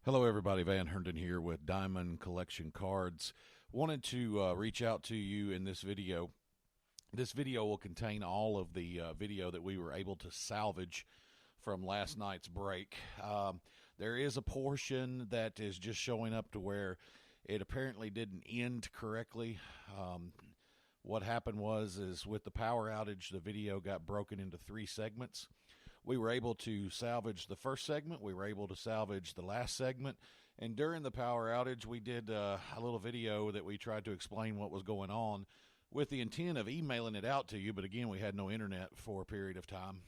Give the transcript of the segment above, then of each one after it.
Hello, everybody. Van Herndon here with Diamond Collection Cards. Wanted to reach out to you in this video. This video will contain all of the video that we were able to salvage from last night's break. There is a portion that is just showing up to where it apparently didn't end correctly. What happened is with the power outage, the video got broken into 3 segments. We were able to salvage the first segment. We were able to salvage the last segment. And during the power outage, we did a little video that we tried to explain what was going on with the intent of emailing it out to you. But again, we had no internet for a period of time.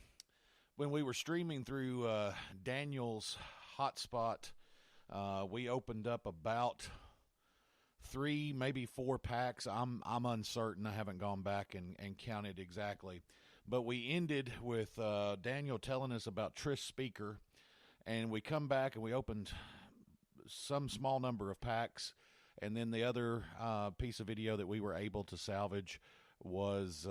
When we were streaming through Daniel's hotspot, we opened up about 3, maybe 4 packs. I'm uncertain. I haven't gone back and counted exactly. But we ended with Daniel telling us about Tris Speaker, and we come back and we opened some small number of packs, and then the other piece of video that we were able to salvage was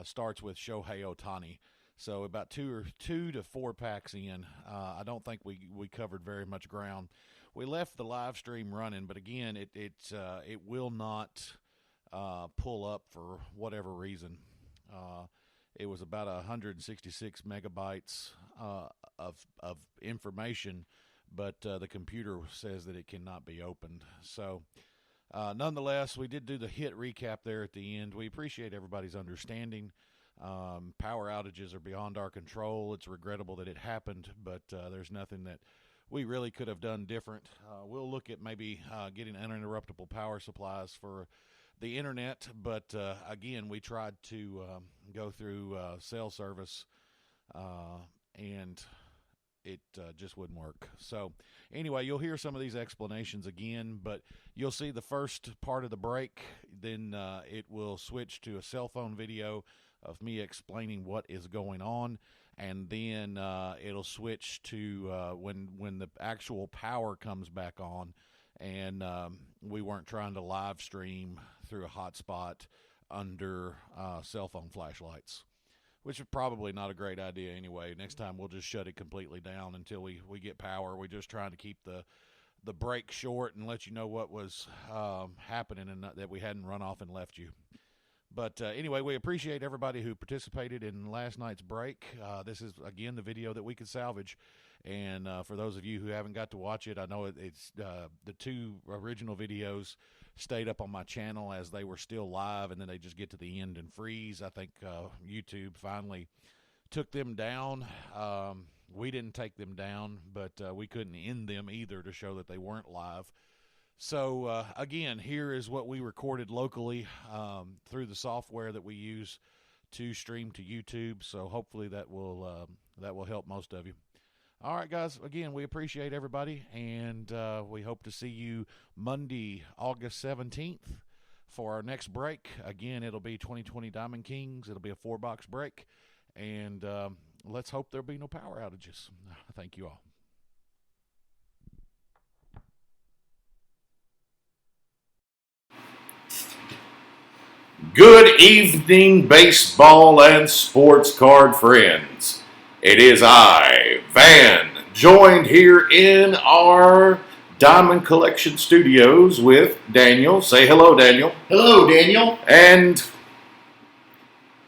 starts with Shohei Ohtani. So about 2 to 4 packs in. I don't think we covered very much ground. We left the live stream running, but again, it will not pull up for whatever reason. It was about 166 megabytes of information, but the computer says that it cannot be opened. So nonetheless, we did do the hit recap there at the end. We appreciate everybody's understanding. Power outages are beyond our control. It's regrettable that it happened, but there's nothing that we really could have done different. We'll look at maybe getting uninterruptible power supplies for the internet, but again, we tried to go through cell service, and it just wouldn't work. So anyway, you'll hear some of these explanations again, but you'll see the first part of the break, then it will switch to a cell phone video of me explaining what is going on, and then it'll switch to when the actual power comes back on, and we weren't trying to live stream through a hotspot under cell phone flashlights, which is probably not a great idea anyway. Next time we'll just shut it completely down until we get power. We're just trying to keep the break short and let you know what was happening and that we hadn't run off and left you. But anyway, we appreciate everybody who participated in last night's break. This is, again, the video that we could salvage. And for those of you who haven't got to watch it, I know it's the 2 original videos stayed up on my channel as they were still live, and then they just get to the end and freeze. I think YouTube finally took them down. We didn't take them down, but we couldn't end them either to show that they weren't live. So, again, here is what we recorded locally through the software that we use to stream to YouTube. So hopefully that will help most of you. All right, guys, again, we appreciate everybody, and we hope to see you Monday, August 17th for our next break. Again, it'll be 2020 Diamond Kings. It'll be a 4-box break, and let's hope there'll be no power outages. Thank you all. Good evening, baseball and sports card friends. It is I, Van, joined here in our Diamond Collection Studios with Daniel. Say hello, Daniel. Hello, Daniel. And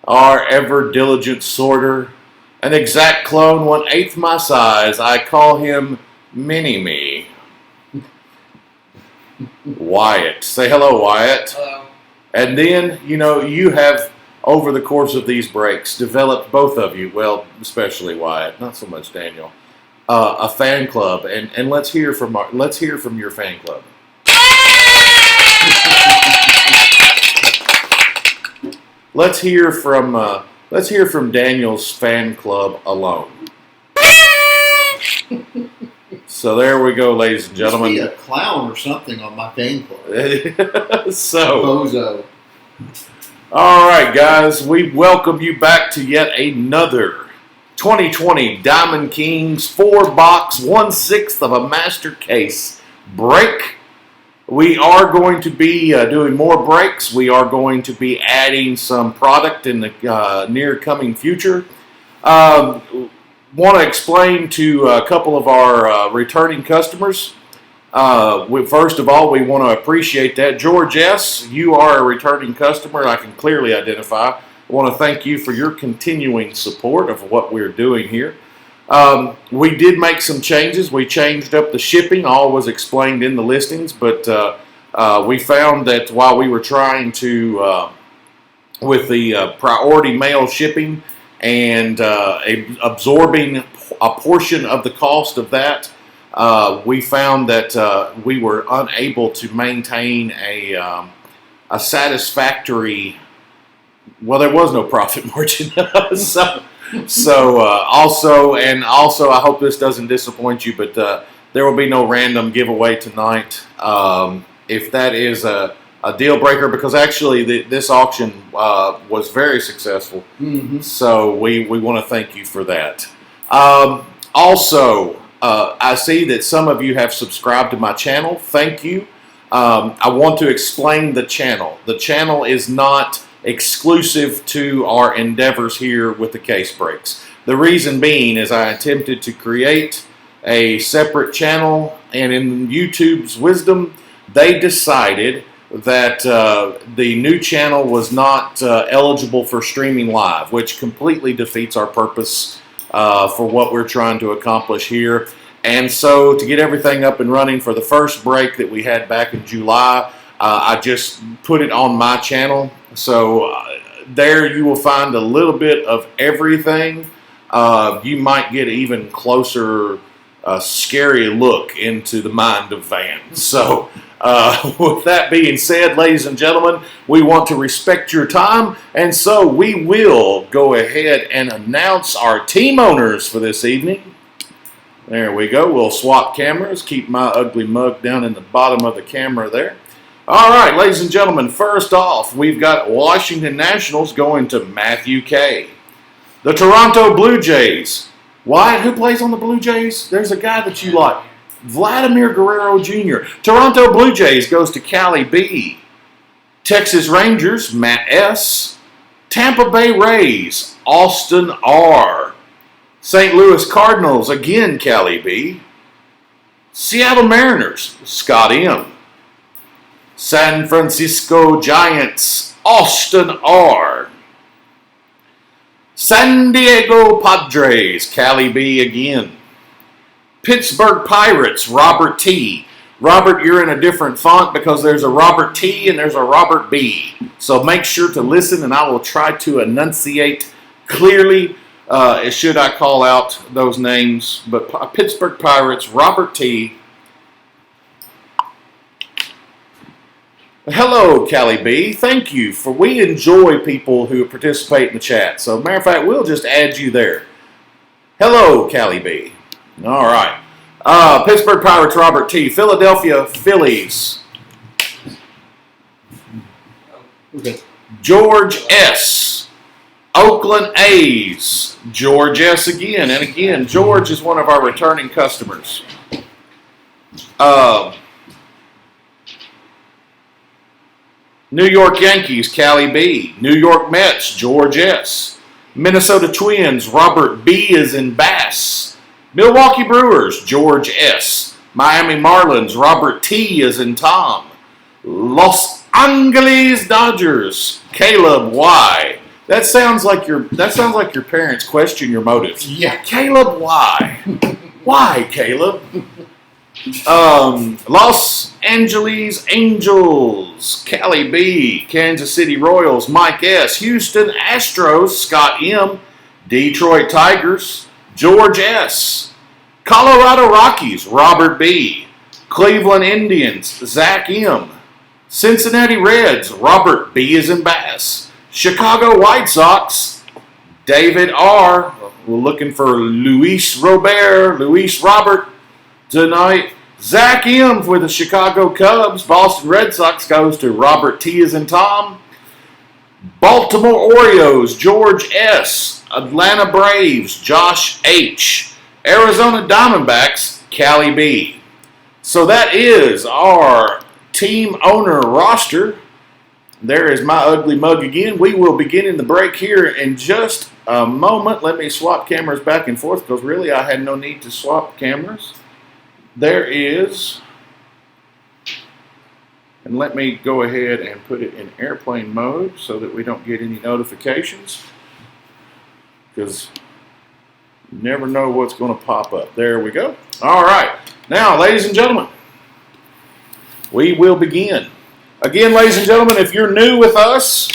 our ever-diligent sorter, an exact clone, 1/8 my size. I call him Mini-Me. Wyatt. Say hello, Wyatt. Hello. And then, you have, over the course of these breaks, developed, both of you, well, especially Wyatt, not so much Daniel, a fan club. And let's hear from your fan club. Let's hear from Daniel's fan club alone. So there we go, ladies and gentlemen. Be a clown or something on my fan club. So, Bozo. All right, guys, we welcome you back to yet another 2020 Diamond Kings 4-box 1/6 of a master case break. We are going to be doing more breaks. We are going to be adding some product in the near coming future. want to explain to a couple of our returning customers. First of all, we want to appreciate that. George S., you are a returning customer. I can clearly identify. I want to thank you for your continuing support of what we're doing here. We did make some changes. We changed up the shipping. All was explained in the listings, but we found that while we were trying to, with the priority mail shipping and absorbing a portion of the cost of that, we found that we were unable to maintain a satisfactory. Well, there was no profit margin. Also, I hope this doesn't disappoint you, but there will be no random giveaway tonight. If that is a deal breaker, because actually this auction was very successful. Mm-hmm. So we want to thank you for that. Also, I see that some of you have subscribed to my channel. Thank you. I want to explain the channel. The channel is not exclusive to our endeavors here with the case breaks. The reason being is I attempted to create a separate channel, and in YouTube's wisdom, they decided that the new channel was not eligible for streaming live, which completely defeats our purpose for what we're trying to accomplish here. And so to get everything up and running for the first break that we had back in July, I just put it on my channel. So there you will find a little bit of everything. You might get even closer, scary look into the mind of Van. So with that being said, ladies and gentlemen, we want to respect your time, and so we will go ahead and announce our team owners for this evening. There we go. We'll swap cameras. Keep my ugly mug down in the bottom of the camera there. All right, ladies and gentlemen, first off, we've got Washington Nationals going to Matthew K. The Toronto Blue Jays. Wyatt, who plays on the Blue Jays? There's a guy that you like. Vladimir Guerrero Jr. Toronto Blue Jays goes to Callie B. Texas Rangers, Matt S. Tampa Bay Rays, Austin R. St. Louis Cardinals, again Callie B. Seattle Mariners, Scott M. San Francisco Giants, Austin R. San Diego Padres, Callie B again. Pittsburgh Pirates, Robert T. Robert, you're in a different font because there's a Robert T and there's a Robert B. So make sure to listen, and I will try to enunciate clearly should I call out those names. But Pittsburgh Pirates, Robert T. Hello, Callie B. Thank you we enjoy people who participate in the chat. So, matter of fact, we'll just add you there. Hello, Callie B. All right. Pittsburgh Pirates, Robert T. Philadelphia Phillies. Okay. George S. Oakland A's. George S. again. And again, George is one of our returning customers. New York Yankees, Callie B. New York Mets, George S. Minnesota Twins, Robert B. is in Bass. Milwaukee Brewers, George S. Miami Marlins, Robert T. is in Tom. Los Angeles Dodgers, Caleb Y. That sounds like your parents question your motives. Yeah. Caleb Y. Why, Caleb? Los Angeles Angels, Callie B. Kansas City Royals, Mike S. Houston Astros, Scott M. Detroit Tigers, George S. Colorado Rockies, Robert B. Cleveland Indians, Zach M. Cincinnati Reds, Robert B. is in Bass. Chicago White Sox, David R. We're looking for Luis Robert tonight. Zach M. for the Chicago Cubs. Boston Red Sox goes to Robert T. as in Tom. Baltimore Orioles, George S. Atlanta Braves, Josh H. Arizona Diamondbacks, Callie B. So that is our team owner roster. There is my ugly mug again. We will begin in the break here in just a moment. Let me swap cameras back and forth because really I had no need to swap cameras. There is, and let me go ahead and put it in airplane mode so that we don't get any notifications because you never know what's going to pop up. There we go. All right. Now, ladies and gentlemen, we will begin. Again, ladies and gentlemen, if you're new with us,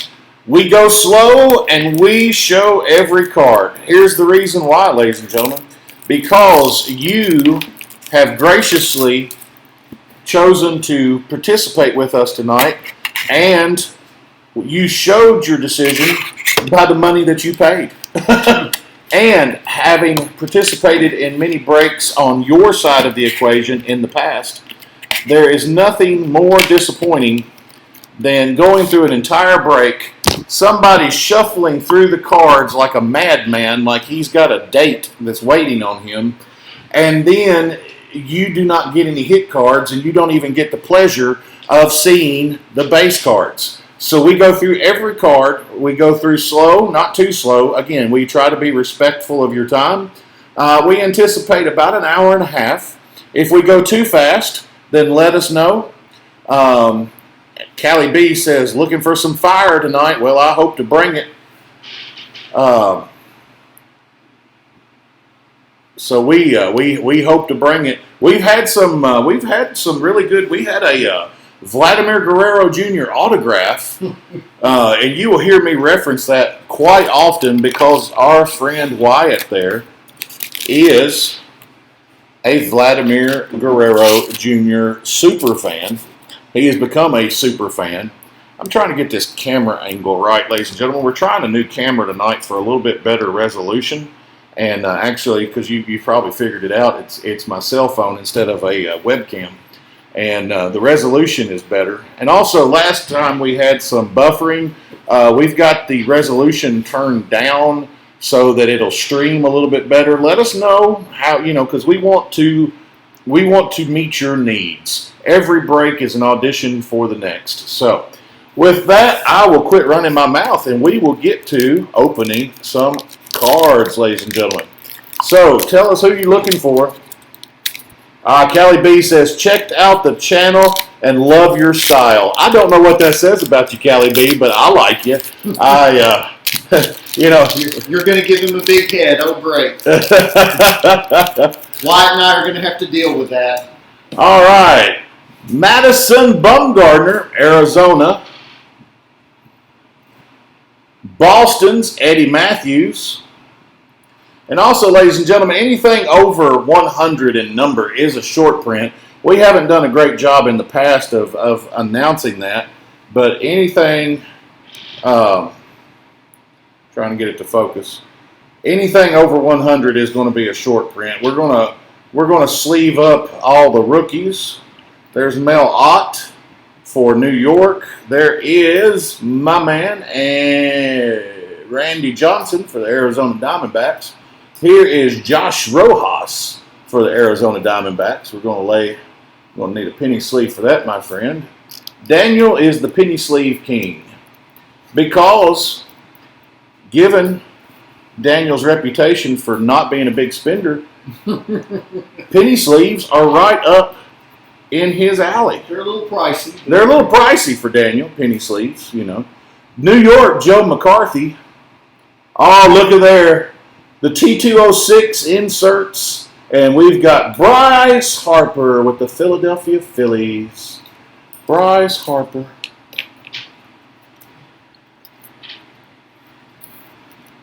we go slow and we show every card. Here's the reason why, ladies and gentlemen. Because you have graciously chosen to participate with us tonight, and you showed your decision by the money that you paid. And having participated in many breaks on your side of the equation in the past, there is nothing more disappointing than going through an entire break, somebody shuffling through the cards like a madman, like he's got a date that's waiting on him, and then you do not get any hit cards and you don't even get the pleasure of seeing the base cards. So we go through every card. We go through slow, not too slow. Again, we try to be respectful of your time. We anticipate about an hour and a half. If we go too fast, then let us know. Callie B says, looking for some fire tonight. Well, I hope to bring it. So we hope to bring it. We've had some really good. We had a Vladimir Guerrero Jr. autograph, and you will hear me reference that quite often because our friend Wyatt there is a Vladimir Guerrero Jr. super fan. He has become a super fan. I'm trying to get this camera angle right, ladies and gentlemen. We're trying a new camera tonight for a little bit better resolution. And actually, because you probably figured it out, it's my cell phone instead of a webcam. And the resolution is better. And also, last time we had some buffering. We've got the resolution turned down so that it'll stream a little bit better. Let us know how, because we want to meet your needs. Every break is an audition for the next. So, with that, I will quit running my mouth and we will get to opening some cards, ladies and gentlemen. So, tell us who you're looking for. Callie B says, checked out the channel and love your style. I don't know what that says about you, Callie B, but I like you. You're going to give him a big head. Oh, great. Wyatt and I are going to have to deal with that. All right. Madison Bumgardner, Arizona. Boston's Eddie Matthews. And also, ladies and gentlemen, anything over 100 in number is a short print. We haven't done a great job in the past of announcing that, but anything, trying to get it to focus, anything over 100 is going to be a short print. We're going to sleeve up all the rookies. There's Mel Ott for New York. There is my man and Randy Johnson for the Arizona Diamondbacks. Here is Josh Rojas for the Arizona Diamondbacks. We're going to need a penny sleeve for that, my friend. Daniel is the penny sleeve king because, given Daniel's reputation for not being a big spender, penny sleeves are right up in his alley. They're a little pricey. They're a little pricey for Daniel, penny sleeves, New York, Joe McCarthy. Oh, look at there. The T206 inserts. And we've got Bryce Harper with the Philadelphia Phillies. Bryce Harper.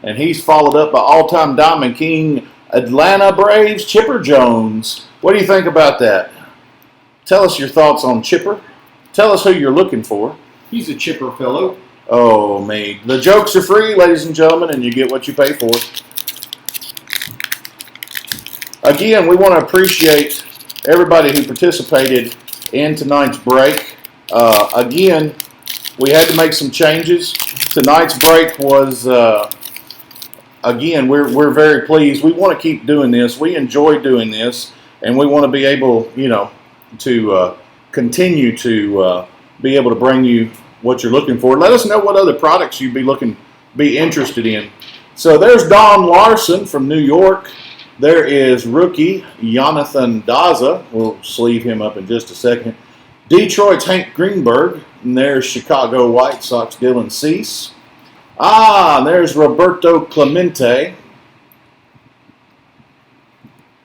And he's followed up by all-time Diamond King, Atlanta Braves, Chipper Jones. What do you think about that? Tell us your thoughts on Chipper. Tell us who you're looking for. He's a chipper fellow. Oh, me. The jokes are free, ladies and gentlemen, and you get what you pay for. Again, we want to appreciate everybody who participated in tonight's break. Again, we had to make some changes. Tonight's break was, again, we're very pleased. We want to keep doing this. We enjoy doing this, and we want to be able, to continue to be able to bring you what you're looking for. Let us know what other products you'd be interested in. So there's Don Larson from New York. There is rookie Jonathan Daza. We'll sleeve him up in just a second. Detroit's Hank Greenberg. And there's Chicago White Sox Dylan Cease. There's Roberto Clemente.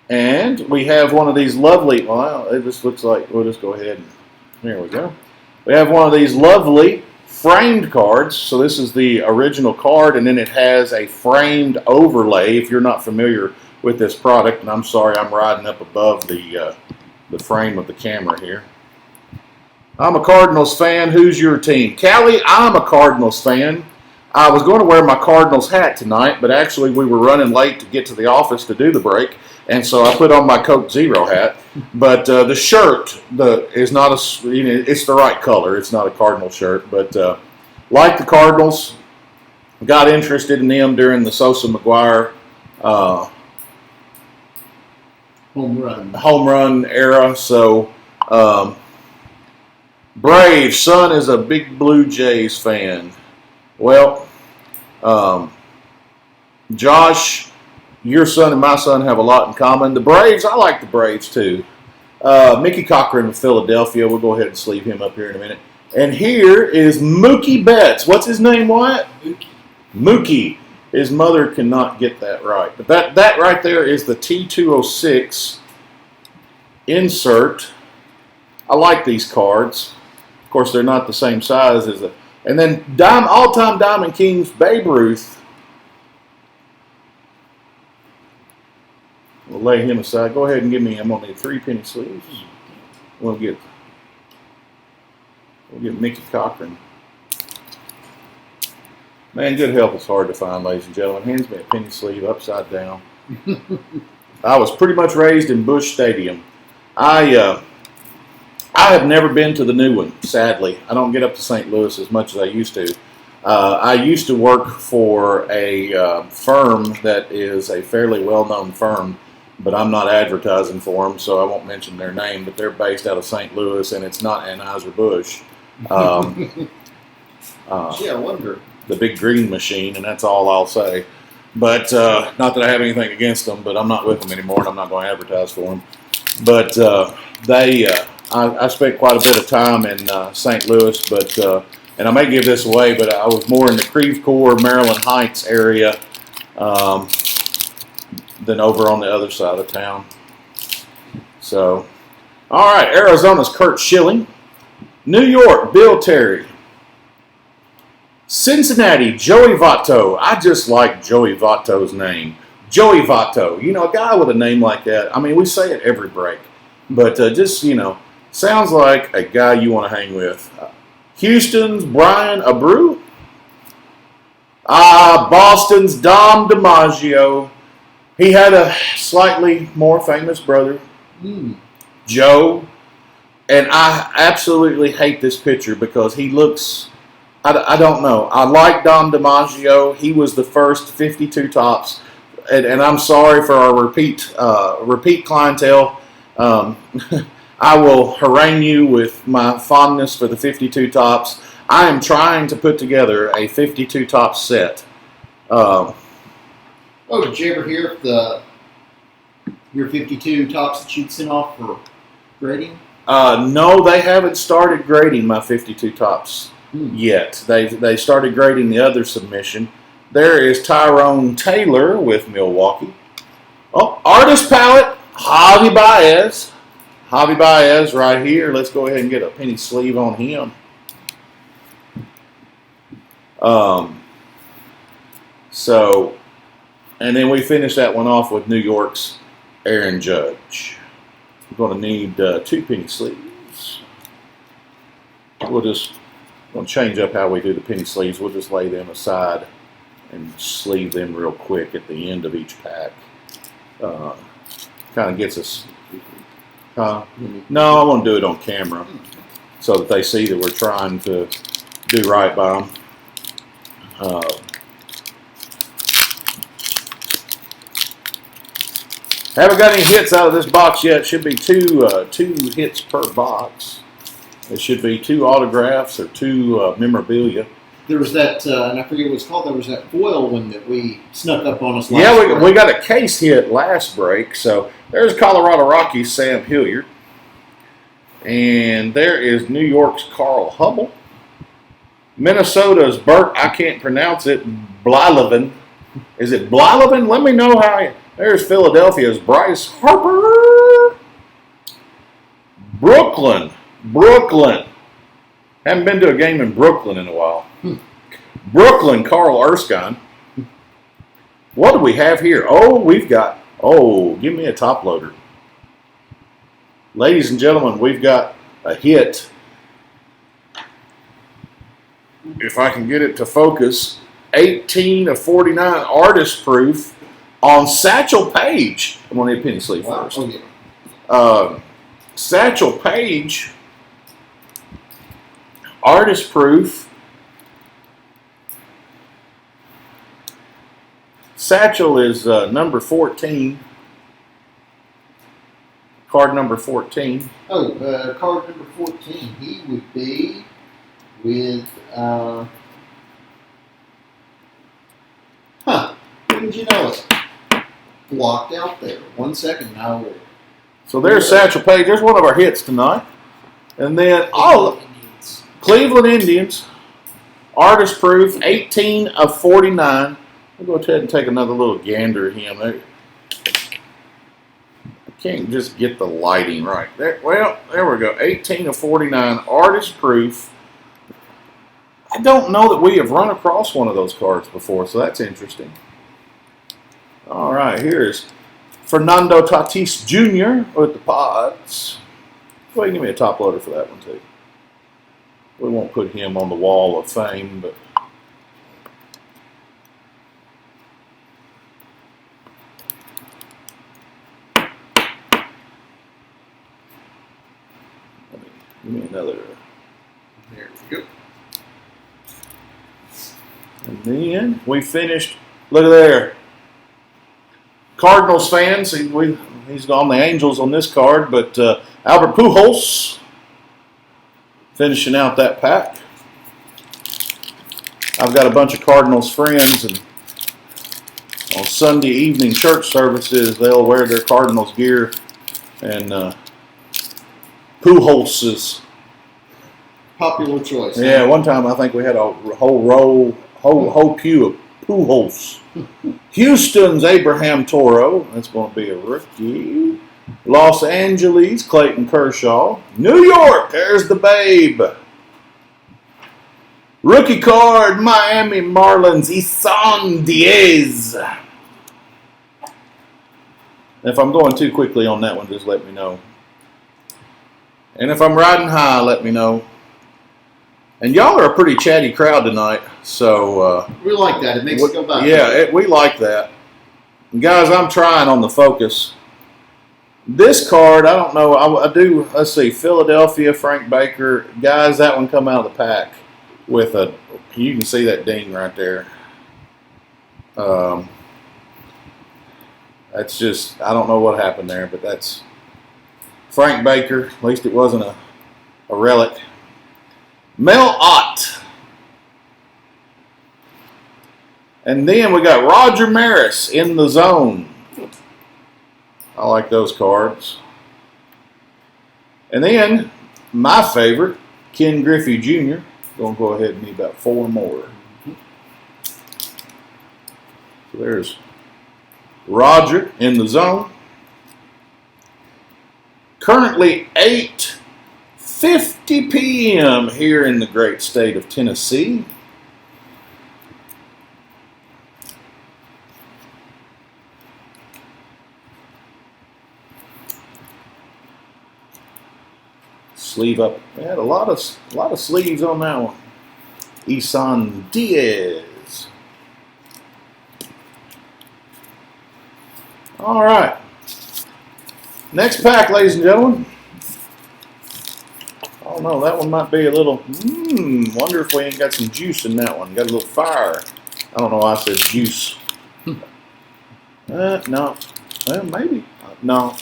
And we have one of these lovely, well, it just looks like, we'll just go ahead and, there we go. We have one of these lovely framed cards. So this is the original card, and then it has a framed overlay. If you're not familiar with this product, and I'm sorry, I'm riding up above the frame of the camera here. I'm a Cardinals fan. Who's your team? Callie, I'm a Cardinals fan. I was going to wear my Cardinals hat tonight, but actually we were running late to get to the office to do the break, and so I put on my Coke Zero hat. But the shirt is not it's the right color. It's not a Cardinal shirt, but like the Cardinals, got interested in them during the Sosa McGuire home run era. So Braves, son is a big Blue Jays fan. Well, Josh, your son and my son have a lot in common. The Braves, I like the Braves too. Mickey Cochran of Philadelphia. We'll go ahead and sleeve him up here in a minute. And here is Mookie Betts. What's his name, Wyatt? Mookie. His mother cannot get that right. But that right there is the T206 insert. I like these cards. Of course, they're not the same size as and then all-time Diamond Kings Babe Ruth. We'll lay him aside. Go ahead and give me. I'm gonna need 3 penny sleeves. We'll get Mickey Cochran. Man, good help is hard to find, ladies and gentlemen. Hands me a penny sleeve upside down. I was pretty much raised in Busch Stadium. I have never been to the new one, sadly. I don't get up to St. Louis as much as I used to. I used to work for a firm that is a fairly well-known firm, but I'm not advertising for them, so I won't mention their name, but they're based out of St. Louis, and it's not Anheuser-Busch. Gee, I wonder. The big green machine, and that's all I'll say. But not that I have anything against them, but I'm not with them anymore, and I'm not going to advertise for them. But I spent quite a bit of time in St. Louis, but and I may give this away, but I was more in the Creve Coeur, Maryland Heights area than over on the other side of town. So, all right, Arizona's Kurt Schilling. New York, Bill Terry. Cincinnati, Joey Votto. I just like Joey Votto's name. Joey Votto. You know, a guy with a name like that, I mean, we say it every break, but just, you know, sounds like a guy you want to hang with. Houston's Brian Abreu. Boston's Dom DiMaggio. He had a slightly more famous brother, Joe. And I absolutely hate this picture because he looks, I don't know. I like Dom DiMaggio. He was the first 52 tops. And I'm sorry for our repeat clientele. I will harangue you with my fondness for the 52 tops. I am trying to put together a 52 top set. Did you ever hear of your 52 tops that you'd sent off for grading? No, they haven't started grading my 52 tops yet. They started grading the other submission. There is Tyrone Taylor with Milwaukee. Oh, artist palette, Javi Baez. Javi Baez right here. Let's go ahead and get a penny sleeve on him. And then we finish that one off with New York's Aaron Judge. We're going to need 2 penny sleeves. We'll just change up how we do the penny sleeves. We'll just lay them aside and sleeve them real quick at the end of each pack. Kind of gets us. No, I want to do it on camera so that they see that we're trying to do right by them. Haven't got any hits out of this box yet. Should be two hits per box. It should be 2 autographs or 2 memorabilia. There was that, and I forget what it's called. There was that foil one that we snuck up on us last Yeah, break. we got a case hit last break. So there's Colorado Rockies Sam Hilliard. And there is New York's Carl Hubble. Minnesota's Bert, I can't pronounce it, Blyleven. Is it Blyleven? Let me know how. There's Philadelphia's Bryce Harper. Brooklyn. Haven't been to a game in Brooklyn in a while. Brooklyn, Carl Erskine. What do we have here? Oh, we've got, give me a top loader. Ladies and gentlemen, we've got a hit. If I can get it to focus, 18 of 49 artist proof on Satchel Paige. I'm going to need a penny sleeve Wow. first. Oh, yeah. Satchel Paige, artist proof. Satchel is number 14. Card number 14. Oh, card number 14. He would be with, wouldn't you know it? Blocked out there. 1 second, now we're So there's Satchel Paige. There's one of our hits tonight. And then, Indians. Cleveland Indians, artist proof, 18 of 49. We'll go ahead and take another little gander at him. I can't just get the lighting right. There we go. 18 of 49, artist proof. I don't know that we have run across one of those cards before, so that's interesting. All right, here's Fernando Tatis Jr. with the Pods. Go ahead and give me a top loader for that one, too. We won't put him on the wall of fame, but give me another. There we go. And then we finished. Look at there. Cardinals fans, he's on the Angels on this card, but Albert Pujols finishing out that pack. I've got a bunch of Cardinals friends, and on Sunday evening church services, they'll wear their Cardinals gear, and Pujols' Popular choice. Yeah, one time I think we had a whole pew of Pujols. Houston's Abraham Toro. That's going to be a rookie. Los Angeles, Clayton Kershaw. New York, there's the babe. Rookie card, Miami Marlins, Isan Diaz. If I'm going too quickly on that one, just let me know. And if I'm riding high, let me know. And y'all are a pretty chatty crowd tonight, so We like that. It makes it go by. yeah, we like that. And guys, I'm trying on the focus. This card, I don't know. I do. Let's see, Philadelphia, Frank Baker, guys. That one come out of the pack with a. You can see that ding right there. That's just. I don't know what happened there, but that's Frank Baker. At least it wasn't a relic. Mel Ott. And then we got Roger Maris in the zone. I like those cards. And then my favorite, Ken Griffey Jr. Gonna go ahead and need about 4 more. So there's Roger in the zone. Currently 8:50 p.m. here in the great state of Tennessee. Sleeve up. We had a lot of sleeves on that one. Isan Diaz. All right. Next pack, ladies and gentlemen. Oh no, that one might be a little. Wonder if we ain't got some juice in that one. Got a little fire. I don't know why I said juice. No. Well, maybe. No.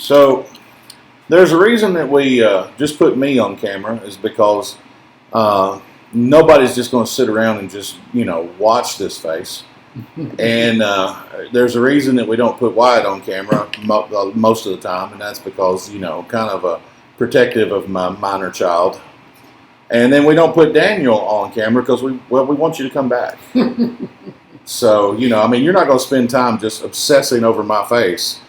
So there's a reason that we just put me on camera is because nobody's just going to sit around and just watch this face. And there's a reason that we don't put Wyatt on camera most of the time, and that's because kind of a protective of my minor child. And then we don't put Daniel on camera because we want you to come back. So I mean, you're not going to spend time just obsessing over my face,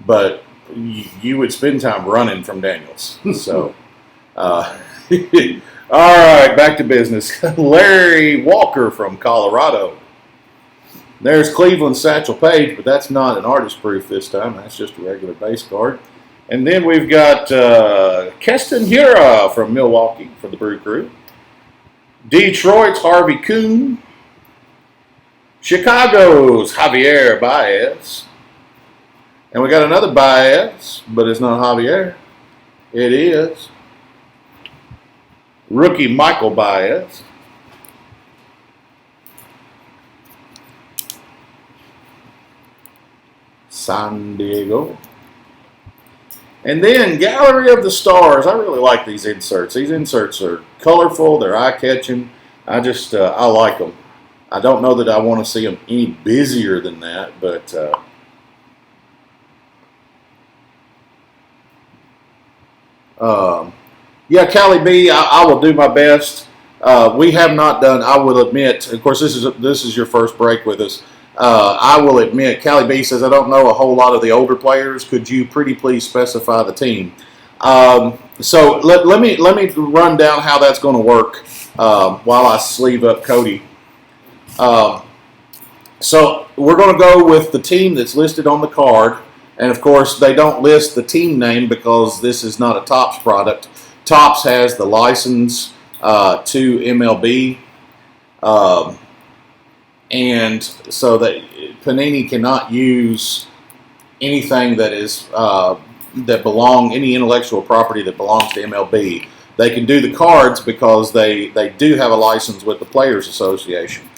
but you would spend time running from Daniel's. So, all right, back to business. Larry Walker from Colorado. There's Cleveland Satchel Paige, but that's not an artist proof this time. That's just a regular base card. And then we've got Keston Hiura from Milwaukee for the Brew Crew. Detroit's Harvey Kuhn. Chicago's Javier Baez. And we got another Baez, but it's not Javier. It is rookie Michael Baez. San Diego. And then Gallery of the Stars. I really like these inserts. These inserts are colorful. They're eye-catching. I like them. I don't know that I want to see them any busier than that, but yeah, Callie B, I will do my best. We have not done, I will admit, of course, this is your first break with us. I will admit, Callie B says, I don't know a whole lot of the older players. Could you pretty please specify the team? So let me run down how that's going to work while I sleeve up Cody. So we're going to go with the team that's listed on the card. And, of course, they don't list the team name because this is not a Topps product. Topps has the license to MLB. And so that Panini cannot use anything that is any intellectual property that belongs to MLB. They can do the cards because they do have a license with the Players Association.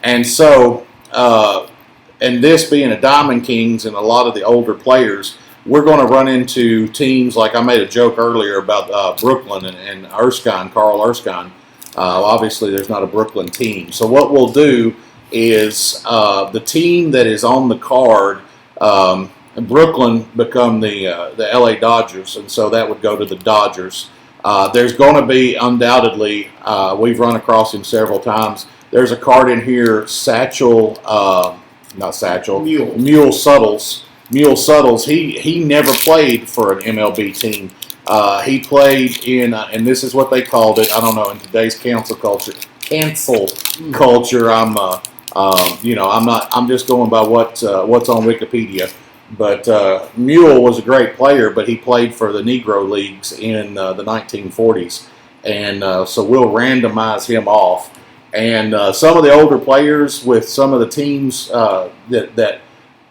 And so, and this being a Diamond Kings and a lot of the older players, we're going to run into teams like I made a joke earlier about Brooklyn and Erskine, Carl Erskine. Obviously, there's not a Brooklyn team. So what we'll do is the team that is on the card, Brooklyn become the LA Dodgers, and so that would go to the Dodgers. There's going to be undoubtedly, we've run across him several times. There's a card in here, Mule Suttles. Mule Suttles, he never played for an MLB team. He played in, and this is what they called it. I don't know, in today's cancel culture, I'm just going by what's on Wikipedia. But Mule was a great player, but he played for the Negro Leagues in the 1940s. And so we'll randomize him off. And some of the older players with some of the teams that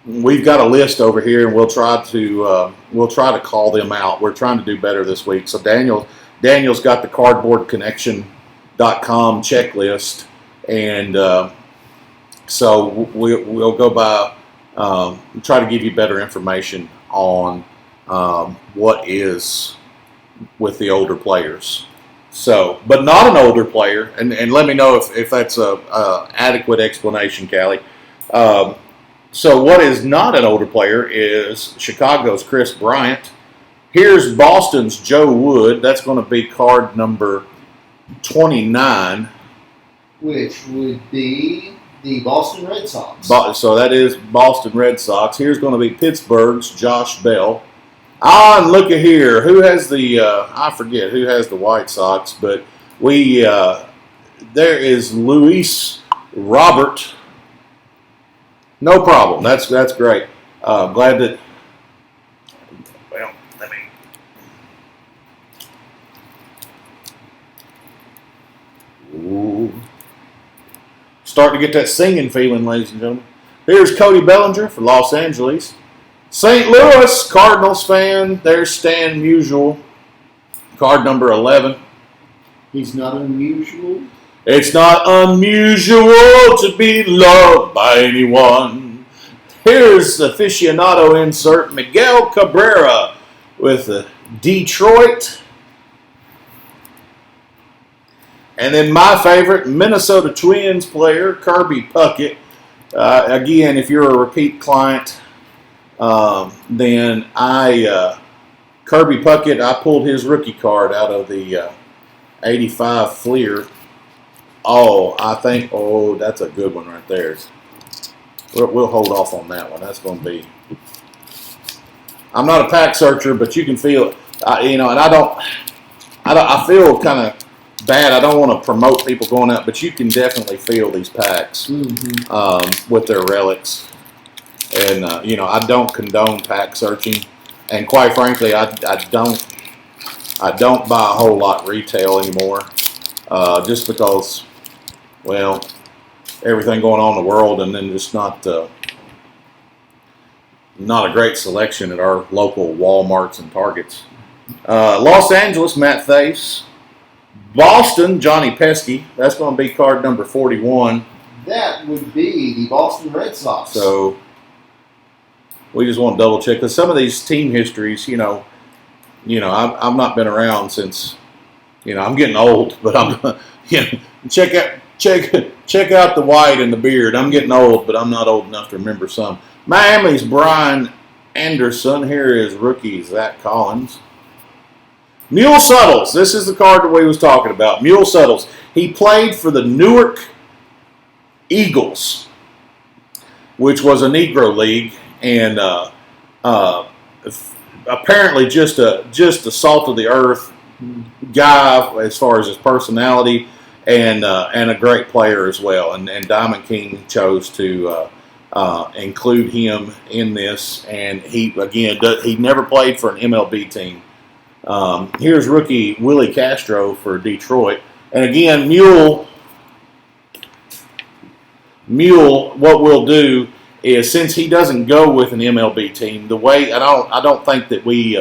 we've got a list over here, and we'll try to call them out. We're trying to do better this week. So Daniel's got the cardboardconnection.com checklist, and so we'll go by try to give you better information on what is with the older players. So, but not an older player, and let me know if that's a adequate explanation, Callie. So what is not an older player is Chicago's Chris Bryant. Here's Boston's Joe Wood. That's going to be card number 29. Which would be the Boston Red Sox. So that is Boston Red Sox. Here's going to be Pittsburgh's Josh Bell. And look at here. Who has the, I forget who has the White Sox, but there is Luis Robert. No problem. That's great. Glad that, well, let me. Ooh. Starting to get that singing feeling, ladies and gentlemen. Here's Cody Bellinger for Los Angeles. St. Louis Cardinals fan. There's Stan Musial, card number 11. He's not unusual. It's not unusual to be loved by anyone. Here's aficionado insert Miguel Cabrera with Detroit. And then my favorite, Minnesota Twins player, Kirby Puckett. Again, if you're a repeat client, then Kirby Puckett, I pulled his rookie card out of the 85 Fleer. That's a good one right there. We'll hold off on that one. That's going to be. I'm not a pack searcher, but you can feel, and I feel kind of bad. I don't want to promote people going out, but you can definitely feel these packs with their relics. And I don't condone pack searching, and quite frankly, I don't buy a whole lot retail anymore, just because, well, everything going on in the world, and then just not a great selection at our local Walmarts and Targets. Los Angeles, Matt Thace. Boston, Johnny Pesky. That's going to be card number 41. That would be the Boston Red Sox. So we just want to double check, because some of these team histories, I've not been around since, I'm getting old, but I'm, check out the white and the beard. I'm getting old, but I'm not old enough to remember some. Miami's Brian Anderson. Here is rookie Zach Collins. Mule Suttles. This is the card that we was talking about. Mule Suttles. He played for the Newark Eagles, which was a Negro league, and apparently just a salt of the earth guy as far as his personality, and a great player as well. And Diamond King chose to include him in this, and he never played for an MLB team. Here's rookie Willie Castro for Detroit. And again, Mule, what we'll do is, since he doesn't go with an MLB team, the way I don't think that we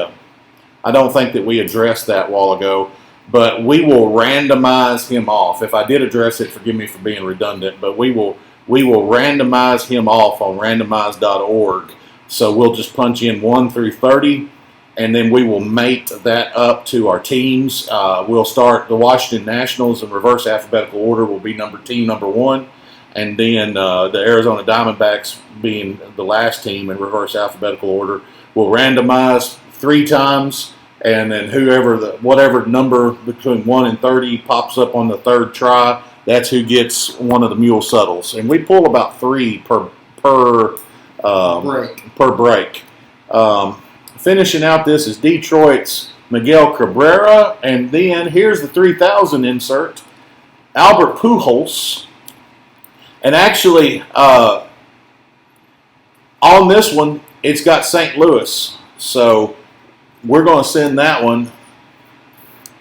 addressed that a while ago, but we will randomize him off. If I did address it, forgive me for being redundant, but we will randomize him off on randomize.org. So we'll just punch in 1 through 30. And then we will mate that up to our teams. We'll start the Washington Nationals in reverse alphabetical order will be team number 1. And then the Arizona Diamondbacks being the last team in reverse alphabetical order. We'll randomize 3 times. And then whatever number between 1 and 30 pops up on the third try, that's who gets one of the Mule Suttles. And we pull about 3 per break. Finishing out this is Detroit's Miguel Cabrera, and then here's the 3000 insert, Albert Pujols. And actually, on this one, it's got St. Louis, so we're going to send that one.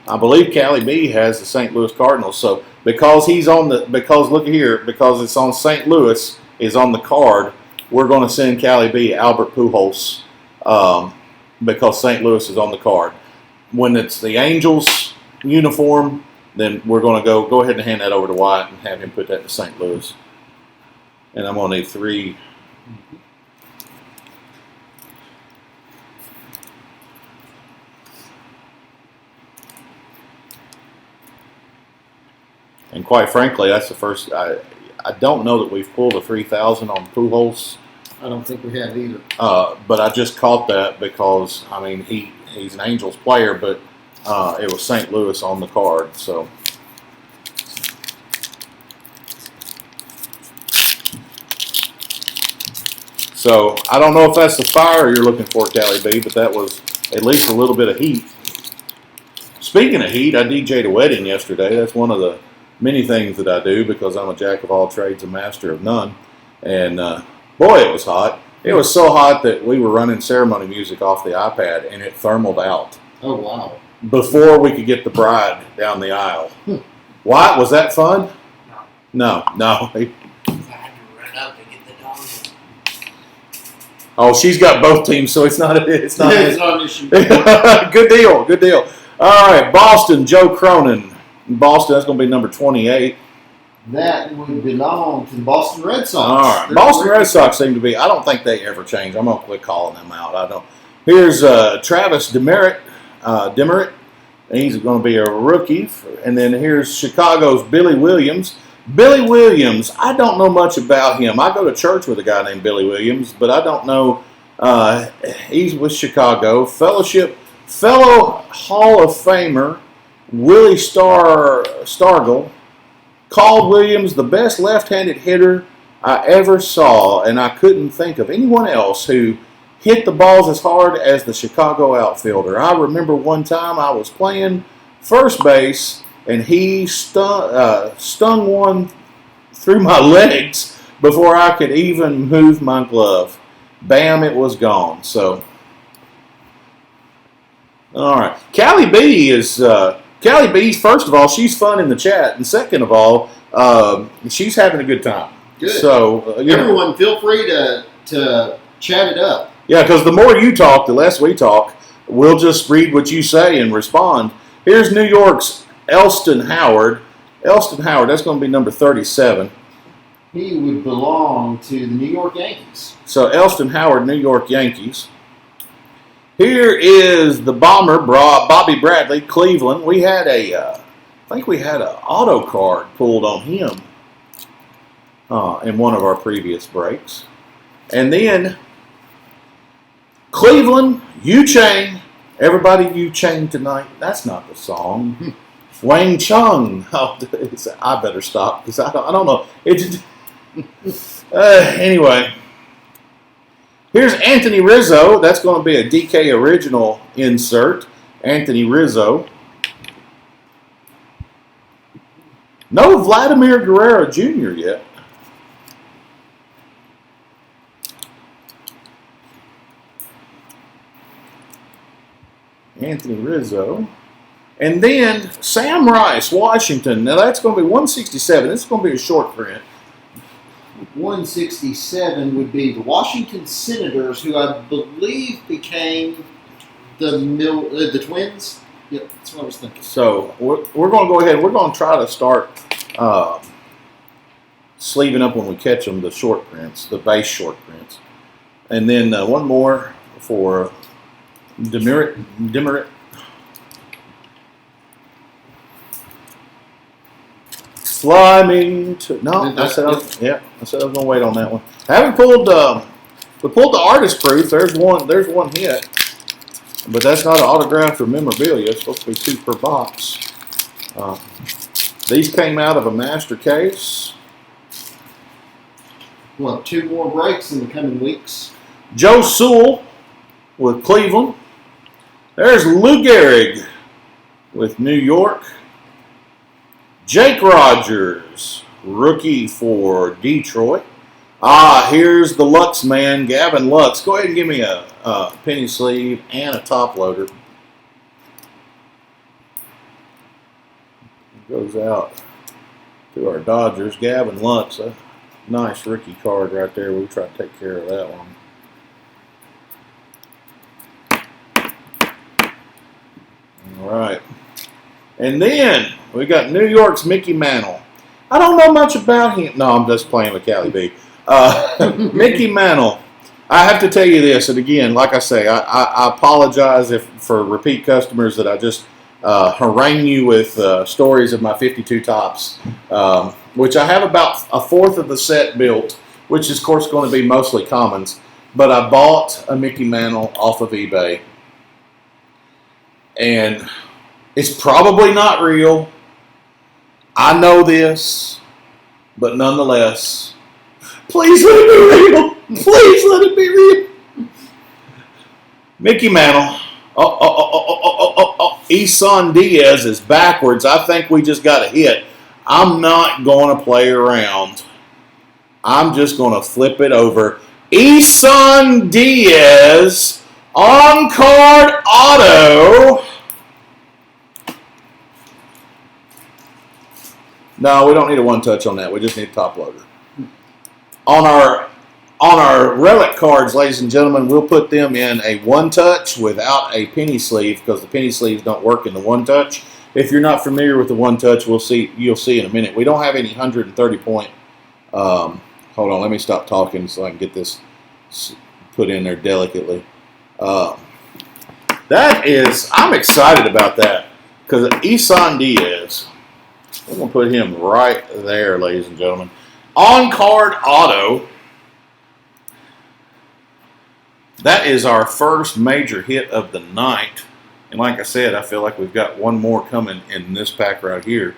I believe Cali B has the St. Louis Cardinals, so because it's on St. Louis is on the card, we're going to send Cali B Albert Pujols. Because St. Louis is on the card. When it's the Angels uniform, then we're going to go ahead and hand that over to Wyatt and have him put that to St. Louis. And I'm going to need 3. And quite frankly, that's the first. I don't know that we've pulled a 3000 on Pujols. I don't think we have either. But I just caught that because, he's an Angels player, but it was St. Louis on the card. So I don't know if that's the fire you're looking for, Cali B, but that was at least a little bit of heat. Speaking of heat, I DJ'd a wedding yesterday. That's one of the many things that I do because I'm a jack of all trades, a master of none. And boy, it was hot. It was so hot that we were running ceremony music off the iPad, and it thermaled out. Oh, wow. Before we could get the bride down the aisle. Wyatt, was that fun? No. I had to run up to get the dog. Oh, she's got both teams, so it's not an issue. Good deal. All right, Boston, Joe Cronin. Boston, that's going to be number 28. That would belong to the Boston Red Sox. All right. Boston Red Sox seem to be, I don't think they ever change. I'm going to quit calling them out. Here's Travis Demerit. He's going to be a rookie. And then here's Chicago's Billy Williams. Billy Williams, I don't know much about him. I go to church with a guy named Billy Williams, but I don't know. He's with Chicago. Fellow Hall of Famer Willie Stargell called Williams the best left-handed hitter I ever saw, and I couldn't think of anyone else who hit the balls as hard as the Chicago outfielder. I remember one time I was playing first base, and he stung one through my legs before I could even move my glove. Bam, it was gone. So, all right. Callie B is, Callie B, first of all, she's fun in the chat, and second of all, she's having a good time. Good. So, everyone, feel free to chat it up. Yeah, because the more you talk, the less we talk. We'll just read what you say and respond. Here's New York's Elston Howard. Elston Howard, that's going to be number 37. He would belong to the New York Yankees. So Elston Howard, New York Yankees. Here is the bomber, Bobby Bradley, Cleveland. We had I think we had an auto card pulled on him in one of our previous breaks. And then Cleveland, Yu-Chang. Everybody Yu-Chang tonight. That's not the song. Wang Chung. Oh, I better stop because I don't know. Anyway, here's Anthony Rizzo. That's going to be a DK original insert. Anthony Rizzo. No Vladimir Guerrero Jr. yet. Anthony Rizzo. And then Sam Rice, Washington. Now that's going to be 167. This is going to be a short print. 167 would be the Washington Senators, who I believe became the Twins. Yep, that's what I was thinking. So we're going to go ahead. We're going to try to start sleeving up when we catch them, the short prints, the base short prints. And then one more for Demerit. Fly me to I said I was going to wait on that one. I haven't pulled. We pulled the artist proof. There's one hit, but that's not an autograph or memorabilia. It's supposed to be 2 per box. These came out of a master case. We'll have 2 more breaks in the coming weeks. Joe Sewell with Cleveland. There's Lou Gehrig with New York. Jake Rogers, rookie for Detroit. Here's the Lux man, Gavin Lux. Go ahead and give me a penny sleeve and a top loader. It goes out to our Dodgers. Gavin Lux, a nice rookie card right there. We'll try to take care of that one. All right. And then we got New York's Mickey Mantle. I don't know much about him. No, I'm just playing with Callie B. Mickey Mantle. I have to tell you this, and again, like I say, I apologize for repeat customers that I just harangue you with stories of my 52 tops, which I have about a fourth of the set built, which is, of course, going to be mostly commons. But I bought a Mickey Mantle off of eBay, and it's probably not real. I know this, but nonetheless, please let it be real. Please let it be real. Mickey Mantle. Isan Diaz is backwards. I think we just got a hit. I'm not going to play around. I'm just going to flip it over. Isan Diaz on card auto. No, we don't need a one-touch on that. We just need a top loader. On our relic cards, ladies and gentlemen, we'll put them in a one-touch without a penny sleeve because the penny sleeves don't work in the one-touch. If you're not familiar with the one-touch, you'll see in a minute. We don't have any 130-point. Hold on, let me stop talking so I can get this put in there delicately. That is, I'm excited about that because Isan Diaz, we're going to put him right there, ladies and gentlemen. On-card auto. That is our first major hit of the night. And like I said, I feel like we've got one more coming in this pack right here.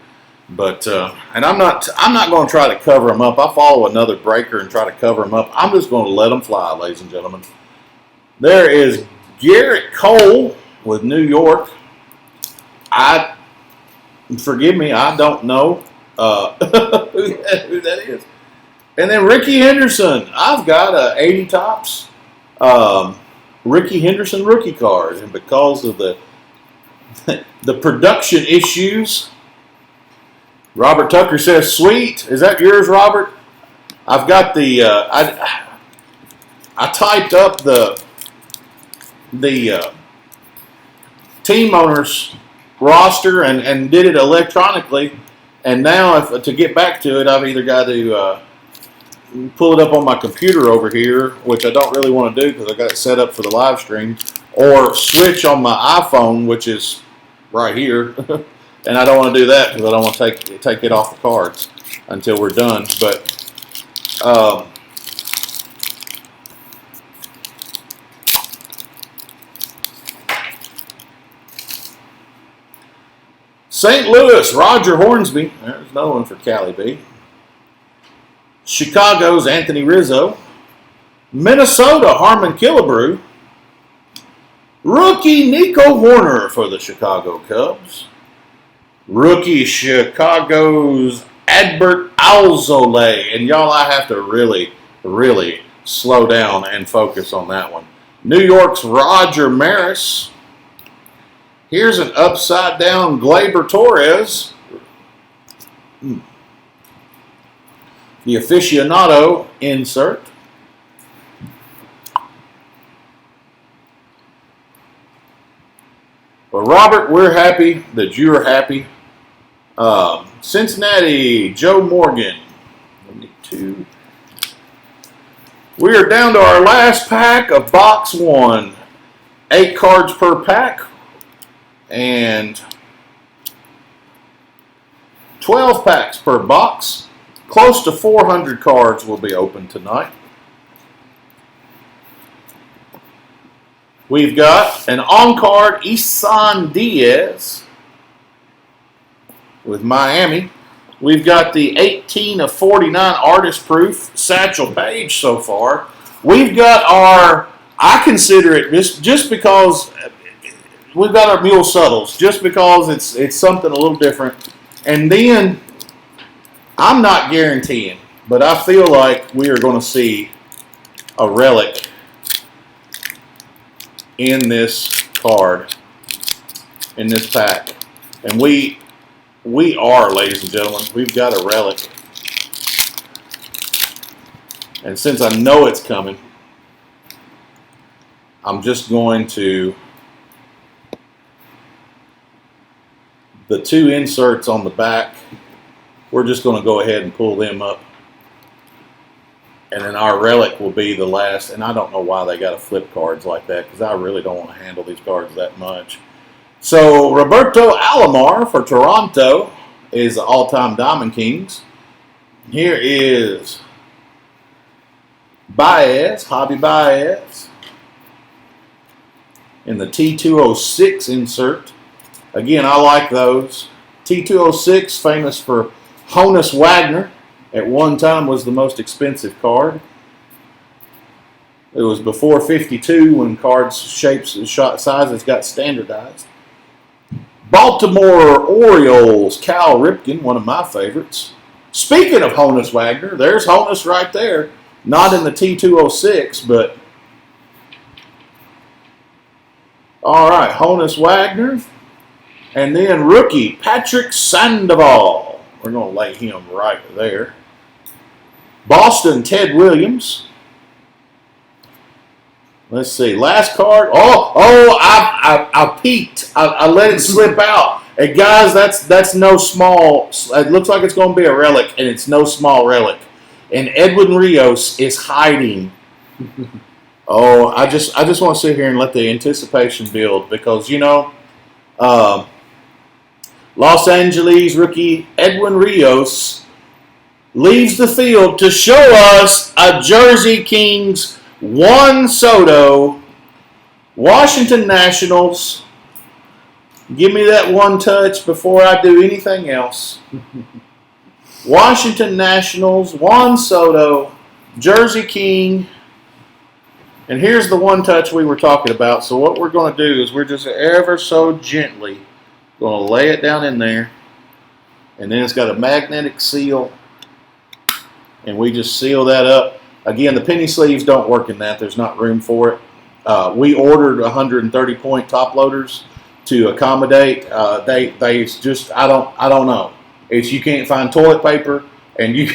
But and I'm not going to try to cover them up. I follow another breaker and try to cover them up. I'm just going to let them fly, ladies and gentlemen. There is Garrett Cole with New York. Forgive me, I don't know who that is. And then Ricky Henderson. I've got a 80 Topps Ricky Henderson rookie card, and because of the production issues, Robert Tucker says, "Sweet, is that yours, Robert?" I've got the I typed up the team owners roster and did it electronically, and now to get back to it, I've either got to pull it up on my computer over here, which I don't really want to do because I got it set up for the live stream, or switch on my iPhone, which is right here, and I don't want to do that because I don't want to take it off the cards until we're done. But St. Louis, Roger Hornsby. There's another one for Cali B. Chicago's Anthony Rizzo. Minnesota, Harmon Killebrew. Rookie Nico Horner for the Chicago Cubs. Rookie Chicago's Adbert Alzolay. And y'all, I have to really, really slow down and focus on that one. New York's Roger Maris. Here's an upside down Gleyber Torres. The aficionado insert. Well, Robert, we're happy that you're happy. Cincinnati, Joe Morgan. We are down to our last pack of box one. 8 cards per pack. And 12 packs per box. Close to 400 cards will be opened tonight. We've got an on-card Isan Diaz with Miami. We've got the 18 of 49 artist proof Satchel Paige so far. We've got our, I consider it just because we've got our Mule Subtles, just because it's something a little different. And then I'm not guaranteeing, but I feel like we are going to see a relic in this card, in this pack. And we are, ladies and gentlemen, we've got a relic. And since I know it's coming, I'm just going to, the 2 inserts on the back, we're just going to go ahead and pull them up. And then our relic will be the last. And I don't know why they got to flip cards like that, because I really don't want to handle these cards that much. So Roberto Alomar for Toronto is the all-time Diamond Kings. Here is Baez, Javi Baez, in the T206 insert. Again, I like those. T206, famous for Honus Wagner. At one time was the most expensive card. It was before 52 when cards, shapes, and sizes got standardized. Baltimore Orioles, Cal Ripken, one of my favorites. Speaking of Honus Wagner, there's Honus right there. Not in the T206, but all right, Honus Wagner. And then rookie Patrick Sandoval. We're going to lay him right there. Boston, Ted Williams. Let's see. Last card. I peeked. I let it slip out. And guys, that's no small. It looks like it's going to be a relic, and it's no small relic. And Edwin Rios is hiding Oh, I just want to sit here and let the anticipation build because Los Angeles rookie Edwin Rios leaves the field to show us a Jersey Kings Juan Soto, Washington Nationals. Give me that one touch before I do anything else. Washington Nationals, Juan Soto, Jersey King. And here's the one touch we were talking about. So what we're going to do is we're just ever so gently going to lay it down in there. And then it's got a magnetic seal. And we just seal that up. Again, the penny sleeves don't work in that. There's not room for it. We ordered 130-point top loaders to accommodate. They just I don't know. It's you can't find toilet paper, and you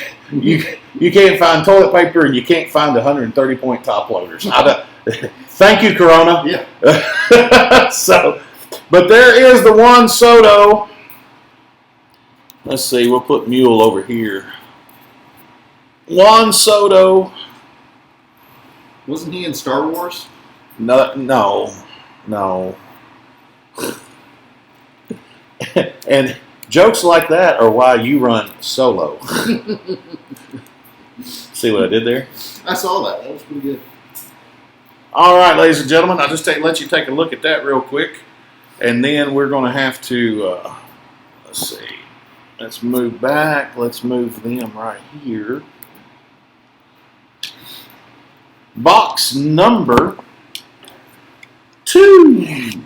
can't find toilet paper, and you can't find 130-point top loaders. Thank you, Corona. Yeah. But there is the Juan Soto. Let's see. We'll put Mule over here. Juan Soto. Wasn't he in Star Wars? No. And jokes like that are why you run solo. See what I did there? I saw that. That was pretty good. All right, ladies and gentlemen, I'll just let you take a look at that real quick. And then we're going to have to, let's see. Let's move back. Let's move them right here. Box number 2.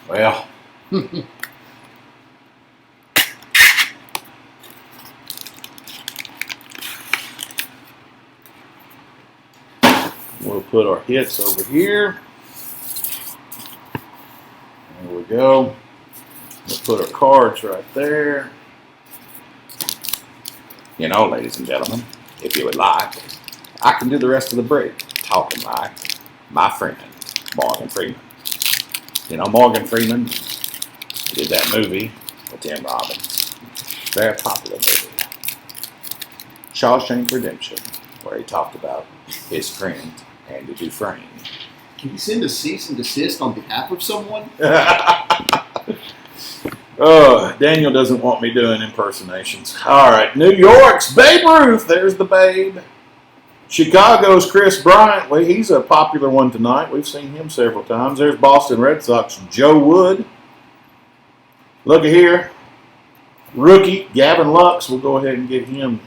Well, we'll put our hits over here. There we go. We'll put our cards right there. You know, ladies and gentlemen, if you would like, I can do the rest of the break talking like my friend, Morgan Freeman. You know, Morgan Freeman did that movie with Tim Robbins. Very popular movie. Shawshank Redemption, where he talked about his friend, Andy Dufresne. Can you send a cease and desist on behalf of someone? Oh, Daniel doesn't want me doing impersonations. All right, New York's Babe Ruth. There's the Babe. Chicago's Chris Bryant. Well, he's a popular one tonight. We've seen him several times. There's Boston Red Sox Joe Wood. Look at here. Rookie Gavin Lux. We'll go ahead and get him.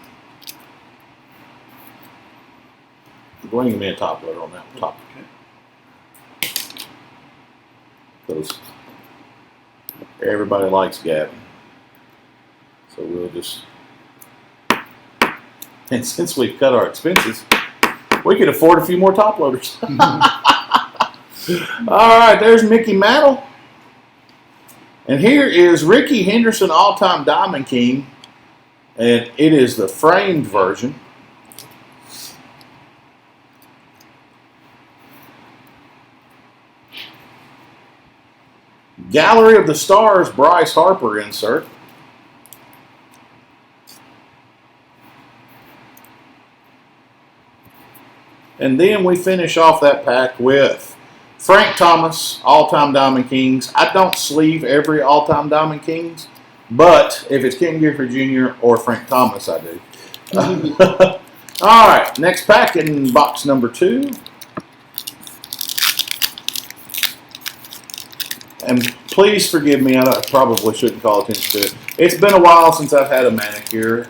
Go ahead and give me a top loader on that top. Because everybody likes Gavin. So we'll just... And since we've cut our expenses, we could afford a few more top loaders. All right, there's Mickey Mantle. And here is Ricky Henderson All-Time Diamond King. And it is the framed version. Gallery of the Stars Bryce Harper insert. And then we finish off that pack with Frank Thomas, All-Time Diamond Kings. I don't sleeve every All-Time Diamond Kings, but if it's Ken Gifford Jr. or Frank Thomas, I do. All right, next pack in box number 2. And please forgive me, I probably shouldn't call attention to it. It's been a while since I've had a manicure.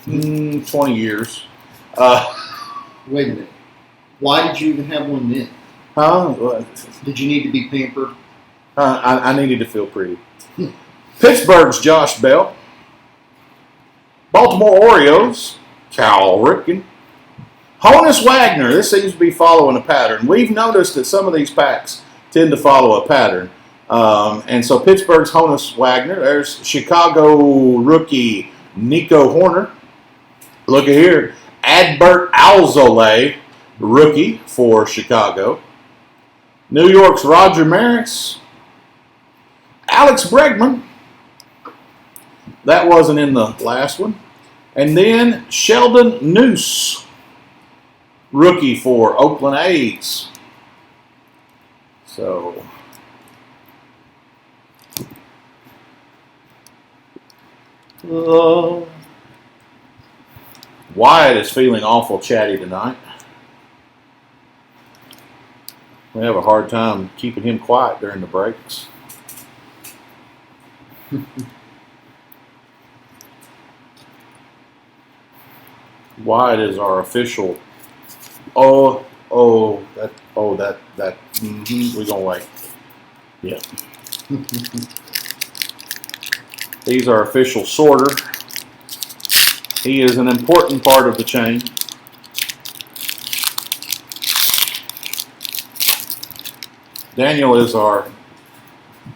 20 years. Wait a minute. Why did you even have one then? Huh? Did you need to be pampered? I needed to feel pretty. Pittsburgh's Josh Bell. Baltimore Orioles, Cal Ripken. Honus Wagner. This seems to be following a pattern. We've noticed that some of these packs tend to follow a pattern. And so Pittsburgh's Honus Wagner. There's Chicago rookie Nico Horner. Look at here. Adbert Alzolay, rookie for Chicago. New York's Roger Maris. Alex Bregman. That wasn't in the last one. And then Sheldon Noose, rookie for Oakland A's. So, Wyatt is feeling awful chatty tonight. We have a hard time keeping him quiet during the breaks. Wyatt is our official. We're gonna wait. Yeah. He's our official sorter. He is an important part of the chain. Daniel is our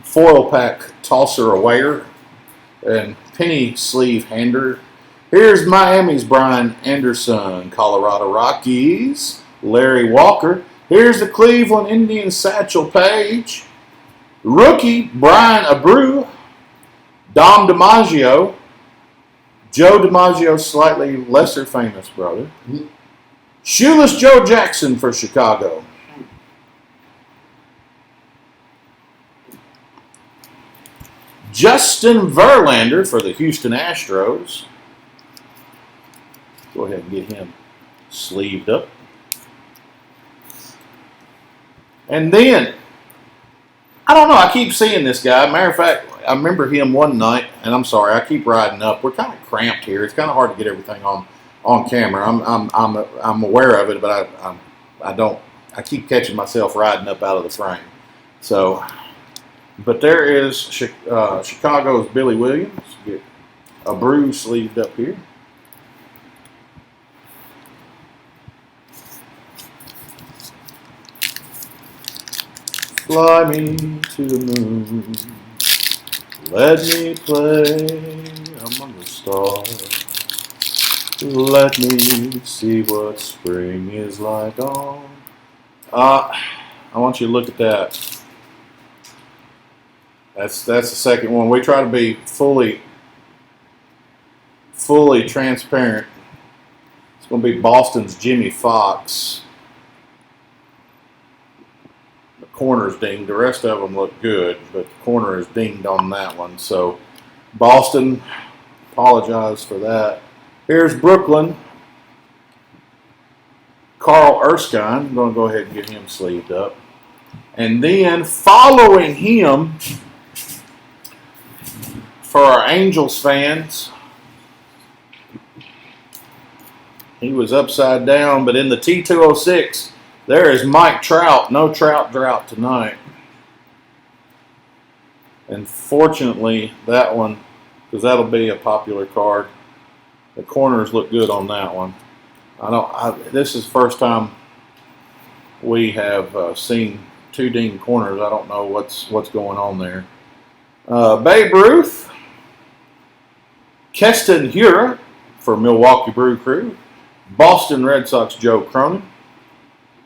foil pack tosser awayer and penny sleeve hander. Here's Miami's Brian Anderson, Colorado Rockies, Larry Walker. Here's the Cleveland Indians Satchel Paige, rookie Brian Abreu, Dom DiMaggio, Joe DiMaggio's slightly lesser famous brother, Shoeless Joe Jackson for Chicago. Justin Verlander for the Houston Astros. Go ahead and get him sleeved up. And then, I don't know, I keep seeing this guy. Matter of fact, I remember him one night, and I'm sorry, I keep riding up. We're kind of cramped here. It's kind of hard to get everything on camera. I'm aware of it, but I keep catching myself riding up out of the frame. So, but there is Chicago's Billy Williams. Get Abreu sleeved up here. Fly me to the moon, let me play among the stars. Let me see what spring is like on. I want you to look at that. That's the second one. We try to be fully transparent. It's going to be Boston's Jimmy Fox. Corner's dinged. The rest of them look good, but the corner is dinged on that one. So, Boston, apologize for that. Here's Brooklyn. Carl Erskine. I'm going to go ahead and get him sleeved up. And then, following him, for our Angels fans, he was upside down, but in the T206, there is Mike Trout. No Trout drought tonight. And fortunately, that one, because that'll be a popular card, the corners look good on that one. This is the first time we have seen two dinged corners. I don't know what's going on there. Babe Ruth, Keston Hiura for Milwaukee Brew Crew, Boston Red Sox Joe Cronin.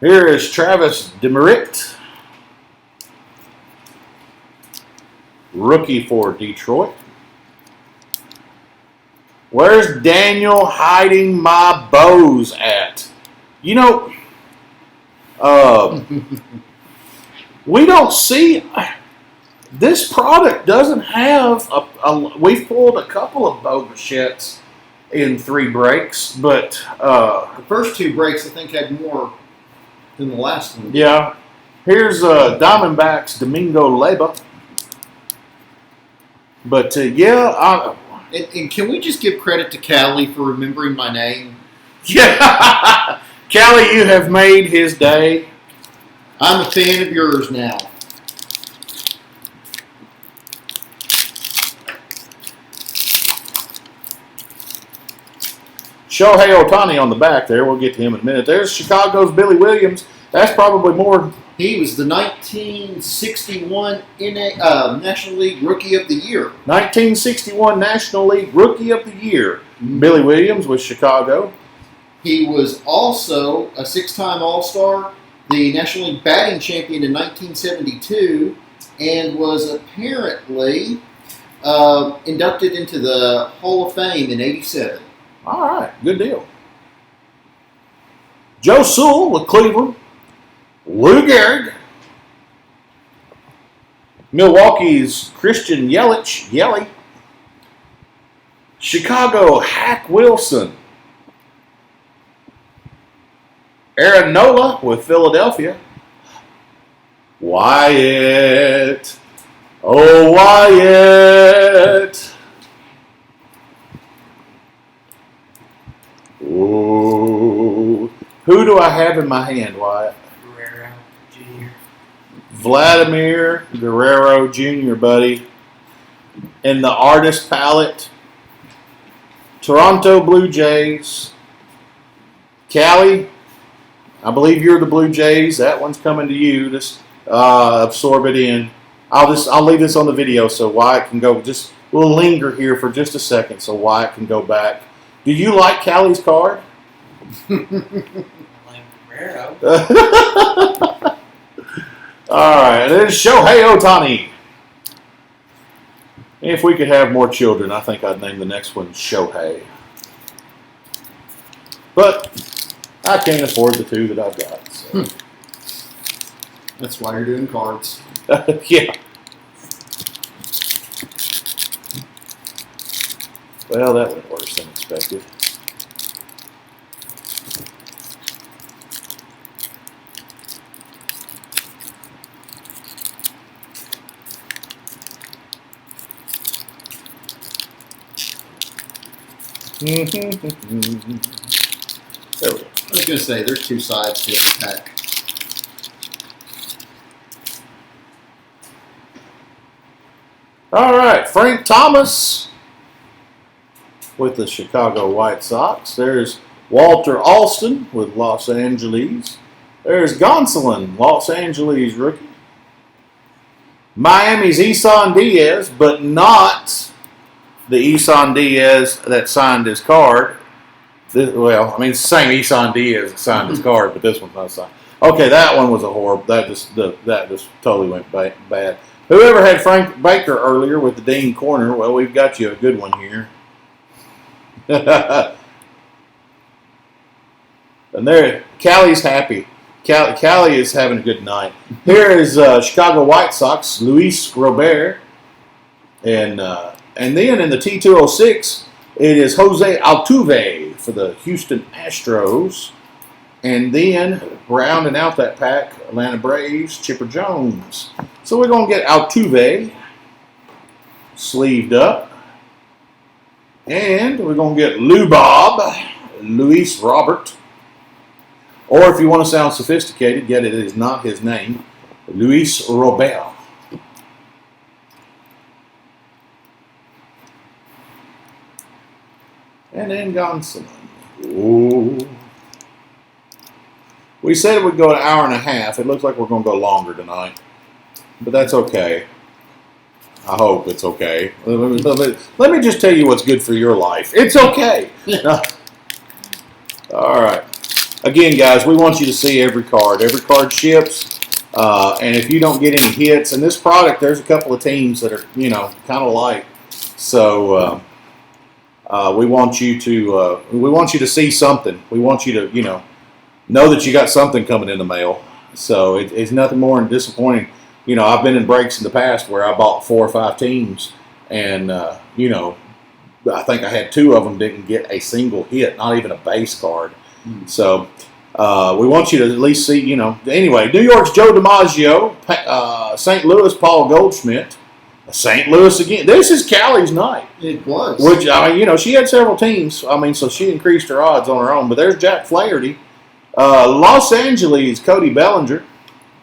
Here is Travis Demeritte, rookie for Detroit. Where's Daniel hiding my bows at? You know, we don't see, this product doesn't have we've pulled a couple of bow machettes in 3 breaks, but The first 2 breaks, I think, had more than the last one. yeah. Here's Diamondbacks Domingo Leyba. But yeah, And can we just give credit to Callie for remembering my name? yeah. Callie, you have made his day. I'm a fan of yours now. Shohei Ohtani on the back there. We'll get to him in a minute. There's Chicago's Billy Williams. That's probably more. He was the 1961 National League Rookie of the Year. 1961 National League Rookie of the Year. Billy Williams with Chicago. He was also a 6-time All-Star, the National League Batting Champion in 1972, and was apparently inducted into the Hall of Fame in '87. All right, good deal. Joe Sewell with Cleveland. Lou Gehrig. Milwaukee's Christian Yelich, Yelly. Chicago, Hack Wilson. Aaron Nola with Philadelphia. Wyatt. Oh, Wyatt. Ooh. Who do I have in my hand, Wyatt? Guerrero Jr. Vladimir Guerrero Jr., buddy. In the artist palette, Toronto Blue Jays. Callie, I believe you're the Blue Jays. That one's coming to you. Just absorb it in. I'll leave this on the video so Wyatt can go. We'll linger here for just a second so Wyatt can go back. Do you like Callie's card? Like Guerrero. All right, and then Shohei Ohtani. If we could have more children, I think I'd name the next one Shohei. But I can't afford the two that I've got. So. That's why you're doing cards. Yeah. Well, that went worse than expected. There we go. I was going to say, there's two sides to this pack. All right, Frank Thomas with the Chicago White Sox. There's Walter Alston with Los Angeles. There's Gonsolin, Los Angeles rookie. Miami's Isan Diaz, but not the Isan Diaz that signed his card. It's the same Isan Diaz that signed his card, but this one's not signed. Okay, that one was a horrible. That just totally went bad. Whoever had Frank Baker earlier with the Dean corner, well, we've got you a good one here. And there, Callie's happy. Callie is having a good night. Here is Chicago White Sox, Luis Robert. And then in the T206, it is Jose Altuve for the Houston Astros. And then rounding out that pack, Atlanta Braves, Chipper Jones. So we're going to get Altuve sleeved up. And we're going to get Lou Bob, Luis Robert. Or if you want to sound sophisticated, yet it is not his name, Luis Robert. And then Gonsolin. Ooh. We said it would go an hour and a half. It looks like we're going to go longer tonight. But that's okay. I hope it's okay. Let me just tell you what's good for your life. It's okay. All right. Again, guys, we want you to see every card. Every card ships. And if you don't get any hits, and this product, there's a couple of teams that are, kind of light. So we want you to see something. We want you to, know that you got something coming in the mail. So it's nothing more than disappointing. I've been in breaks in the past where I bought 4 or 5 teams, and I think I had 2 of them didn't get a single hit, not even a base card. So we want you to at least see, Anyway, New York's Joe DiMaggio, St. Louis Paul Goldschmidt, St. Louis again. This is Callie's night. It was. Which she had several teams. So she increased her odds on her own. But there's Jack Flaherty, Los Angeles Cody Bellinger,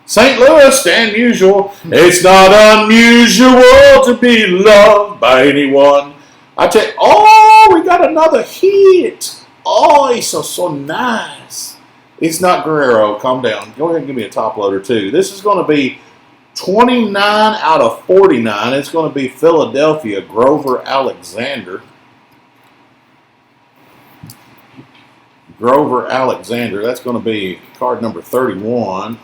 St. Louis Dan Musial. It's not unusual to be loved by anyone. I tell you, we got another hit. Oh, it's so nice. It's not Guerrero. Calm down. Go ahead and give me a top loader, too. This is going to be 29 out of 49. It's going to be Philadelphia, Grover Alexander. Grover Alexander. That's going to be card number 31.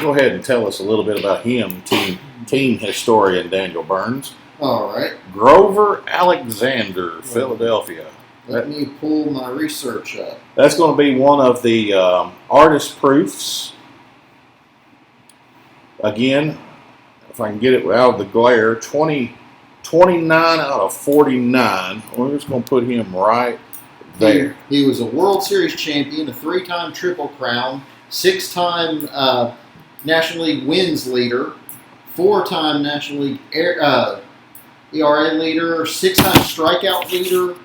go ahead and tell us a little bit about him, team historian Daniel Burns. All right. Grover Alexander, Philadelphia. Let me pull my research up. That's going to be one of the artist proofs. Again, if I can get it out of the glare, 29 out of 49. We're just going to put him right there. He was a World Series champion, a 3-time Triple Crown, 6-time National League wins leader, 4-time National League ERA leader, 6-time strikeout leader,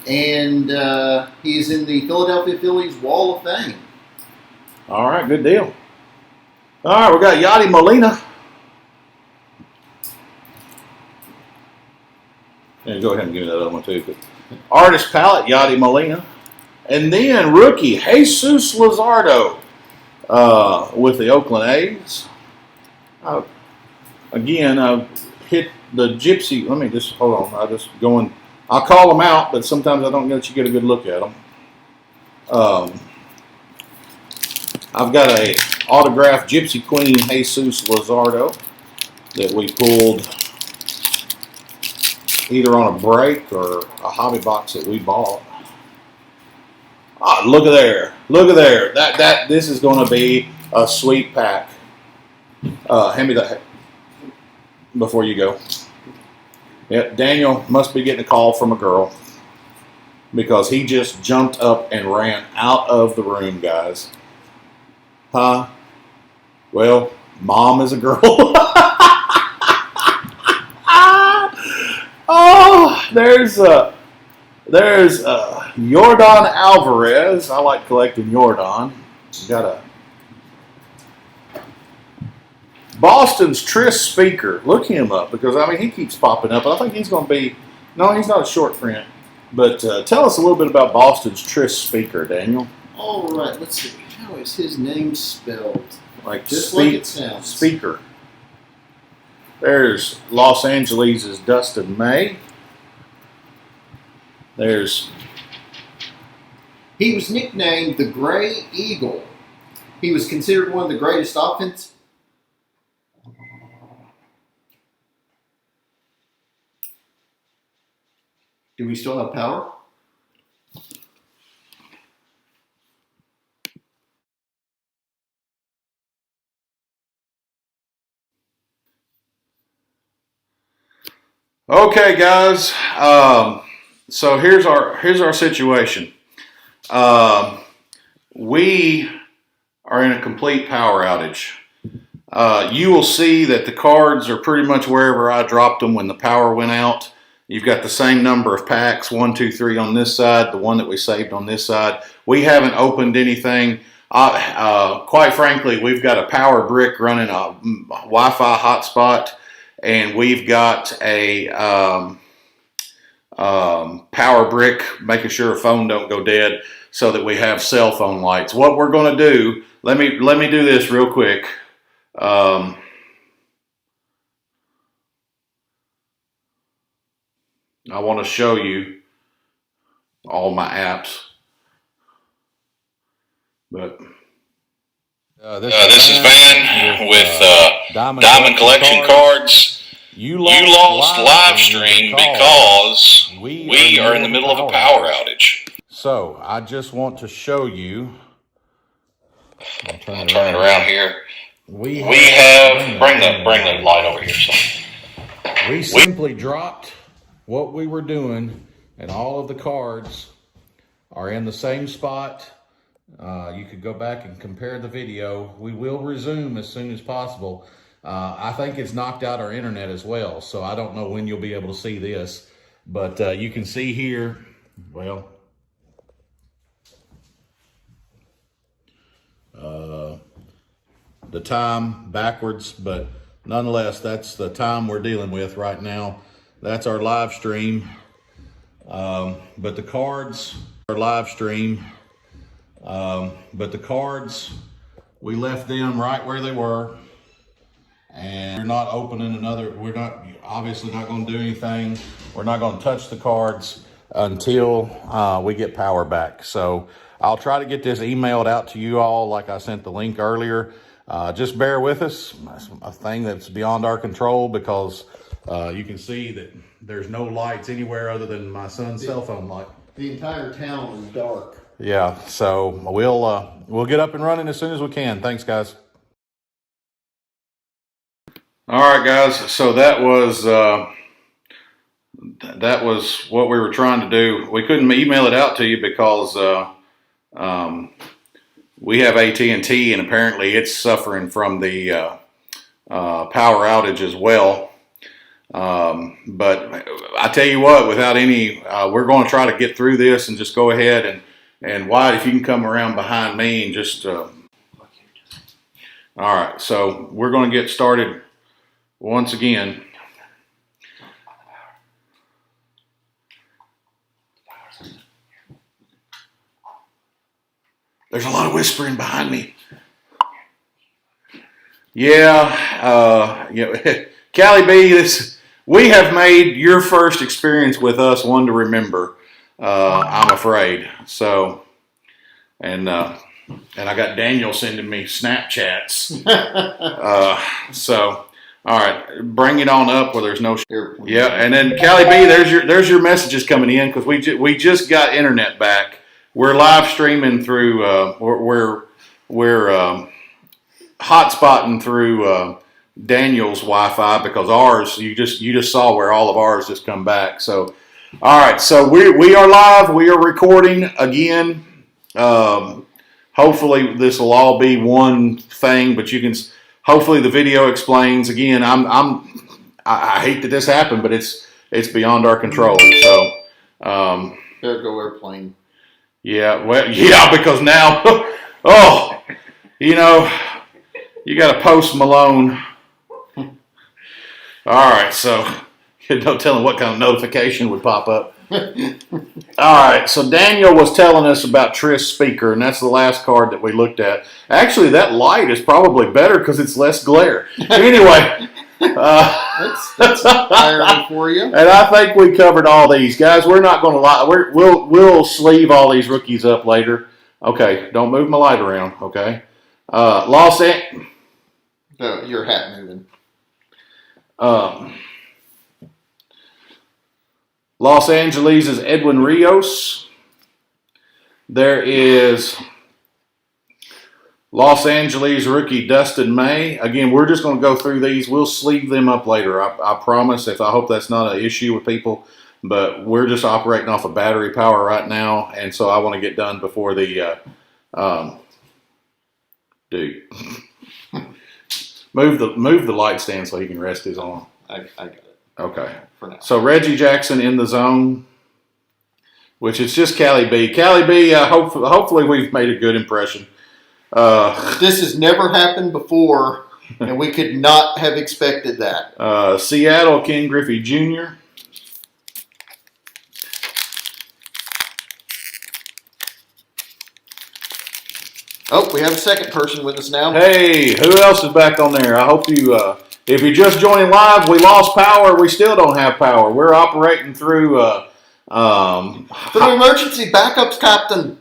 and he's in the Philadelphia Phillies Wall of Fame. All right, good deal. All right, we got Yadi Molina. And go ahead and give me that other one too. Artist palette, Yadi Molina. And then rookie, Jesus Luzardo with the Oakland A's. Again, I've hit the Gypsy. Let me just, hold on. I'll call them out, but sometimes I don't let you get a good look at them. I've got a autographed Gypsy Queen Jesus Luzardo that we pulled either on a break or a hobby box that we bought. Look at there. Look at there. This is going to be a sweet pack. Hand me that before you go. Yep, Daniel must be getting a call from a girl because he just jumped up and ran out of the room, guys. Huh? Well, mom is a girl. Oh, there's Yordan Alvarez. I like collecting Yordan. Got a Boston's Tris Speaker. Look him up because, I mean, he keeps popping up. I think he's going to be, no, he's not a short print. But tell us a little bit about Boston's Tris Speaker, Daniel. All right, let's see. How is his name spelled? Like it sounds. Speaker. There's Los Angeles' Dustin May. He was nicknamed the Gray Eagle. He was considered one of the greatest offense. Do we still have power? Okay, guys. So here's our situation. We are in a complete power outage. You will see that the cards are pretty much wherever I dropped them when the power went out. You've got the same number of packs, 1, 2, 3 on this side, the one that we saved on this side. We haven't opened anything. Quite frankly, we've got a power brick running a Wi-Fi hotspot, and we've got a power brick making sure a phone don't go dead so that we have cell phone lights. What we're going to do, let me do this real quick. I want to show you all my apps, but this is Van with Diamond Collection Cards. You lost live stream because we are in the middle of a power outage. So I just want to show you. I'll turn it around here. We have bring the light over here. So. We simply dropped what we were doing, and all of the cards are in the same spot. You could go back and compare the video. We will resume as soon as possible. I think it's knocked out our internet as well, so I don't know when you'll be able to see this. But you can see here, well, the time backwards, but nonetheless, that's the time we're dealing with right now. That's our live stream. But the cards are live stream. But the cards, we left them right where they were. And we're not opening another, we're not obviously not going to do anything. We're not going to touch the cards until we get power back. So I'll try to get this emailed out to you all like I sent the link earlier. just bear with us. It's a thing that's beyond our control because you can see that there's no lights anywhere other than my son's cell phone light. The entire town is dark. Yeah, so we'll get up and running as soon as we can. Thanks, guys. All right, guys. So that was what we were trying to do. We couldn't email it out to you because we have AT&T, and apparently it's suffering from the power outage as well. But I tell you what, without any, we're going to try to get through this and just go ahead and Wyatt, if you can come around behind me and just. All right, so we're going to get started once again. There's a lot of whispering behind me. Yeah, Callie B, we have made your first experience with us one to remember. I'm afraid. So, and I got Daniel sending me Snapchats. So, all right, bring it on up where there's no. Yeah, and then Callie B, there's your messages coming in because we just got internet back. We're live streaming through. We're hotspotting through Daniel's Wi-Fi because ours. You just saw where all of ours just come back. So, all right. So we are live. We are recording again. Hopefully this will all be one thing, but you can. Hopefully the video explains again. I hate that this happened, but it's beyond our control. So There go airplane. Yeah, well, yeah, because now, oh, you got to Post Malone. All right, so no telling what kind of notification would pop up. All right, so Daniel was telling us about Triss Speaker, and that's the last card that we looked at. Actually, that light is probably better because it's less glare. Anyway. That's tiring for you. And I think we covered all these, guys. We're not going to lie. We'll sleeve all these rookies up later. Okay, don't move my light around. Okay, Los No, your hat moving. Los Angeles is Edwin Rios. There is Los Angeles rookie Dustin May. Again, we're just going to go through these. We'll sleeve them up later. I promise. I hope that's not an issue with people, but we're just operating off of battery power right now, and so I want to get done before the dude. Move the light stand so he can rest his arm. I got it. Okay. For now. So Reggie Jackson in the zone, which is just Callie B. Callie B. Hopefully we've made a good impression. This has never happened before, and we could not have expected that. Seattle, Ken Griffey Jr. Oh, we have a second person with us now. Hey, who else is back on there? I hope you, if you're just joining live, we lost power. We still don't have power. We're operating through For the emergency backups, Captain.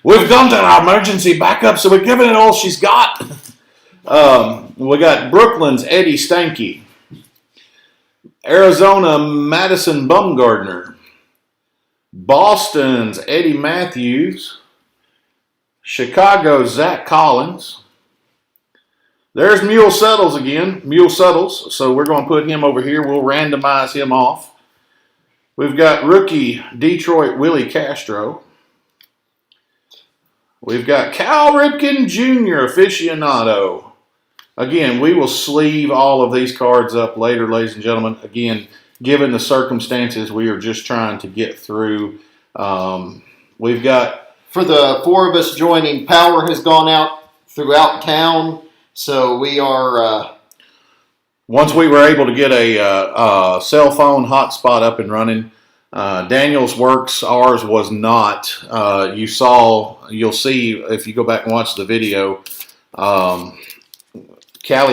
We've gone to our emergency backup, so we're giving it all she's got. We got Brooklyn's Eddie Stanky. Arizona, Madison Bumgardner. Boston's Eddie Matthews. Chicago's Zach Collins. There's Mule Settles again. Mule Settles. So we're going to put him over here. We'll randomize him off. We've got rookie Detroit Willie Castro. We've got Cal Ripken Jr. aficionado. Again, we will sleeve all of these cards up later, ladies and gentlemen. Again, given the circumstances, we are just trying to get through. We've got... For the four of us joining, power has gone out throughout town, so we are... Once we were able to get a cell phone hotspot up and running, Daniel's works. Ours was not. You'll see if you go back and watch the video. Callie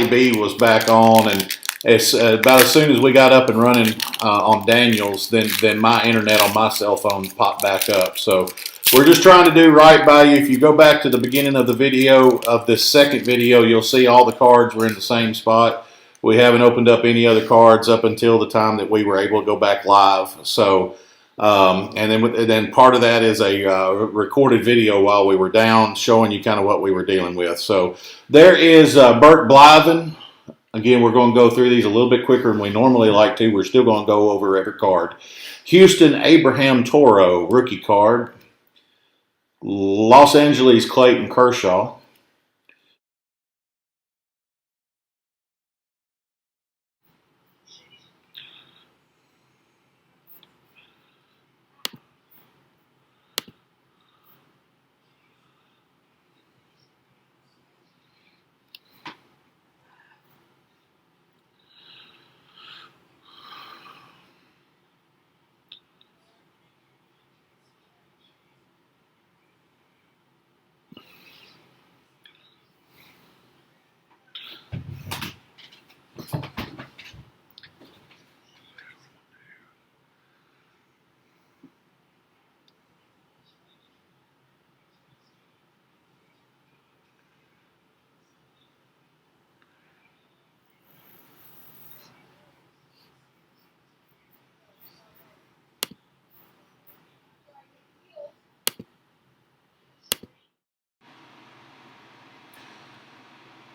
B was back on, and it's about as soon as we got up and running on Daniel's, then my internet on my cell phone popped back up. So we're just trying to do right by you. If you go back to the beginning of the video, of this second video, you'll see all the cards were in the same spot. We haven't opened up any other cards up until the time that we were able to go back live. So, and then part of that is a recorded video while we were down, showing you kind of what we were dealing with. So there is Bert Blyven. Again, we're going to go through these a little bit quicker than we normally like to. We're still going to go over every card. Houston Abraham Toro, rookie card. Los Angeles Clayton Kershaw.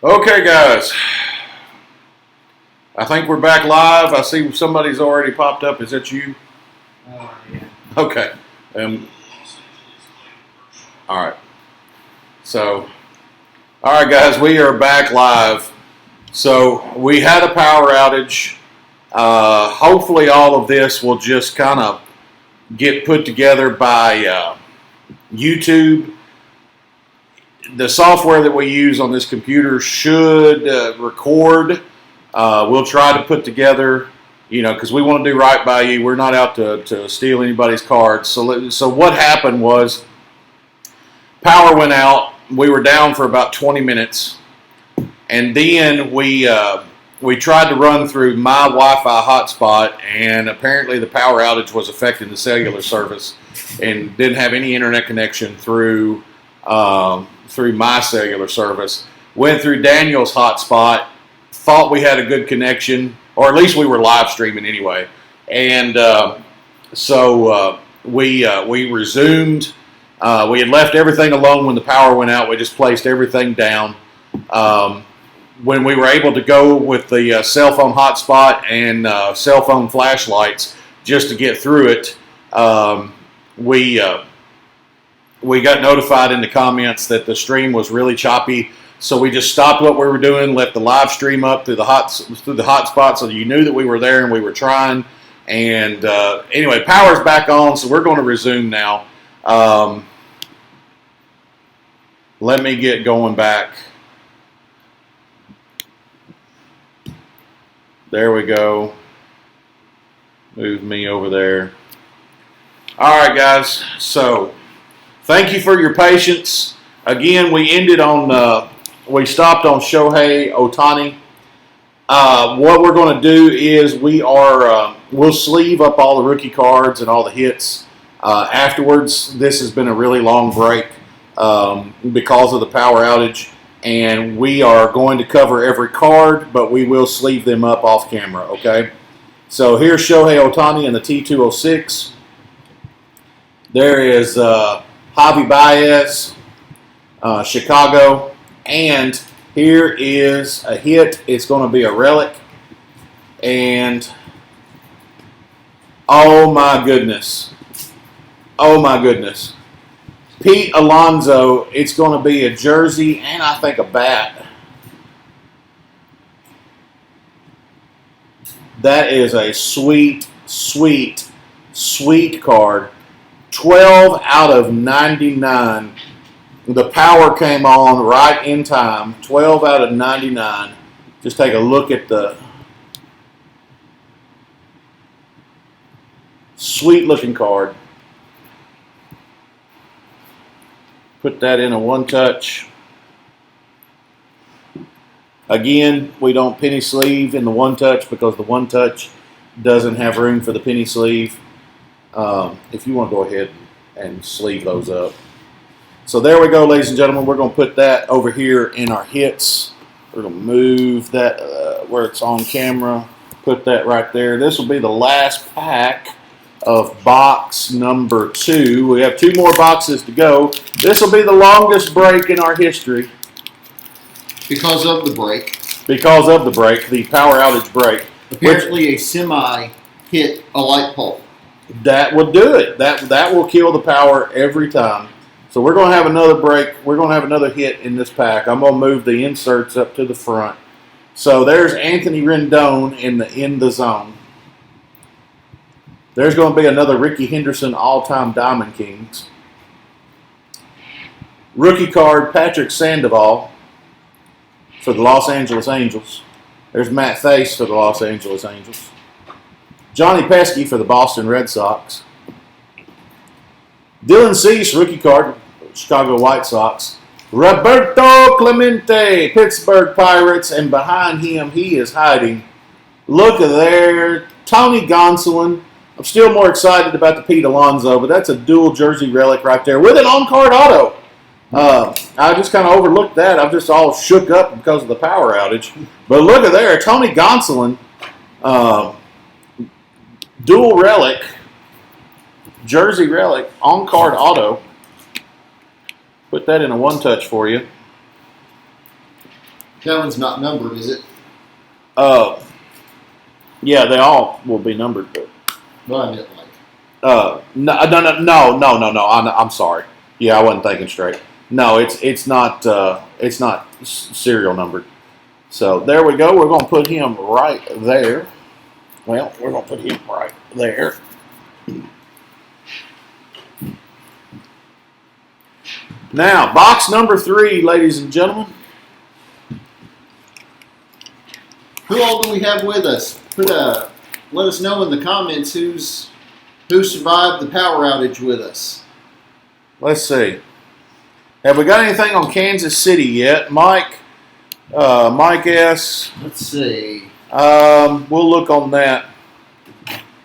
Okay, guys. I think we're back live. I see somebody's already popped up. Is that you? Oh, yeah. Okay. All right. So, all right, guys, we are back live. So we had a power outage. Hopefully all of this will just kind of get put together by YouTube. The software that we use on this computer should record. We'll try to put together, because we want to do right by you. We're not out to steal anybody's cards. So what happened was power went out. We were down for about 20 minutes. And then we tried to run through my Wi-Fi hotspot, and apparently the power outage was affecting the cellular service and didn't have any internet connection through my cellular service. Went through Daniel's hotspot, thought we had a good connection, or at least we were live streaming anyway. And so we resumed. We had left everything alone when the power went out. We just placed everything down. When we were able to go with the cell phone hotspot and cell phone flashlights just to get through it, we got notified in the comments that the stream was really choppy. So we just stopped what we were doing, left the live stream up through the hotspot, so you knew that we were there and we were trying. And anyway, power's back on, so we're going to resume now. Let me get going back. There we go. Move me over there. All right, guys. So thank you for your patience. Again, we we stopped on Shohei Ohtani. What we're going to do is we'll sleeve up all the rookie cards and all the hits afterwards. This has been a really long break because of the power outage, and we are going to cover every card, but we will sleeve them up off camera, okay? So here's Shohei Ohtani in the T206. There is Javi Baez, Chicago. And here is a hit. It's going to be a relic. And oh my goodness. Oh my goodness. Pete Alonso. It's going to be a jersey and I think a bat. That is a sweet, sweet, sweet card. 12 out of 99. The power came on right in time. 12 out of 99. Just take a look at the sweet looking card. Put that in a one touch. Again, we don't penny sleeve in the one touch because the one touch doesn't have room for the penny sleeve. If you want to go ahead. and sleeve those up. So there we go, ladies and gentlemen. We're going to put that over here in our hits. We're going to move that where it's on camera. Put that right there. This will be the last pack of box number 2. We have 2 more boxes to go. This will be the longest break in our history. Because of the break. Because of the break, the power outage break. Apparently a semi hit a light pole. That will do it. That will kill the power every time. So we're going to have another break. We're going to have another hit in this pack. I'm going to move the inserts up to the front. So there's Anthony Rendon in the zone. There's going to be another Ricky Henderson all-time Diamond Kings. Rookie card, Patrick Sandoval for the Los Angeles Angels. There's Matt Thaiss for the Los Angeles Angels. Johnny Pesky for the Boston Red Sox. Dylan Cease, rookie card, Chicago White Sox. Roberto Clemente, Pittsburgh Pirates, and behind him, he is hiding. Look at there, Tony Gonsolin. I'm still more excited about the Pete Alonso, but that's a dual jersey relic right there with an on-card auto. I just kind of overlooked that. I'm just all shook up because of the power outage. But look at there, Tony Gonsolin, dual relic, jersey relic, on-card auto. Put that in a one-touch for you. That one's not numbered, is it? Yeah, they all will be numbered. But Well, I meant like. No. I'm sorry. Yeah, I wasn't thinking straight. No, it's not serial numbered. So there we go. We're going to put him right there. Well, we're going to put him right there. Now, box number 3, ladies and gentlemen. Who all do we have with us? Let us know in the comments who survived the power outage with us. Let's see. Have we got anything on Kansas City yet? Mike S. Let's see. We'll look on that.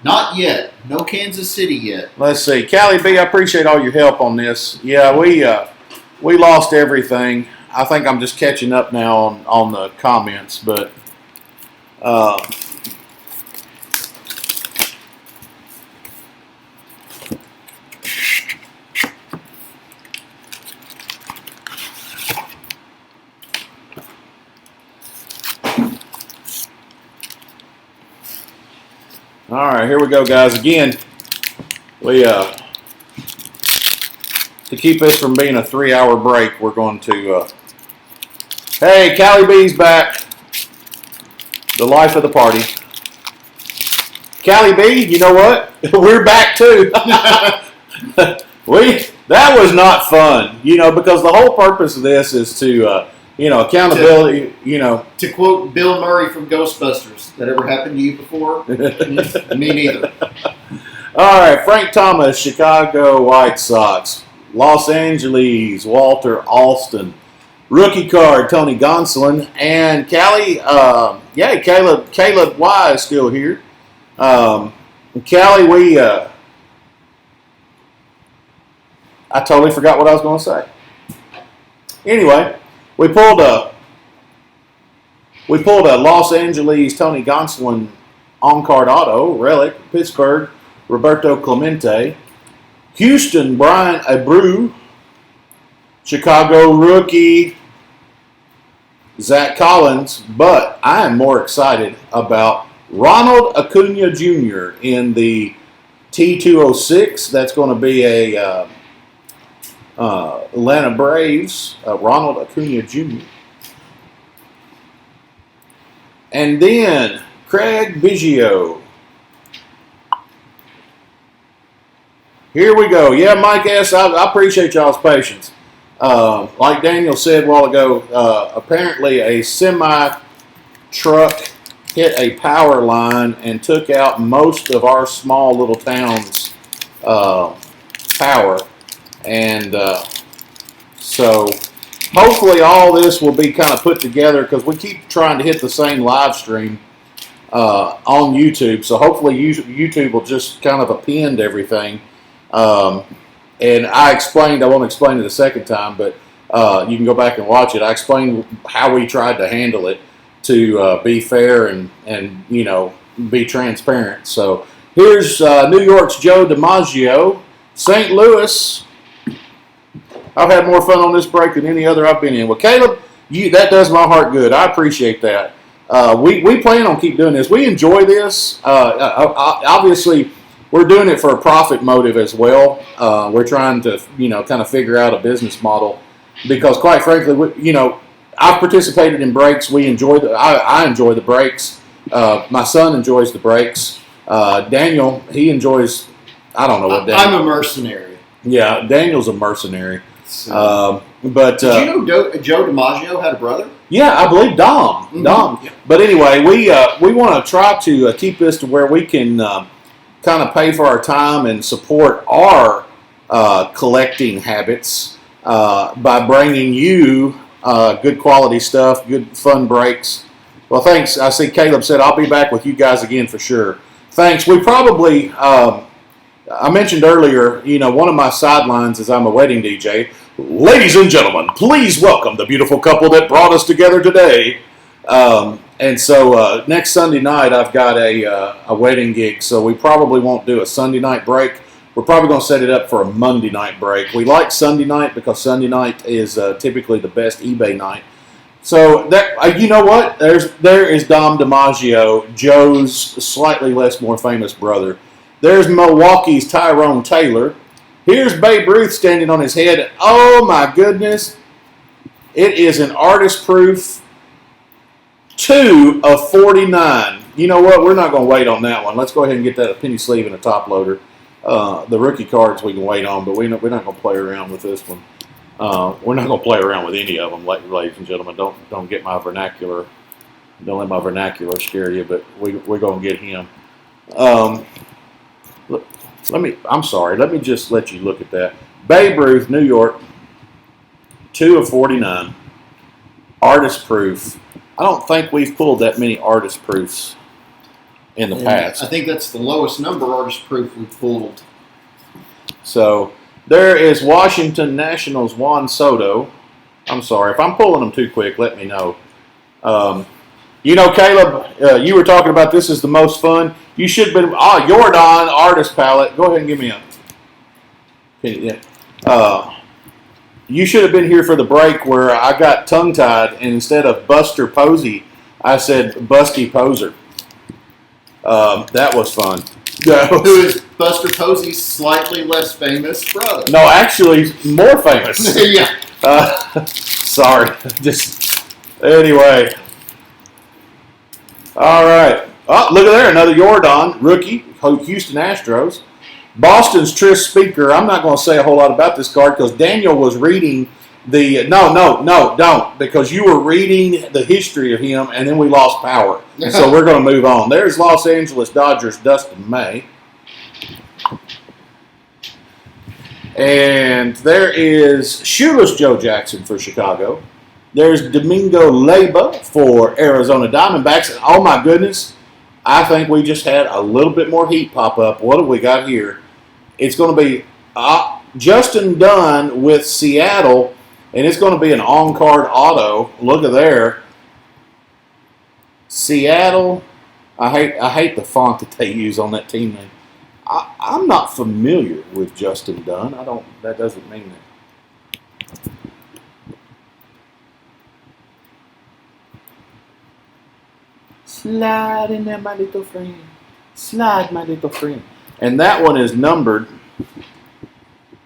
Not yet. No Kansas City yet. Let's see. Callie B, I appreciate all your help on this. Yeah, we lost everything. I think I'm just catching up now on the comments, but all right, here we go, guys. Again, we to keep this from being a 3-hour break, we're going to. Hey, Callie B's back. The life of the party. Callie B, you know what? We're back too. That was not fun, because the whole purpose of this is to, accountability, To quote Bill Murray from Ghostbusters, that ever happened to you before? Me neither. All right, Frank Thomas, Chicago White Sox. Los Angeles, Walter Alston. Rookie card, Tony Gonsolin. And Callie, Caleb Y is still here. Callie, I totally forgot what I was going to say. Anyway, we pulled a Los Angeles Tony Gonsolin on-card auto, relic, Pittsburgh, Roberto Clemente. Houston, Brian Abreu. Chicago rookie, Zach Collins. But I am more excited about Ronald Acuna Jr. in the T206. That's going to be a Atlanta Braves, Ronald Acuna Jr. And then Craig Biggio. Here we go. Yeah, Mike S., I appreciate y'all's patience. Like Daniel said a while ago, apparently a semi-truck hit a power line and took out most of our small little town's power. And so hopefully all this will be kind of put together, because we keep trying to hit the same live stream on YouTube. So hopefully YouTube will just kind of append everything. and I won't explain it a second time, but you can go back and watch it. I explained how we tried to handle it to be fair and be transparent. So here's New York's Joe DiMaggio. St. Louis. I've had more fun on this break than any other I've been in. Well, Caleb, that does my heart good. I appreciate that. We plan on keep doing this. We enjoy this. Obviously, we're doing it for a profit motive as well. We're trying to, kind of figure out a business model because, quite frankly, I've participated in breaks. I enjoy the breaks. My son enjoys the breaks. Daniel, he enjoys. I don't know what Daniel. I'm a mercenary. Yeah, Daniel's a mercenary. So, but did you know Joe DiMaggio had a brother? Yeah, I believe Dom. Mm-hmm. Dom. Yeah. But anyway, we want to try to keep this to where we can kind of pay for our time and support our collecting habits by bringing you good quality stuff, good fun breaks. Well, thanks. I see Caleb said I'll be back with you guys again for sure. Thanks. We probably, I mentioned earlier, one of my sidelines is I'm a wedding DJ. Ladies and gentlemen, please welcome the beautiful couple that brought us together today. And so next Sunday night I've got a wedding gig, so we probably won't do a Sunday night break. We're probably going to set it up for a Monday night break. We like Sunday night because Sunday night is typically the best eBay night. So that you know what? There is Dom DiMaggio, Joe's slightly more famous brother. There's Milwaukee's Tyrone Taylor. Here's Babe Ruth standing on his head. Oh my goodness! It is an artist proof 2 of 49. You know what? We're not going to wait on that one. Let's go ahead and get that a penny sleeve and a top loader. The rookie cards we can wait on, but we're not going to play around with this one. We're not going to play around with any of them, ladies and gentlemen. Don't get my vernacular. Don't let my vernacular scare you, but we're going to get him. I'm sorry. Let me just let you look at that. Babe Ruth, New York, 2 of 49. Artist proof. I don't think we've pulled that many artist proofs in the past. I think that's the lowest number artist proof we've pulled. So there is Washington Nationals Juan Soto. I'm sorry. If I'm pulling them too quick, let me know. Caleb, you were talking about this is the most fun. You should have been. Jordan Artist Palette. Go ahead and give me a. You should have been here for the break where I got tongue-tied, and instead of Buster Posey, I said Busty Poser. That was fun. Who is Buster Posey's slightly less famous brother? No, actually, more famous. Yeah. Sorry. Anyway. All right. Oh, look at there. Another Jordan, rookie, Houston Astros. Boston's Tris Speaker. I'm not going to say a whole lot about this card because Daniel was reading the... No, don't. Because you were reading the history of him, and then we lost power. So we're going to move on. There's Los Angeles Dodgers Dustin May. And there is Shoeless Joe Jackson for Chicago. There's Domingo Leyba for Arizona Diamondbacks. And oh, my goodness, I think we just had a little bit more heat pop up. What have we got here? It's going to be Justin Dunn with Seattle, and it's going to be an on-card auto. Look at there. Seattle. I hate the font that they use on that team name. I'm not familiar with Justin Dunn. That doesn't mean that. Slide in there, my little friend. Slide, my little friend. And that one is numbered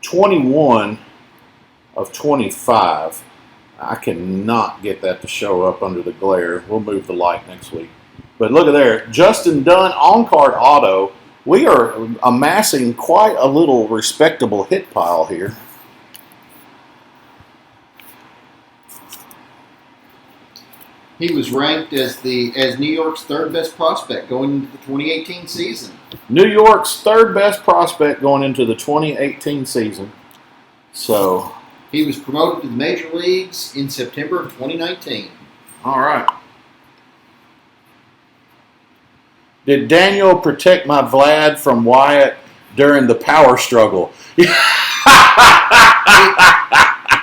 21 of 25. I cannot get that to show up under the glare. We'll move the light next week. But look at there. Justin Dunn, on-card auto. We are amassing quite a little respectable hit pile here. He was ranked as New York's third best prospect going into the 2018 season. New York's third best prospect going into the 2018 season. So he was promoted to the major leagues in September of 2019. All right. Did Daniel protect my Vlad from Wyatt during the power struggle?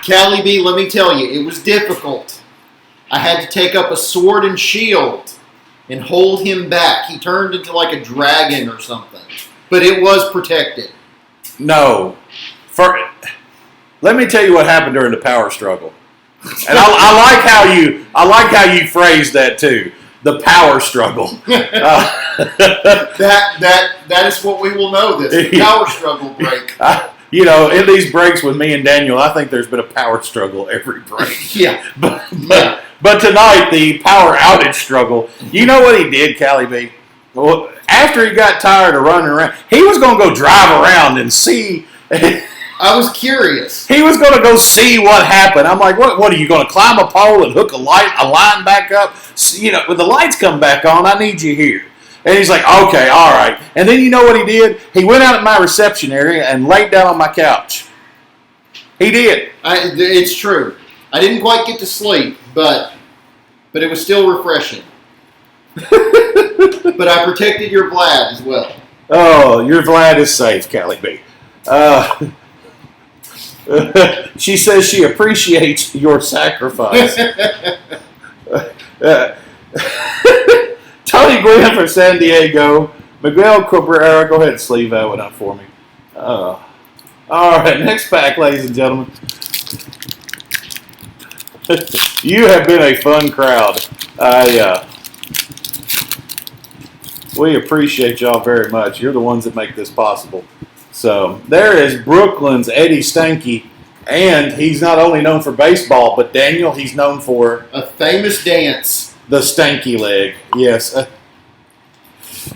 Callie B, let me tell you, it was difficult. I had to take up a sword and shield and hold him back. He turned into like a dragon or something. But it was protected. No. Let me tell you what happened during the power struggle. And I like how you phrased that too. The power struggle. That is what we will know this. The power struggle break. In these breaks with me and Daniel, I think there's been a power struggle every break. Yeah. But tonight, the power outage struggle, you know what he did, Callie B? Well, after he got tired of running around, he was going to go drive around and see. I was curious. He was going to go see what happened. I'm like, what are you going to climb a pole and hook a line back up? When the lights come back on, I need you here. And he's like, okay, all right. And then you know what he did? He went out at my reception area and laid down on my couch. He did. It's true. I didn't quite get to sleep, but it was still refreshing. But I protected your Vlad as well. Oh, your Vlad is safe, Callie B. She says she appreciates your sacrifice. Tony Gwynn for San Diego. Miguel Cabrera, go ahead and sleeve that one up for me. All right, next pack, ladies and gentlemen. You have been a fun crowd. We appreciate y'all very much. You're the ones that make this possible. So there is Brooklyn's Eddie Stanky, and he's not only known for baseball, but Daniel, he's known for a famous dance. The stanky leg, yes. All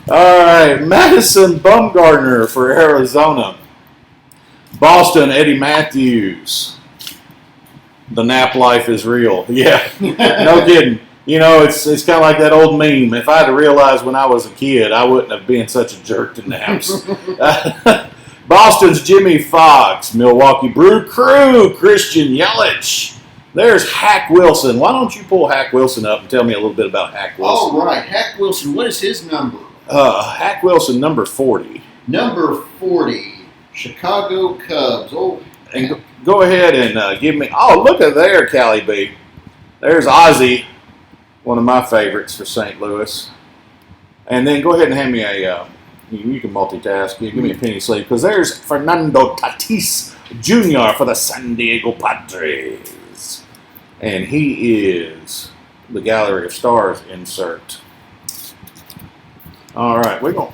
right, Madison Bumgarner for Arizona. Boston, Eddie Matthews. The nap life is real. Yeah, no kidding. It's kind of like that old meme. If I had realized when I was a kid, I wouldn't have been such a jerk to naps. Boston's Jimmy Fox. Milwaukee Brew Crew, Christian Yelich. There's Hack Wilson. Why don't you pull Hack Wilson up and tell me a little bit about Hack Wilson? All right, Hack Wilson. What is his number? Hack Wilson, number 40. Number 40, Chicago Cubs. Oh, and go ahead and give me. Oh, look at there, Callie B. There's Ozzie, one of my favorites for St. Louis. And then go ahead and hand me a. You can multitask. Give me a penny sleeve because there's Fernando Tatis Jr. for the San Diego Padres. And he is the Gallery of Stars insert. All right, we're going.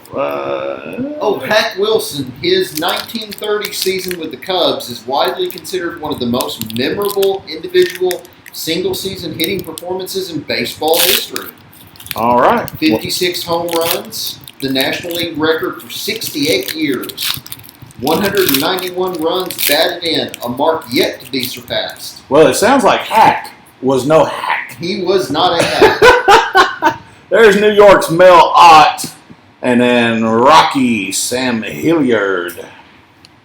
Hack Wilson. His 1930 season with the Cubs is widely considered one of the most memorable individual single-season hitting performances in baseball history. All right, 56 home runs, the National League record for 68 years. 191 runs batted in, a mark yet to be surpassed. Well, it sounds like Hack was no hack. He was not a hack. There's New York's Mel Ott, and then Rocky Sam Hilliard,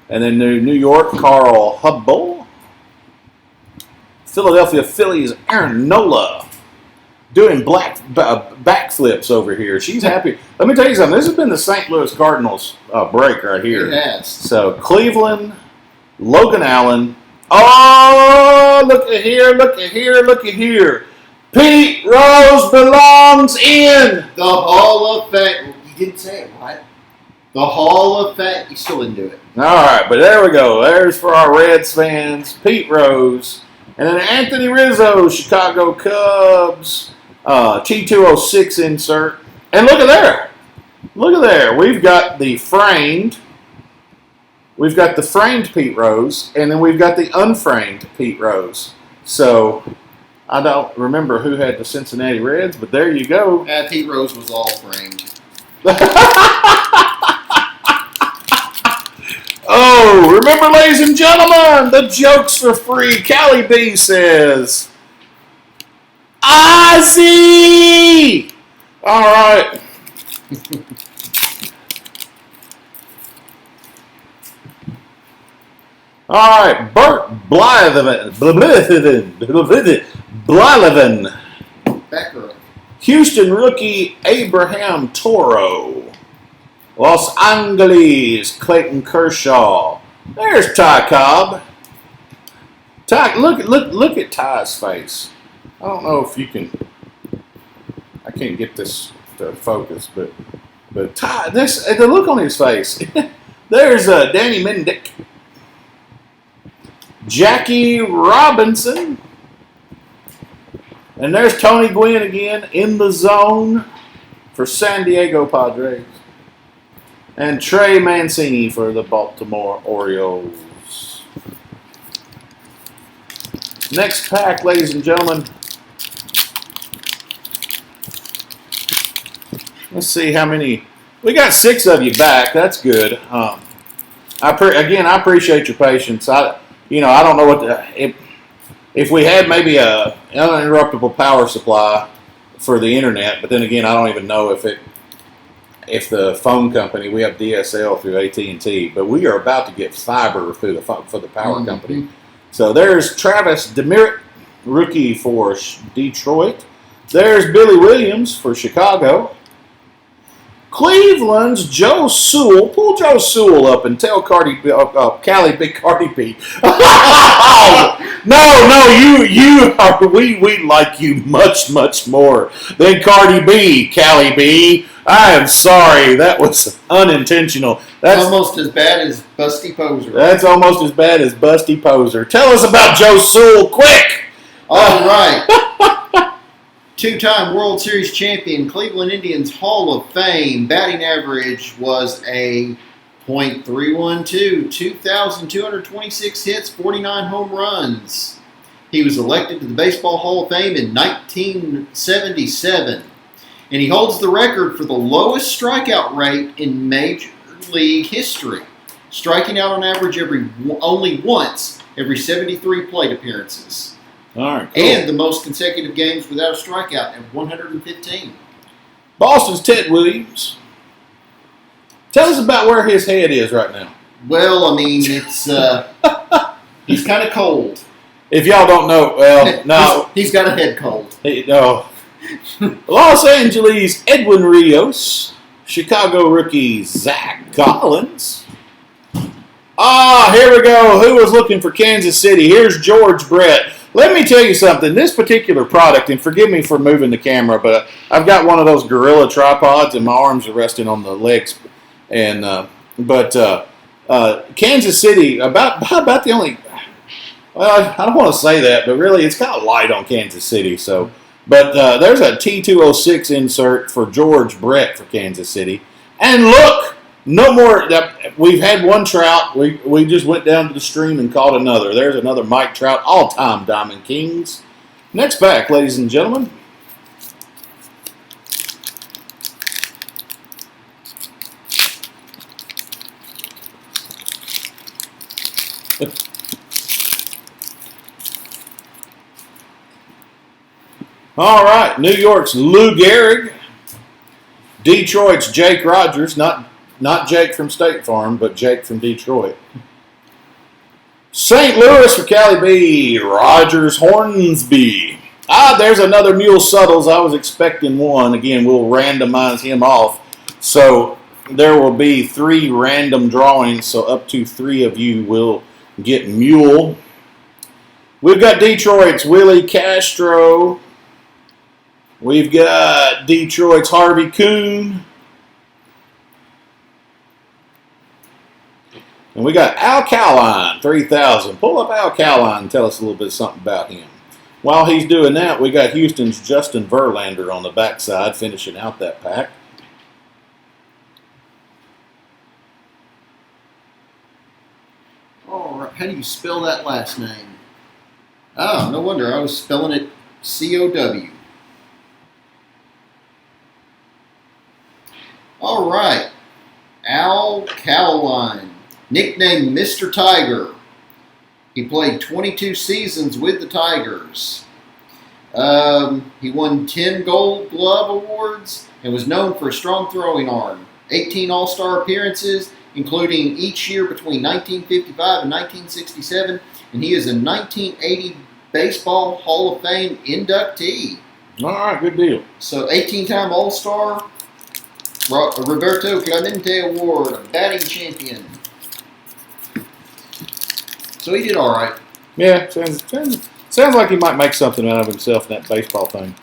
and then New York Carl Hubble. Philadelphia Phillies Aaron Nola doing backflips over here. She's happy. Let me tell you something. This has been the St. Louis Cardinals break right here. It has. So Cleveland, Logan Allen. Oh, look at here, look at here, look at here. Pete Rose belongs in the Hall of Fame. You didn't say it, right? The Hall of Fame. You still didn't do it. All right, but there we go. There's for our Reds fans, Pete Rose. And then Anthony Rizzo, Chicago Cubs. T206 insert. And look at there. Look at there. We've got the framed. We've got the framed Pete Rose. And then we've got the unframed Pete Rose. So I don't remember who had the Cincinnati Reds, but there you go. Pete Rose was all framed. Oh, remember, ladies and gentlemen, the jokes are free. Callie B says, Ozzy! All right. All right, Bert Blyleven. Back row. Houston rookie Abraham Toro. Los Angeles Clayton Kershaw. There's Ty Cobb. Ty, look at Ty's face. I don't know if you can. I can't get this to focus, but Ty, the look on his face. There's Danny Mendick, Jackie Robinson, and there's Tony Gwynn again in the zone for San Diego Padres, and Trey Mancini for the Baltimore Orioles. Next pack, ladies and gentlemen. Let's see how many. We got 6 of you back. That's good. I appreciate your patience. I don't know what if we had maybe a uninterruptible power supply for the internet, but then again, I don't even know if the phone company, we have DSL through AT&T, but we are about to get fiber through for the power company. So there's Travis Demeritte, rookie for Detroit. There's Billy Williams for Chicago. Cleveland's Joe Sewell. Pull Joe Sewell up and tell Cali Big Cardi B. No, we like you much, much more than Cardi B, Cali B. I am sorry, that was unintentional. That's almost as bad as Busty Poser. That's almost as bad as Busty Poser. Tell us about Joe Sewell, quick! All right. 2-time World Series champion, Cleveland Indians Hall of Fame. Batting average was a .312, 2,226 hits, 49 home runs. He was elected to the Baseball Hall of Fame in 1977. And he holds the record for the lowest strikeout rate in Major League history, striking out on average only once every 73 plate appearances. All right, cool. And the most consecutive games without a strikeout at 115. Boston's Ted Williams. Tell us about where his head is right now. Well, I mean, it's he's kind of cold. If y'all don't know, well, no. He's got a head cold. No. Los Angeles, Edwin Rios. Chicago rookie, Zach Collins. Here we go. Who was looking for Kansas City? Here's George Brett. Let me tell you something. This particular product, and forgive me for moving the camera, but I've got one of those gorilla tripods, and my arms are resting on the legs. And Kansas City, about the only. Well, I don't want to say that, but really, it's kind of light on Kansas City. So, but there's a T206 insert for George Brett for Kansas City, and look. No more. We've had one Trout. We just went down to the stream and caught another. There's another Mike Trout, all-time Diamond Kings. Next pack, ladies and gentlemen. All right, New York's Lou Gehrig. Detroit's Jake Rogers, not Jake from State Farm, but Jake from Detroit. St. Louis for Cali B. Rogers Hornsby. There's another Mule Suttles. I was expecting one. Again, we'll randomize him off. So there will be 3 random drawings, so up to 3 of you will get Mule. We've got Detroit's Willie Castro. We've got Detroit's Harvey Kuhn. And we got Al Kaline, 3,000. Pull up Al Kaline and tell us a little bit something about him. While he's doing that, we got Houston's Justin Verlander on the backside, finishing out that pack. All right, how do you spell that last name? Oh, no wonder. I was spelling it C-O-W. All right, Al Kaline. Nicknamed Mr. Tiger. He played 22 seasons with the Tigers. He won 10 Gold Glove Awards and was known for a strong throwing arm. 18 All-Star appearances, including each year between 1955 and 1967, and he is a 1980 Baseball Hall of Fame inductee. All right, good deal. So 18-time All-Star, Roberto Clemente Award, batting champion. So he did all right. Yeah, sounds like he might make something out of himself in that baseball thing.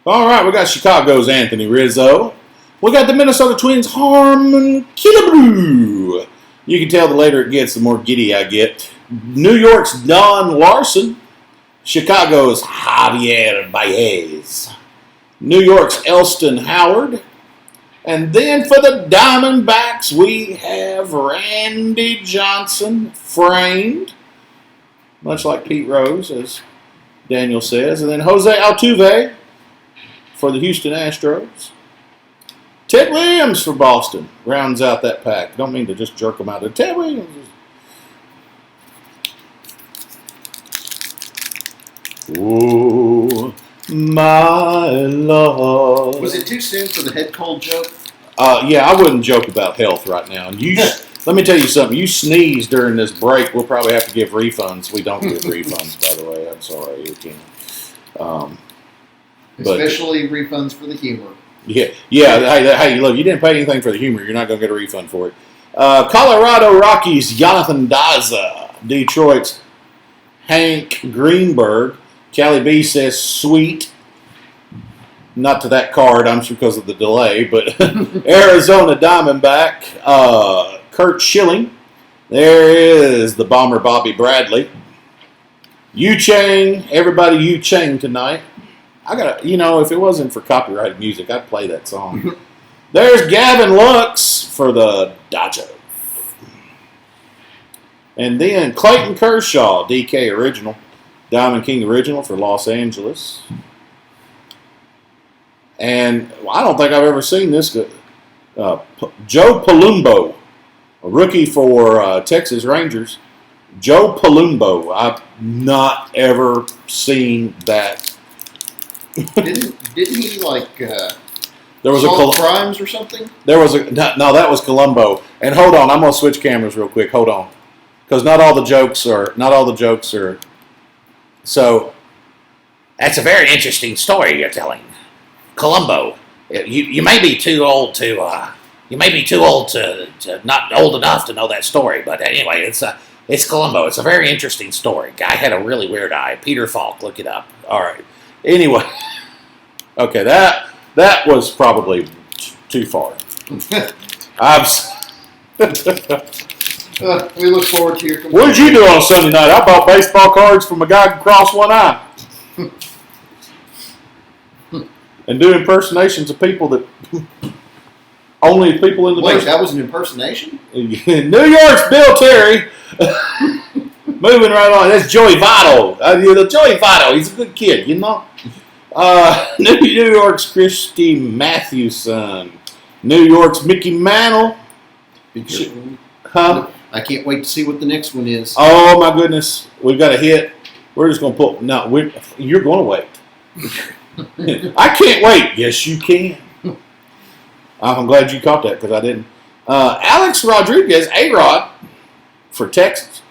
All right, we got Chicago's Anthony Rizzo. We got the Minnesota Twins' Harmon Killebrew. You can tell the later it gets, the more giddy I get. New York's Don Larson. Chicago's Javier Baez. New York's Elston Howard. And then for the Diamondbacks, we have Randy Johnson, framed, much like Pete Rose, as Daniel says. And then Jose Altuve for the Houston Astros. Ted Williams for Boston rounds out that pack. Don't mean to just jerk them out there. Ted Williams. Oh, my love. Was it too soon for the head cold joke? Yeah, I wouldn't joke about health right now. Let me tell you something. You sneeze during this break, we'll probably have to give refunds. We don't give refunds, by the way. I'm sorry. You can't. Especially refunds for the humor. Yeah. Hey, look, you didn't pay anything for the humor. You're not going to get a refund for it. Colorado Rockies, Jonathan Daza. Detroit's Hank Greenberg. Callie B says, sweet. Not to that card, I'm sure because of the delay, but Arizona Diamondback, Kurt Schilling. There is the bomber Bobby Bradley. Yu-Chang, everybody Yu-Chang tonight. If it wasn't for copyrighted music, I'd play that song. There's Gavin Lux for the Dodgers. And then Clayton Kershaw, DK Original. Diamond King Original for Los Angeles. And I don't think I've ever seen this. Joe Palumbo, a rookie for Texas Rangers. Joe Palumbo. I've not ever seen that. Didn't he there was solve crimes or something? There was no, that was Columbo. And hold on, I'm gonna switch cameras real quick. Hold on, because not all the jokes are. So That's a very interesting story you're telling, Columbo. You may be too old to not old enough to know that story, but anyway, it's Columbo. It's a very interesting story. Guy had a really weird eye. Peter Falk, look it up. all right. Anyway, okay, that was probably too far. We look forward to your. What did you do on Sunday night? I bought baseball cards from a guy who can cross one eye. And do impersonations of people that only people in the Wait, that was an impersonation? New York's Bill Terry. Moving right on. That's Joey Votto. Joey Votto, he's a good kid, you know. New York's Christy Mathewson. New York's Mickey Mantle. Huh? I can't wait to see what the next one is. Oh my goodness, we've got a hit. We're just going to put. No, you're going to wait. I can't wait. Yes, you can. I'm glad you caught that because I didn't. Alex Rodriguez, A-Rod, for Texas.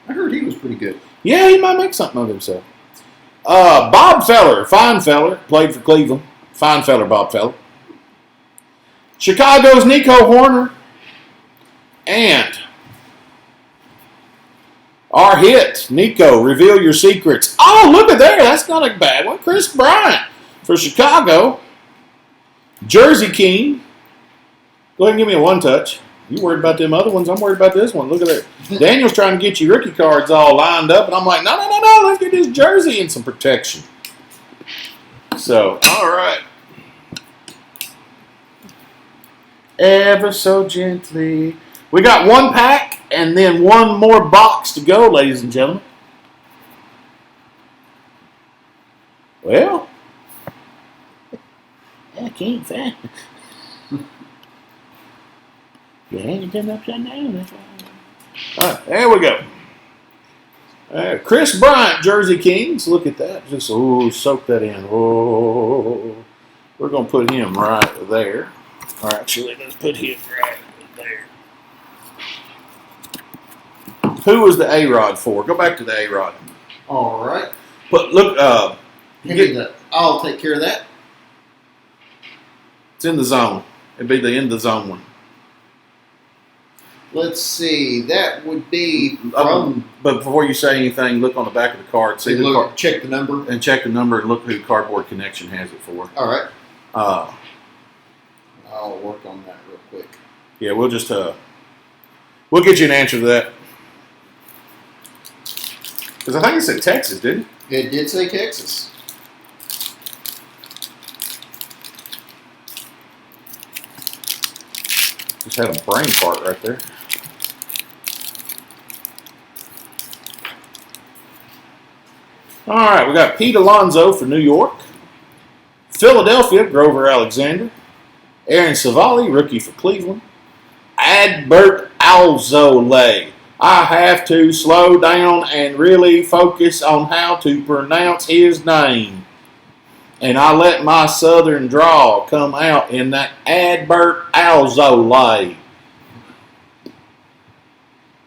I heard he was pretty good. Yeah, he might make something of himself. Bob Feller, fine feller, played for Cleveland. Fine feller, Bob Feller. Chicago's Nico Horner. And our hit, Nico, reveal your secrets. Oh, look at there. That's not a bad one. Chris Bryant for Chicago. Jersey King. Go ahead and give me a one touch. You worried about them other ones? I'm worried about this one. Look at that. Daniel's trying to get you rookie cards all lined up, and I'm like, no. Let's get this jersey and some protection. So, all right. Ever so gently. We got one pack and then one more box to go, ladies and gentlemen. Well, I can't find it. You hanging them upside down. That's all right, there we go. Chris Bryant, Jersey Kings. Look at that. Just soak that in. Oh, we're gonna put him right there. Or actually, let's put him right there. Who was the A-Rod for? Go back to the A-Rod. All right. But look, I'll take care of that. It's in the zone. It'd be the in the zone one. Let's see. That would be from. But before you say anything, look on the back of the card. See the card. Check the number. And check the number and look who Cardboard Connection has it for. All right. Uh, I'll work on that real quick. yeah, we'll just we'll get you an answer to that. Because I think it said Texas, didn't it? It did say Texas. Just had a brain fart right there. All right, we got Pete Alonso for New York. Philadelphia, Grover Alexander. Aaron Savali, rookie for Cleveland. Adbert Alzolay. I have to slow down and really focus on how to pronounce his name. And I let my southern drawl come out in that Adbert Alzolay.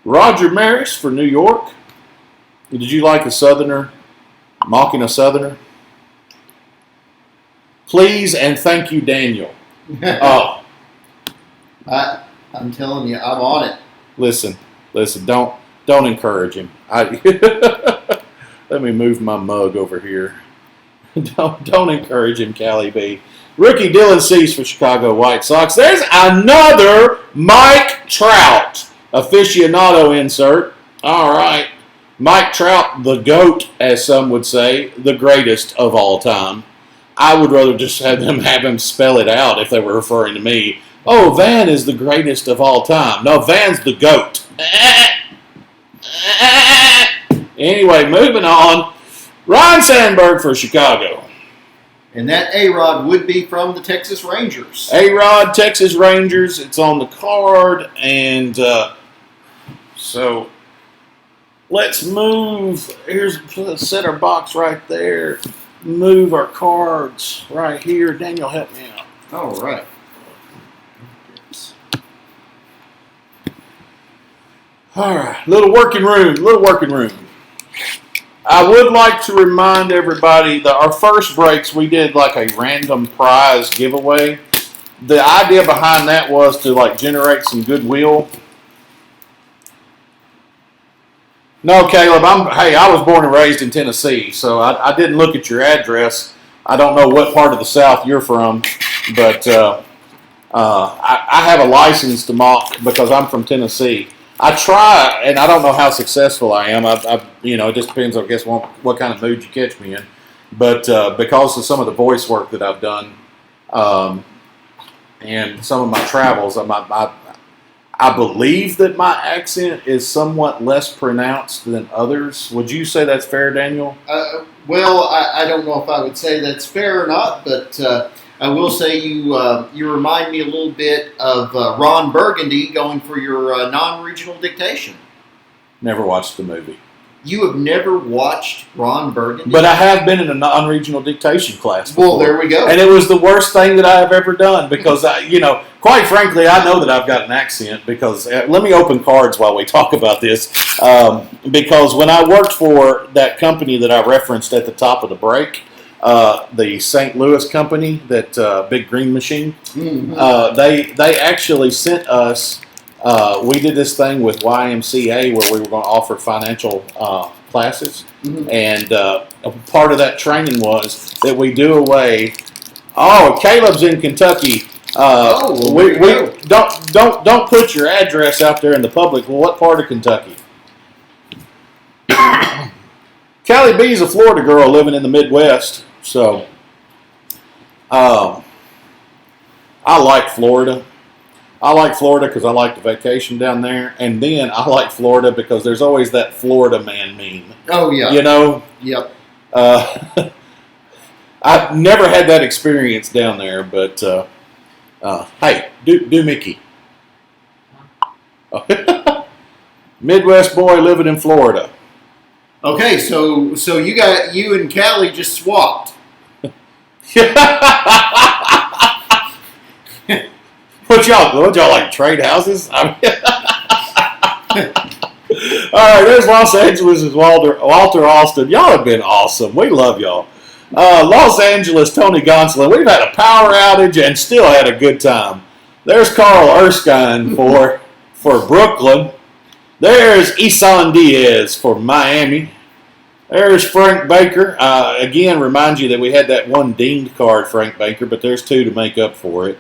Roger Maris for New York. Did you like a southerner mocking a southerner? Please and thank you, Daniel. Oh, I'm telling you, I'm on it. listen, don't encourage him. Let me move my mug over here. Don't encourage him, Callie B. Rookie Dylan Cease for Chicago White Sox. There's another Mike Trout aficionado insert. All right. Mike Trout, the GOAT, as some would say, the greatest of all time. I would rather just have him spell it out if they were referring to me. Oh, Van is the greatest of all time. No, Van's the GOAT. Anyway, moving on. Ryan Sandberg for Chicago. And that A-Rod would be from the Texas Rangers. A-Rod, Texas Rangers. It's on the card. And so let's move. Let's set our box right there. Move our cards right here. Daniel, help me out. All right. All right. Little working room. I would like to remind everybody that our first breaks, we did like a random prize giveaway. The idea behind that was to like generate some goodwill. No, Caleb, I was born and raised in Tennessee, so I didn't look at your address. I don't know what part of the South you're from, but I have a license to mock because I'm from Tennessee. I try, and I don't know how successful I am. It just depends, I guess, what kind of mood you catch me in. But because of some of the voice work that I've done, and some of my travels, I believe that my accent is somewhat less pronounced than others. Would you say that's fair, Daniel? Well, I don't know if I would say that's fair or not, but I will say you remind me a little bit of Ron Burgundy going for your non-regional dictation. Never watched the movie. You have never watched Ron Burgundy? But I have been in a non-regional dictation class before. Well, there we go. And it was the worst thing that I have ever done because, quite frankly, I know that I've got an accent because, let me open cards while we talk about this, because when I worked for that company that I referenced at the top of the break, the St. Louis company, that Big Green Machine, they actually sent us, we did this thing with YMCA where we were going to offer financial classes, and a part of that training was that we do away. Oh, Caleb's in Kentucky. We don't put your address out there in the public. Well, what part of Kentucky? Callie B is a Florida girl living in the Midwest, so I like Florida. I like Florida because I like to vacation down there, and then I like Florida because there's always that Florida man meme. Oh, yeah. You know? Yep. I've never had that experience down there, but hey, do Mickey. Midwest boy living in Florida. Okay, so you and Callie just swapped. What y'all like trade houses? All right, there's Los Angeles' Walter Austin. Y'all have been awesome. We love y'all. Los Angeles, Tony Gonsolin. We've had a power outage and still had a good time. There's Carl Erskine for Brooklyn. There's Isan Diaz for Miami. There's Frank Baker. Again, remind you that we had that one dinged card, Frank Baker, but there's two to make up for it.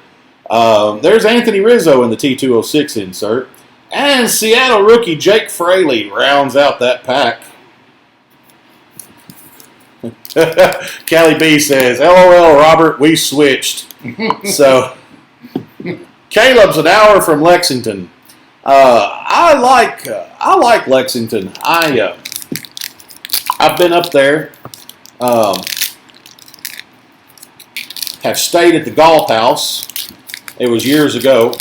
There's Anthony Rizzo in the T206 insert. And Seattle rookie Jake Fraley rounds out that pack. Callie B says, LOL, Robert, we switched. So, Caleb's an hour from Lexington. I like Lexington. I've been up there. Have stayed at the Golf House. It was years ago.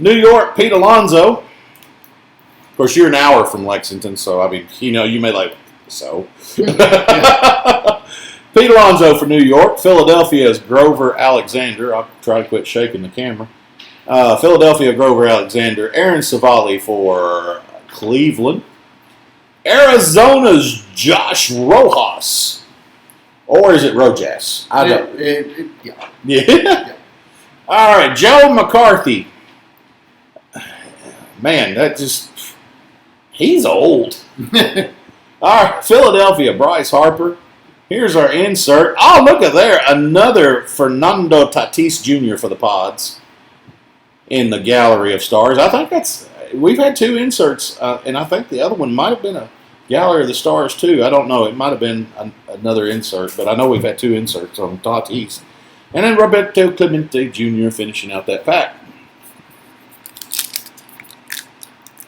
New York, Pete Alonso. Of course, you're an hour from Lexington, so I mean, you know, you may like so. Pete Alonso for New York. Philadelphia is Grover Alexander. I'll try to quit shaking the camera. Philadelphia, Grover Alexander. Aaron Savali for Cleveland. Arizona's Josh Rojas. Or is it Rojas? I don't. Yeah. All right, Joe McCarthy. Man, he's old. All right, Philadelphia, Bryce Harper. Here's our insert. Oh, look at there. Another Fernando Tatis Jr. for the Pods in the Gallery of Stars. I think we've had two inserts, and I think the other one might have been a Gallery of the Stars too. I don't know. It might have been another insert, but I know we've had two inserts on Tatis. And then Roberto Clemente Jr. finishing out that pack.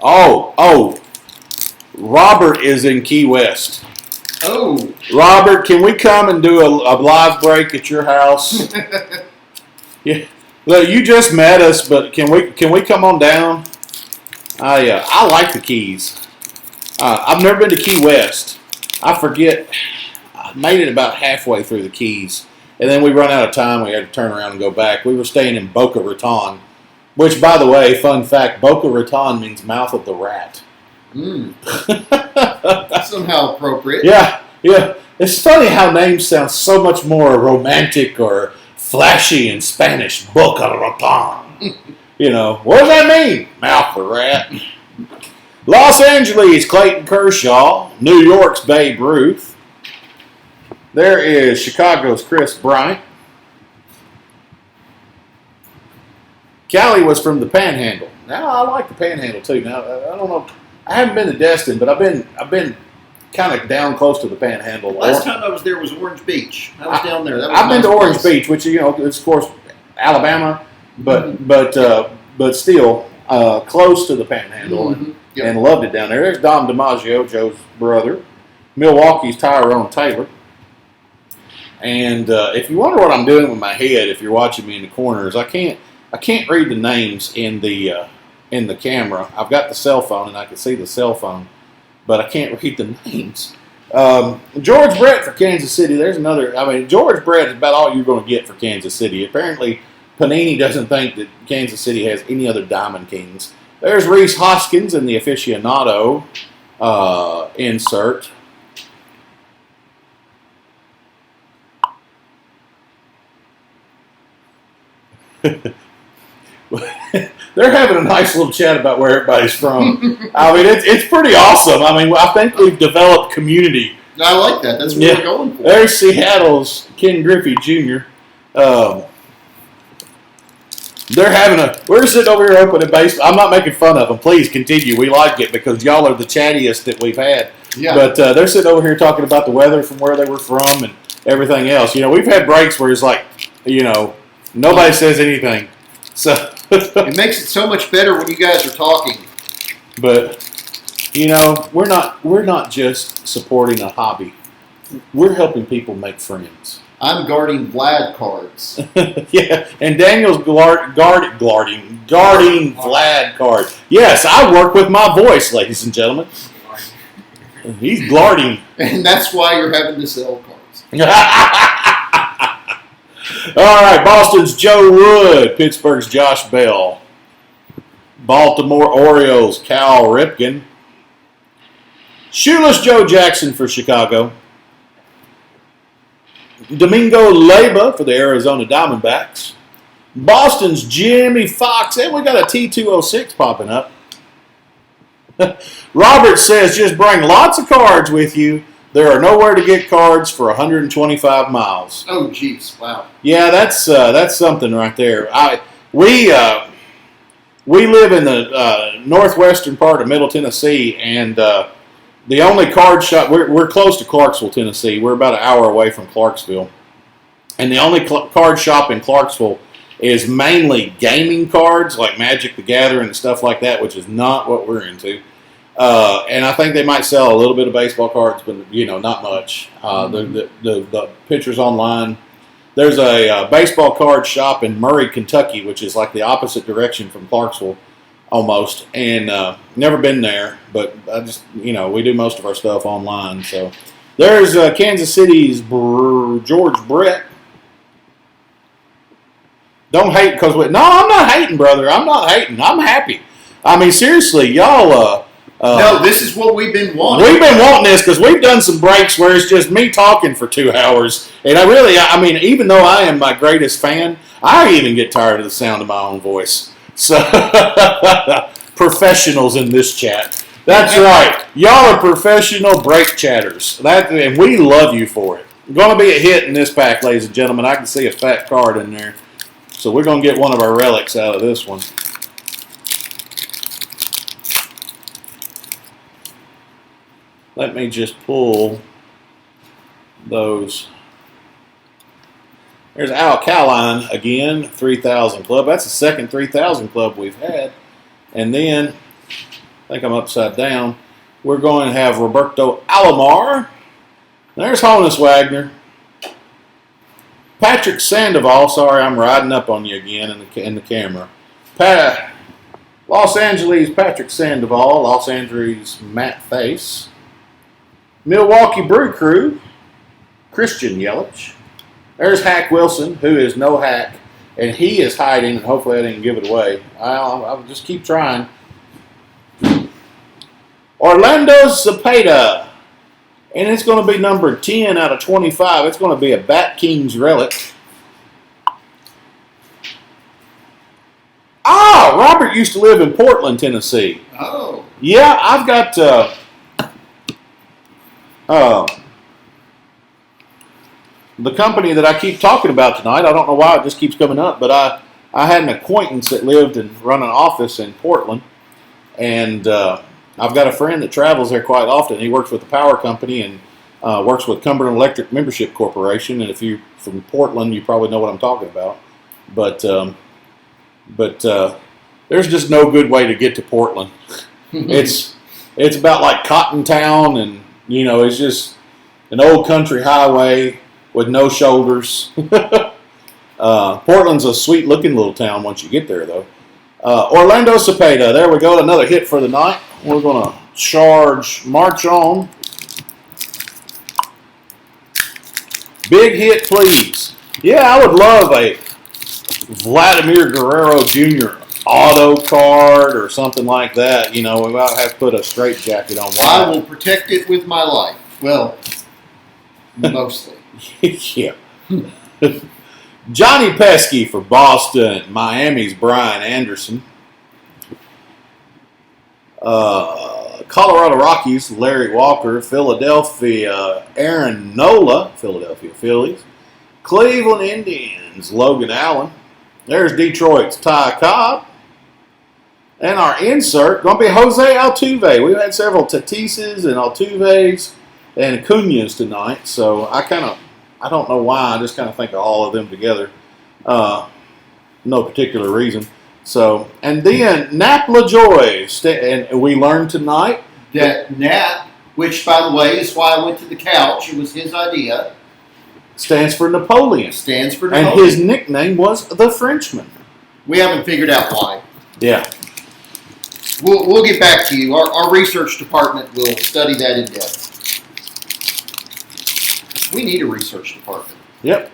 Oh, Robert is in Key West. Oh, Robert, can we come and do a live break at your house? Yeah, well, you just met us, but can we come on down? I like the Keys. I've never been to Key West. I forget. I made it about halfway through the Keys, and then we run out of time. We had to turn around and go back. We were staying in Boca Raton. Which, by the way, fun fact, Boca Raton means mouth of the rat. Somehow appropriate. Yeah. It's funny how names sound so much more romantic or flashy in Spanish. Boca Raton. You know, what does that mean? Mouth of the rat. Los Angeles, Clayton Kershaw. New York's Babe Ruth. There is Chicago's Chris Bryant. Callie was from the Panhandle. Now I like the Panhandle too. Now I don't know. I haven't been to Destin, but I've been kind of down close to the Panhandle. Last time I was there was Orange Beach. I was down there. That was I've been to Orange place. Beach, which is of course Alabama, but still close to the Panhandle, and loved it down there. There's Dom DiMaggio, Joe's brother. Milwaukee's Tyrone Taylor. And if you wonder what I'm doing with my head, if you're watching me in the corners, I can't read the names in the camera. I've got the cell phone and I can see the cell phone, but I can't read the names. George Brett for Kansas City. There's another. I mean, George Brett is about all you're going to get for Kansas City. Apparently, Panini doesn't think that Kansas City has any other Diamond Kings. There's Reese Hoskins in the aficionado insert. They're having a nice little chat about where everybody's from. I mean, it's pretty awesome. I mean, I think we've developed community. I like that. That's what we're going for. There's Seattle's Ken Griffey Jr. We're sitting over here opening base. I'm not making fun of them. Please continue. We like it because y'all are the chattiest that we've had. Yeah. But they're sitting over here talking about the weather from where they were from and everything else. You know, we've had breaks where it's like, you know, nobody says anything. So it makes it so much better when you guys are talking. But you know, we're not just supporting a hobby. We're helping people make friends. I'm guarding Vlad cards. Yeah, and Daniel's guarding Vlad card. Yes, I work with my voice, ladies and gentlemen. He's guarding. And that's why you're having to sell cards. All right, Boston's Joe Wood, Pittsburgh's Josh Bell. Baltimore Orioles, Cal Ripken. Shoeless Joe Jackson for Chicago. Domingo Leyba for the Arizona Diamondbacks. Boston's Jimmy Fox. And we got a T206 popping up. Robert says, just bring lots of cards with you. There are nowhere to get cards for 125 miles. Oh, jeez. Wow. Yeah, that's something right there. We live in the northwestern part of Middle Tennessee, and the only card shop, we're close to Clarksville, Tennessee. We're about an hour away from Clarksville. And the only card shop in Clarksville is mainly gaming cards, like Magic the Gathering and stuff like that, which is not what we're into. And I think they might sell a little bit of baseball cards, but, not much. The pictures online. There's a baseball card shop in Murray, Kentucky, which is like the opposite direction from Clarksville almost. And never been there, but I just, we do most of our stuff online. So there's Kansas City's George Brett. Don't hate because no, I'm not hating, brother. I'm not hating. I'm happy. I mean, seriously, y'all. No, this is what we've been wanting. We've been wanting this because we've done some breaks where it's just me talking for 2 hours. And I mean, even though I am my greatest fan, I even get tired of the sound of my own voice. So, professionals in this chat. That's right. Y'all are professional break chatters. And we love you for it. Going to be a hit in this pack, ladies and gentlemen. I can see a fat card in there. So we're going to get one of our relics out of this one. Let me just pull those. There's Alkaline again, 3000 Club. That's the second 3000 Club we've had. And then, I think I'm upside down, we're going to have Roberto Alomar. There's Honus Wagner. Patrick Sandoval. Sorry, I'm riding up on you again in the camera. Los Angeles Patrick Sandoval. Los Angeles Matt Face. Milwaukee Brew Crew, Christian Yelich. There's Hack Wilson, who is no hack, and he is hiding, and hopefully I didn't give it away. I'll just keep trying. Orlando Cepeda, and it's going to be number 10 out of 25. It's going to be a Bat Kings relic. Robert used to live in Portland, Tennessee. Oh. Yeah, I've got... the company that I keep talking about tonight, I don't know why it just keeps coming up, but I had an acquaintance that lived and run an office in Portland, and I've got a friend that travels there quite often. He works with the power company and works with Cumberland Electric Membership Corporation, and if you're from Portland, you probably know what I'm talking about. But there's just no good way to get to Portland. It's about like Cotton Town, and it's just an old country highway with no shoulders. Portland's a sweet-looking little town once you get there, though. Orlando Cepeda, there we go, another hit for the night. We're going to march on. Big hit, please. Yeah, I would love a Vladimir Guerrero Jr. auto card or something like that. We might have to put a straitjacket on. I will protect it with my life. Well, mostly. Yeah. Johnny Pesky for Boston. Miami's Brian Anderson. Colorado Rockies, Larry Walker. Philadelphia, Aaron Nola, Philadelphia Phillies. Cleveland Indians, Logan Allen. There's Detroit's Ty Cobb. And our insert, going to be Jose Altuve. We've had several Tatises and Altuves and Acuñas tonight, so I don't know why, I just kind of think of all of them together. No particular reason. So, and then Nap LaJoy, and we learned tonight that Nap, which by the way is why I went to the couch, it was his idea, stands for Napoleon. Stands for Napoleon. And his nickname was the Frenchman. We haven't figured out why. Yeah. We'll get back to you. Our research department will study that in depth. We need a research department. Yep.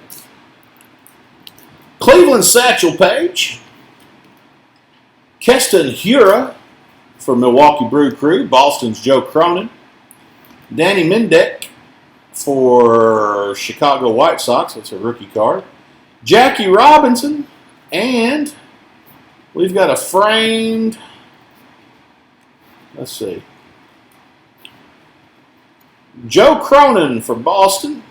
Cleveland Satchel Paige. Keston Hura for Milwaukee Brew Crew. Boston's Joe Cronin. Danny Mendick for Chicago White Sox. That's a rookie card. Jackie Robinson. And we've got a framed, let's see, Joe Cronin for Boston.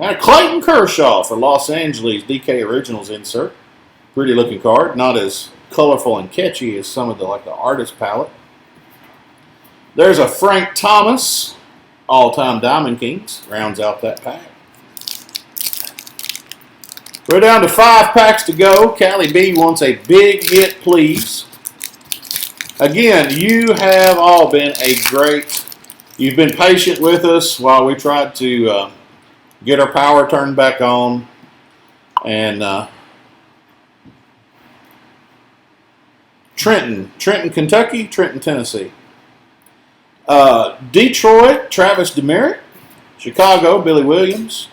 And a Clayton Kershaw for Los Angeles DK Originals insert. Pretty looking card. Not as colorful and catchy as some of the artist palette. There's a Frank Thomas all-time Diamond Kings. Rounds out that pack. We're down to 5 packs to go. Callie B wants a big hit, please. Again, you have all been you've been patient with us while we tried to get our power turned back on. And Trenton, Kentucky, Trenton, Tennessee. Detroit, Travis Demeritte. Chicago, Billy Williams.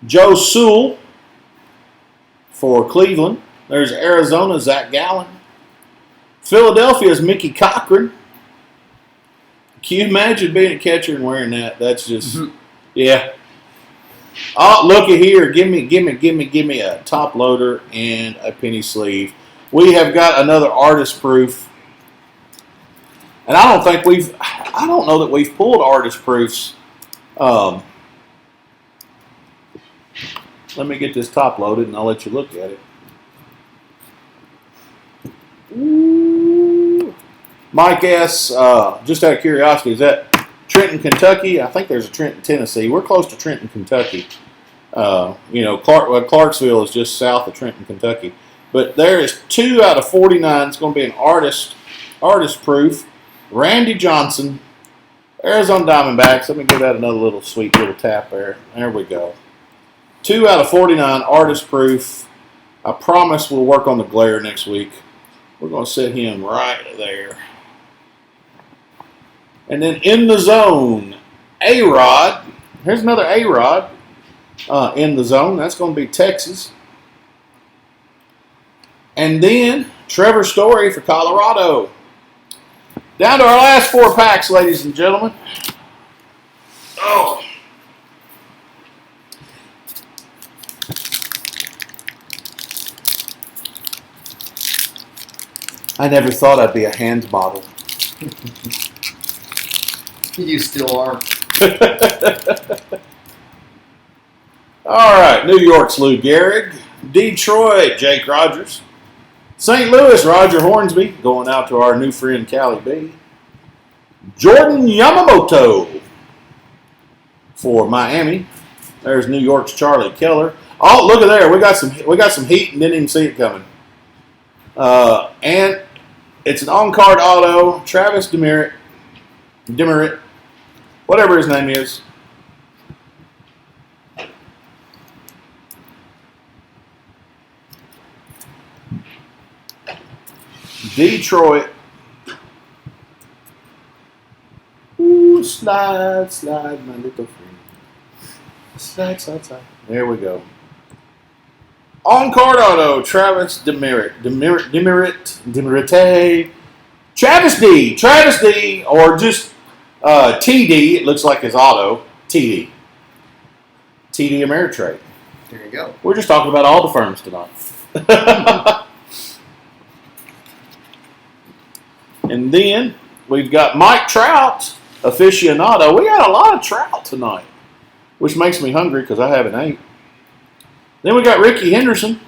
Joe Sewell for Cleveland. There's Arizona, Zach Gallen. Philadelphia's Mickey Cochran. Can you imagine being a catcher and wearing that? That's just, yeah. Oh, look at here. Give me a top loader and a penny sleeve. We have got another artist proof. And I don't know that we've pulled artist proofs. Let me get this top loaded and I'll let you look at it. Ooh. Mike S., just out of curiosity, is that Trenton, Kentucky? I think there's a Trenton, Tennessee. We're close to Trenton, Kentucky. Clarksville is just south of Trenton, Kentucky. But there is 2 out of 49. It's going to be an artist proof. Randy Johnson, Arizona Diamondbacks. Let me give that another little sweet little tap there. There we go. 2 out of 49, artist proof. I promise we'll work on the glare next week. We're going to set him right there. And then in the zone, A-Rod. Here's another A-Rod in the zone. That's going to be Texas. And then Trevor Story for Colorado. Down to our last 4 packs, ladies and gentlemen. Oh. I never thought I'd be a hand model. You still are. All right, New York's Lou Gehrig. Detroit, Jake Rogers. St. Louis, Roger Hornsby, going out to our new friend Callie B. Jordan Yamamoto for Miami. There's New York's Charlie Keller. Oh, look at there. We got some heat and didn't even see it coming. And it's an on-card auto. Travis Demeritte, whatever his name is. Detroit. Ooh, slide, my little friend. Slide. There we go. On-card auto, Travis Demeritte. Travis D, or just TD, it looks like his auto. TD Ameritrade. There you go. We're just talking about all the firms tonight. And then we've got Mike Trout, aficionado. We got a lot of Trout tonight, which makes me hungry because I haven't ate. Then we got Ricky Henderson.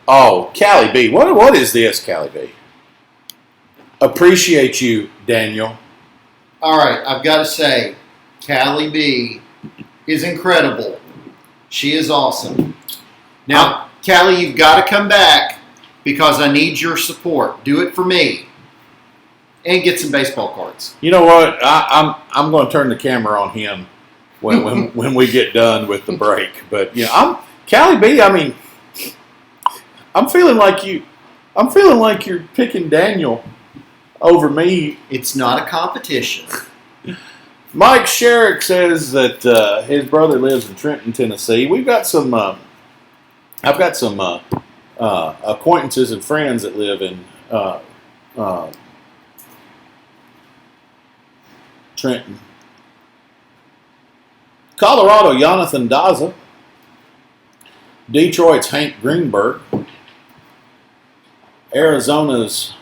Oh, Callie B. What is this, Callie B? Appreciate you, Daniel. All right, I've got to say, Callie B is incredible. She is awesome. Now, Callie, you've got to come back because I need your support. Do it for me. And get some baseball cards. You know what? I'm going to turn the camera on him when we get done with the break. But I'm Callie B. I mean, I'm feeling like you. I'm feeling like you're picking Daniel over me. It's not a competition. Mike Sherrick says that his brother lives in Trenton, Tennessee. We've got some. I've got some acquaintances and friends that live in Trenton. Colorado, Jonathan Daza. Detroit's Hank Greenberg. Arizona's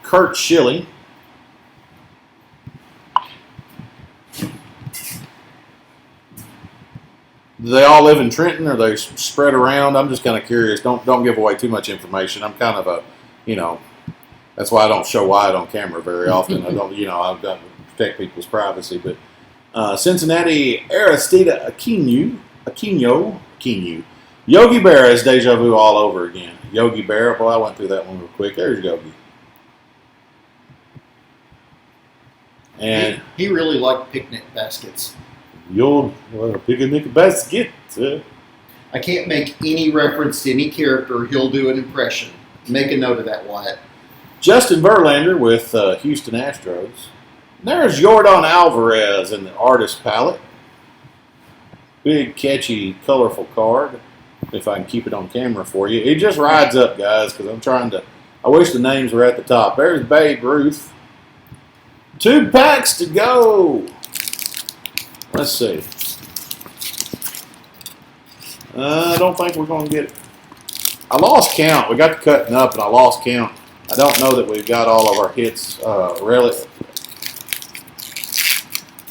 Kurt Schilling. Do they all live in Trenton, or are they spread around? I'm just kind of curious. Don't give away too much information. I'm kind of that's why I don't show Wyatt on camera very often. I don't, I've got to protect people's privacy. But Cincinnati, Aristida Aquino. Yogi Berra is deja vu all over again. Yogi Berra, boy, I went through that one real quick. There's Yogi. And He really liked picnic baskets. you'll picnic basket. I can't make any reference to any character. He'll do an impression. Make a note of that, Wyatt. Justin Verlander with Houston Astros. There's Jordan Alvarez in the artist palette. Big, catchy, colorful card. If I can keep it on camera for you. It just rides up, guys, because I'm trying to. I wish the names were at the top. There's Babe Ruth. 2 packs to go. Let's see. I don't think we're going to get it. I lost count. We got to cutting up, and I lost count. I don't know that we've got all of our hits.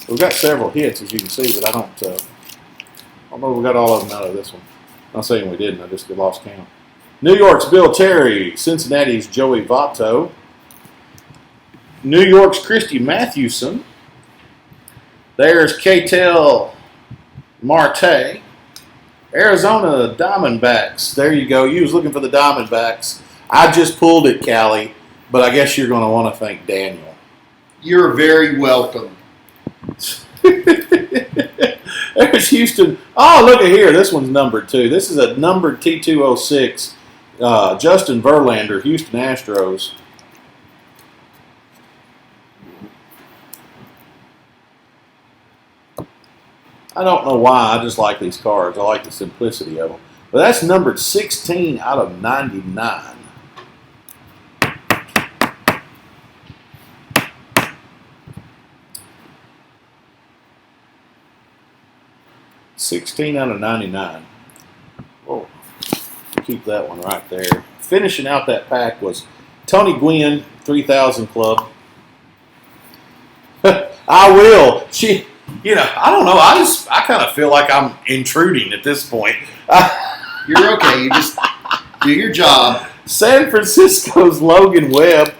We've got several hits, as you can see, but I don't know if we got all of them out of this one. I'm not saying we didn't. I just lost count. New York's Bill Terry. Cincinnati's Joey Votto. New York's Christy Mathewson. There's Ketel Marte. Arizona Diamondbacks. There you go. You was looking for the Diamondbacks. I just pulled it, Callie, but I guess you're going to want to thank Daniel. You're very welcome. There's Houston. Oh, look at here. This one's numbered too. This is a numbered T206. Justin Verlander, Houston Astros. I don't know why. I just like these cards. I like the simplicity of them. But that's numbered 16 out of 99. $16 out of 99. Whoa. Keep that one right there. Finishing out that pack was Tony Gwynn, 3000 Club. I will. I don't know. I kind of feel like I'm intruding at this point. You're okay. You just do your job. San Francisco's Logan Webb.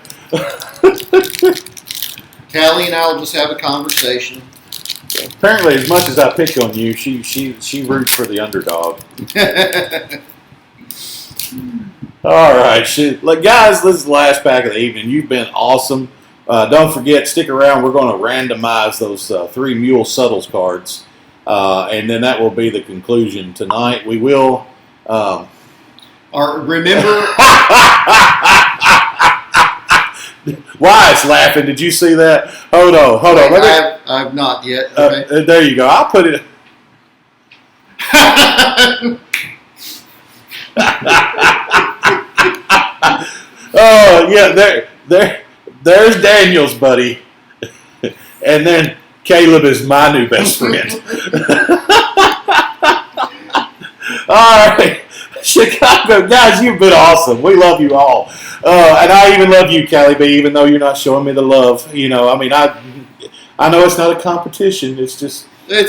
Callie and I will just have a conversation. Apparently, as much as I pick on you, she roots for the underdog. All right, guys, this is the last pack of the evening. You've been awesome. Don't forget, stick around. We're going to randomize those 3 Mule Subtles cards, and then that will be the conclusion tonight. We will. Remember. Why it's laughing? Did you see that? Hold on. I've not yet. Okay. There you go. I'll put it. Oh yeah, there's Daniel's buddy, and then Caleb is my new best friend. All right, Chicago guys, you've been awesome. We love you all, and I even love you, Callie B. Even though you're not showing me the love, I know it's not a competition. It's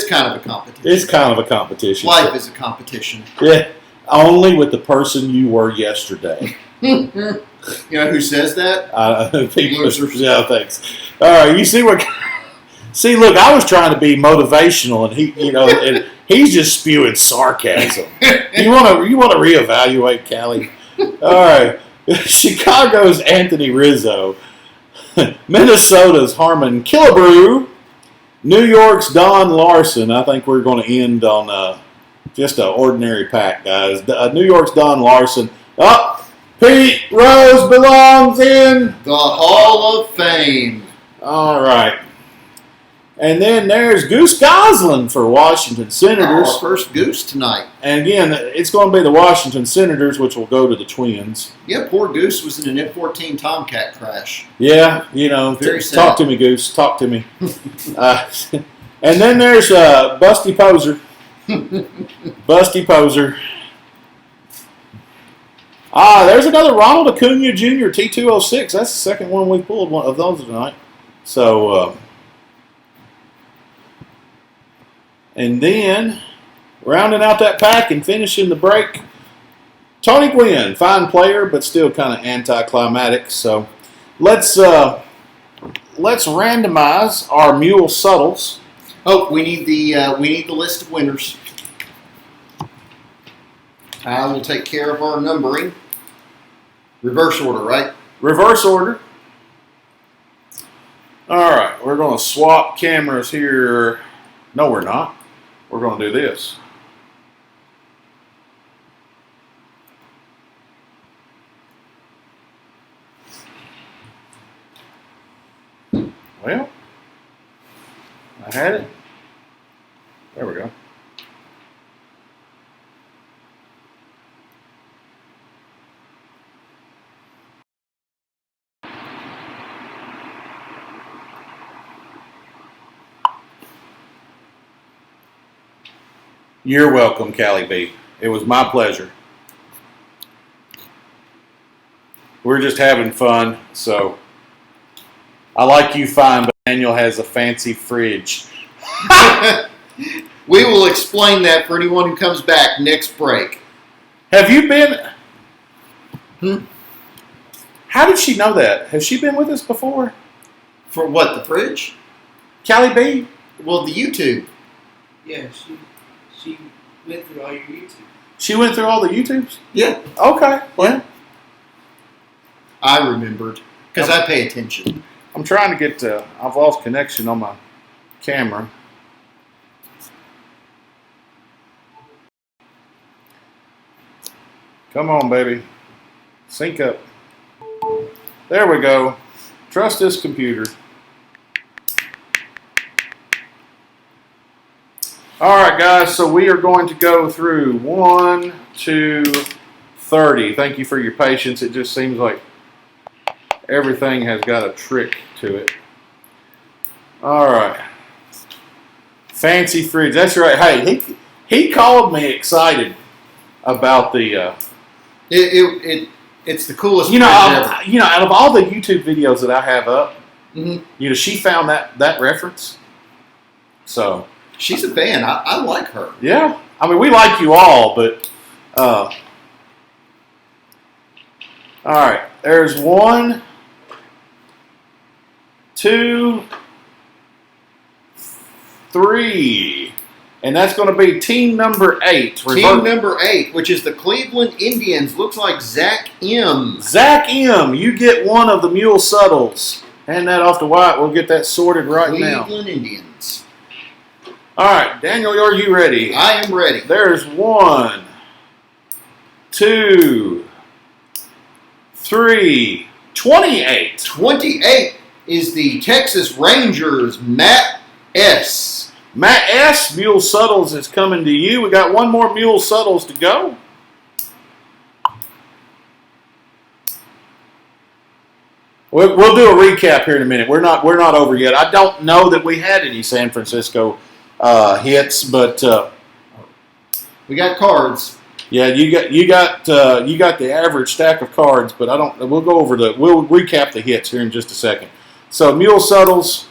kind of a competition. It's kind of a competition. Life is a competition. Yeah, only with the person you were yesterday. You know who says that? Losers. Yeah, thanks. All right, you see what? See, look, I was trying to be motivational, and and he's just spewing sarcasm. You want to reevaluate, Callie? All right, Chicago's Anthony Rizzo, Minnesota's Harmon Killebrew, New York's Don Larson. I think we're going to end on just an ordinary pack, guys. New York's Don Larson. Oh, Pete Rose belongs in. The Hall of Fame. All right. And then there's Goose Goslin for Washington Senators. Our first Goose tonight. And again, it's going to be the Washington Senators, which will go to the Twins. Yeah, poor Goose was in an F-14 Tomcat crash. Yeah, you know, Very sad. talk to me, Goose. Talk to me. And then there's Busty Poser. Busty Poser. There's another Ronald Acuna Jr. T206. That's the second one we pulled one of those tonight. So, and then rounding out that pack and finishing the break, Tony Gwynn, fine player, but still kind of anticlimactic. So, let's randomize our Mule Suttles. Oh, we need the list of winners. I will take care of our numbering. Reverse order, right? Reverse order. All right, we're going to swap cameras here. No, we're not. We're going to do this. Well, I had it. There we go. You're welcome, Callie B. It was my pleasure. We're just having fun, so I like you fine, but Daniel has a fancy fridge. We will explain that for anyone who comes back next break. Have you been? How did she know that? Has she been with us before? For what, the fridge? Callie B? Well, the YouTube. Yeah, she went through all your YouTube. She went through all the YouTubes? Yeah. Okay, well, I remembered, because I pay attention. I'm trying to get, I've lost connection on my camera. Come on, baby. Sync up. There we go. Trust this computer. All right, guys, so we are going to go through 1, 2, 30. Thank you for your patience. It just seems like everything has got a trick to it. All right. Fancy fridge. That's right. Hey, he called me excited about the... It's the coolest You know, fridge ever. out of all the YouTube videos that I have up, Mhm. she found that reference. So... She's a fan. I like her. Yeah, I mean, we like you all, but all right. There's 1, 2, 3, and that's going to be team number 8. Team number 8, which is the Cleveland Indians, looks like Zach M. Zach M. You get one of the Mule Suttles. Hand that off to Wyatt. We'll get that sorted right now. Cleveland Indians. All right, Daniel, are you ready? I am ready. There's 1, 2, 3, 28. 28 is the Texas Rangers, Matt S. Matt S. Mule Suttles is coming to you. We got one more Mule Suttles to go. We'll do a recap here in a minute. We're not over yet. I don't know that we had any San Francisco hits, but We got cards. yeah, you got the average stack of cards, but I don't. We'll recap the hits here in just a second. So Mule Suttles.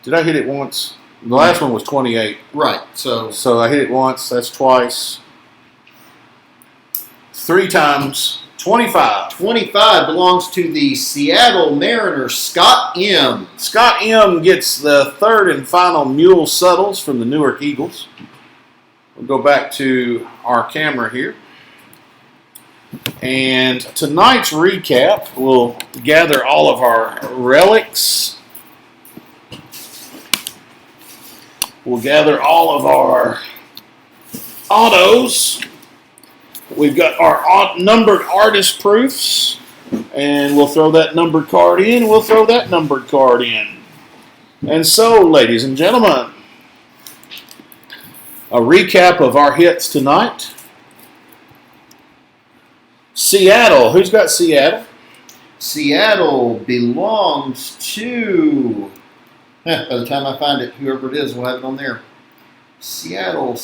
Did I hit it once? The last one was 28. Right. So So I hit it once. That's twice. 3 times. 25. 25 belongs to the Seattle Mariners, Scott M. Scott M. gets the third and final Mule Suttles from the Newark Eagles. We'll go back to our camera here. And tonight's recap, we'll gather all of our relics. We'll gather all of our autos. We've got our numbered artist proofs, and we'll throw that numbered card in. We'll throw that numbered card in. And so, ladies and gentlemen, a recap of our hits tonight. Seattle. Who's got Seattle? Seattle belongs to. By the time I find it, whoever it is will have it on there. Seattle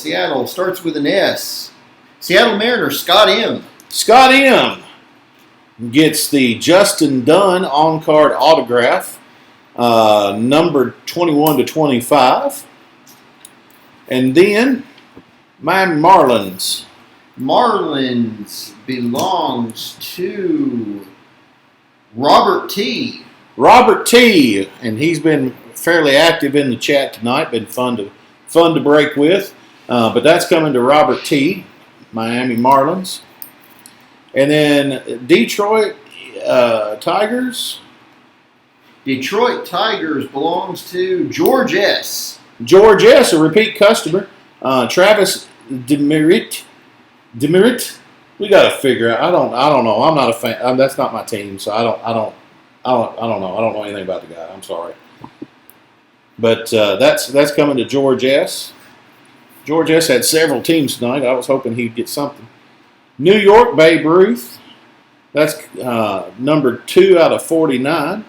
starts with an S. Seattle Mariners, Scott M. Scott M. gets the Justin Dunn on-card autograph, numbered 21 to 25. And then, my Marlins. Marlins belongs to Robert T. Robert T. And he's been fairly active in the chat tonight. Been fun to break with. But that's coming to Robert T. Miami Marlins. And then Detroit Tigers. Detroit Tigers belongs to George S. George S., a repeat customer. Travis Demerit. We got to figure out. I don't know. I'm not a fan. That's not my team, so I don't know. I don't know anything about the guy. I'm sorry. But that's coming to George S. George S. had several teams tonight. I was hoping he'd get something. New York, Babe Ruth. That's number 2 out of 49.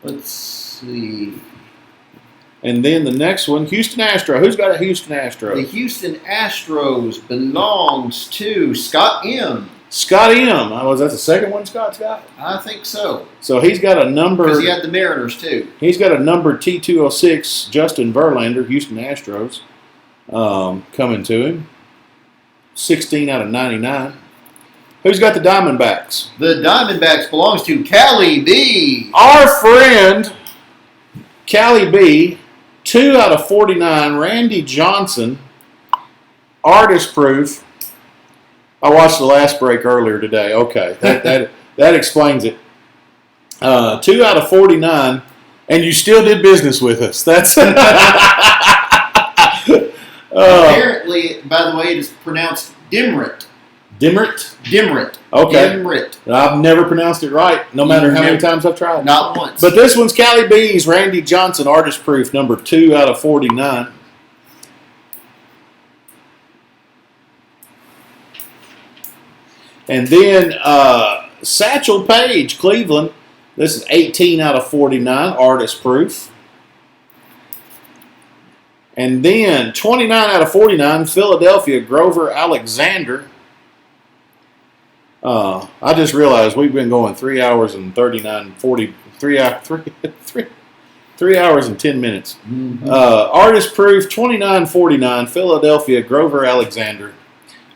Let's see. And then the next one, Houston Astro. Who's got a Houston Astro? The Houston Astros belongs to Scott M. Scott M. Was that the second one Scott's got? I think so. So he's got a number. Because he had the Mariners too. He's got a number T206, Justin Verlander, Houston Astros, coming to him. 16 out of 99. Who's got the Diamondbacks? The Diamondbacks belongs to Cali B. Our friend, Cali B. 2 out of 49, Randy Johnson, artist proof. I watched the last break earlier today. Okay, that explains it. 2 out of 49, and you still did business with us. That's Apparently, by the way, it is pronounced Dimrit. Dimrit? Dimrit. Okay. Dimrit. I've never pronounced it right, no matter how many times I've tried. Not once. But this one's Cali B's Randy Johnson, artist proof, number 2 out of 49. And then Satchel Paige, Cleveland. This is 18 out of 49, artist proof. And then 29 out of 49, Philadelphia, Grover Alexander. I just realized we've been going 3 hours and 3 hours and 10 minutes. Mm-hmm. Artist proof, 29.49, Philadelphia, Grover Alexander.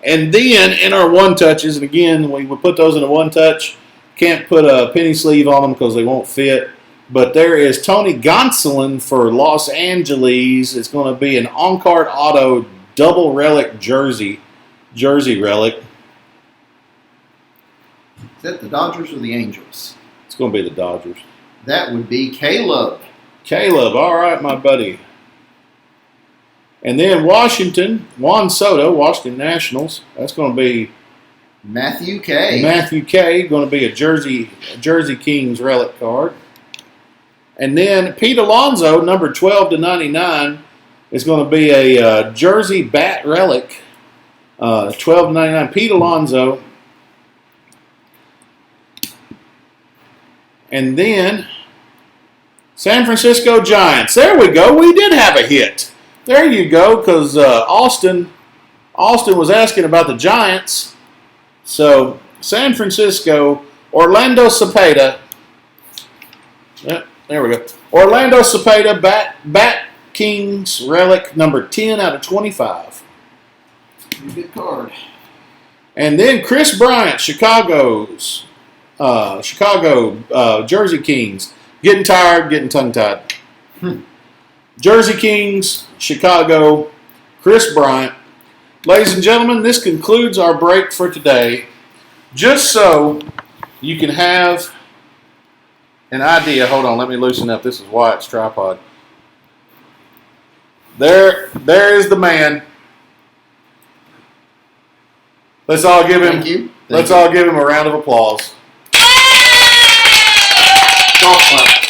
And then in our one touches, and again, we would put those in a one touch. Can't put a penny sleeve on them because they won't fit. But there is Tony Gonsolin for Los Angeles. It's going to be an on-card auto double relic jersey relic. Is that the Dodgers or the Angels? It's going to be the Dodgers. That would be Caleb. Caleb, all right, my buddy. And then Washington, Juan Soto, Washington Nationals. That's going to be Matthew K. Matthew K. Going to be a Jersey Kings relic card. And then Pete Alonso, number 12 to 99, is going to be a Jersey bat relic. 12 to 99, Pete Alonso. And then San Francisco Giants. There we go. We did have a hit. There you go, because Austin was asking about the Giants. So San Francisco, Orlando Cepeda. Yep, there we go. Orlando Cepeda, Bat Kings relic, number 10 out of 25. Good card. And then Chris Bryant, Chicago Jersey Kings. Getting tired, getting tongue-tied. Jersey Kings, Chicago, Chris Bryant. Ladies and gentlemen, this concludes our break for today. Just so you can have an idea. Hold on, let me loosen up. This is Wyatt's tripod. There is the man. Let's all give him. Thank you. Let's all give him a round of applause. Golf clap.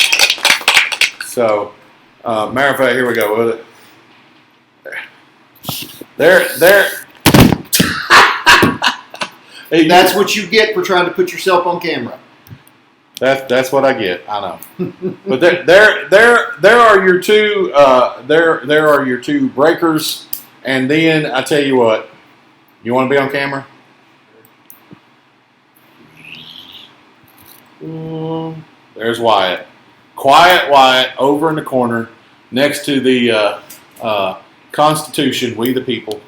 So, matter of fact, here we go with it. There. Hey, That's what you get for trying to put yourself on camera. That's what I get. I know. But there are your two. There are your two breakers, and then I tell you what. You want to be on camera? There's Wyatt. Quiet Wyatt over in the corner next to the Constitution, We the People.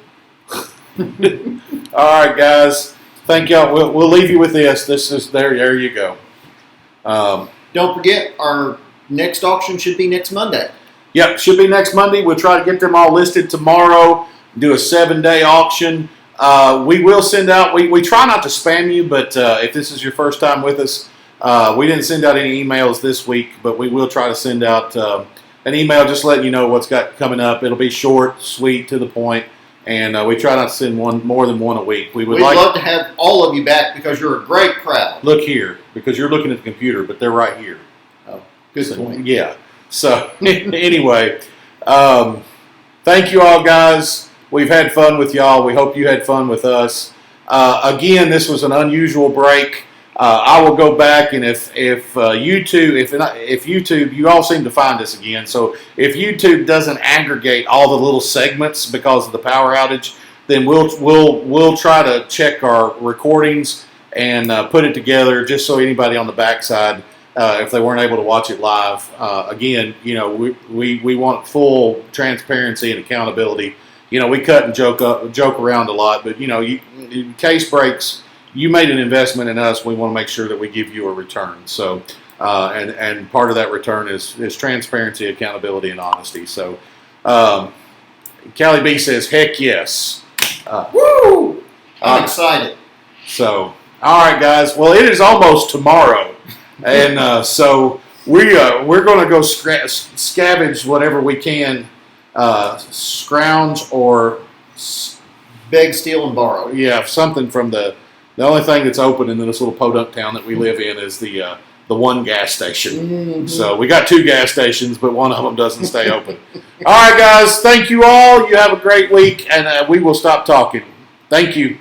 All right, guys. Thank y'all. We'll leave you with this. This is there you go. Don't forget, our next auction should be next Monday. Yep, should be next Monday. We'll try to get them all listed tomorrow. Do a 7-day auction. We will send out. We try not to spam you, but if this is your first time with us, we didn't send out any emails this week, but we will try to send out an email just letting you know what's got coming up. It'll be short, sweet, to the point, and we try not to send more than one a week. We'd love to have all of you back because you're a great crowd. Look here, because you're looking at the computer, but they're right here. Oh, good point. Yeah. So anyway, thank you all, guys. We've had fun with y'all. We hope you had fun with us. Again, this was an unusual break. I will go back, and if YouTube, you all seem to find us again. So if YouTube doesn't aggregate all the little segments because of the power outage, then we'll try to check our recordings and put it together just so anybody on the backside, if they weren't able to watch it live, again, we want full transparency and accountability. We cut and joke around a lot, but case breaks. You made an investment in us. We want to make sure that we give you a return. So, and part of that return is transparency, accountability, and honesty. So, Callie B says, "Heck yes!" Woo! I'm excited. So, all right, guys. Well, it is almost tomorrow, and so we're going to go scavenge whatever we can, scrounge or Beg, steal, and borrow. yeah, something from the only thing that's open in this little podunk town that we live in is the one gas station. Mm-hmm. So we got 2 gas stations, but one of them doesn't stay open. All right, guys. Thank you all. You have a great week, and we will stop talking. Thank you.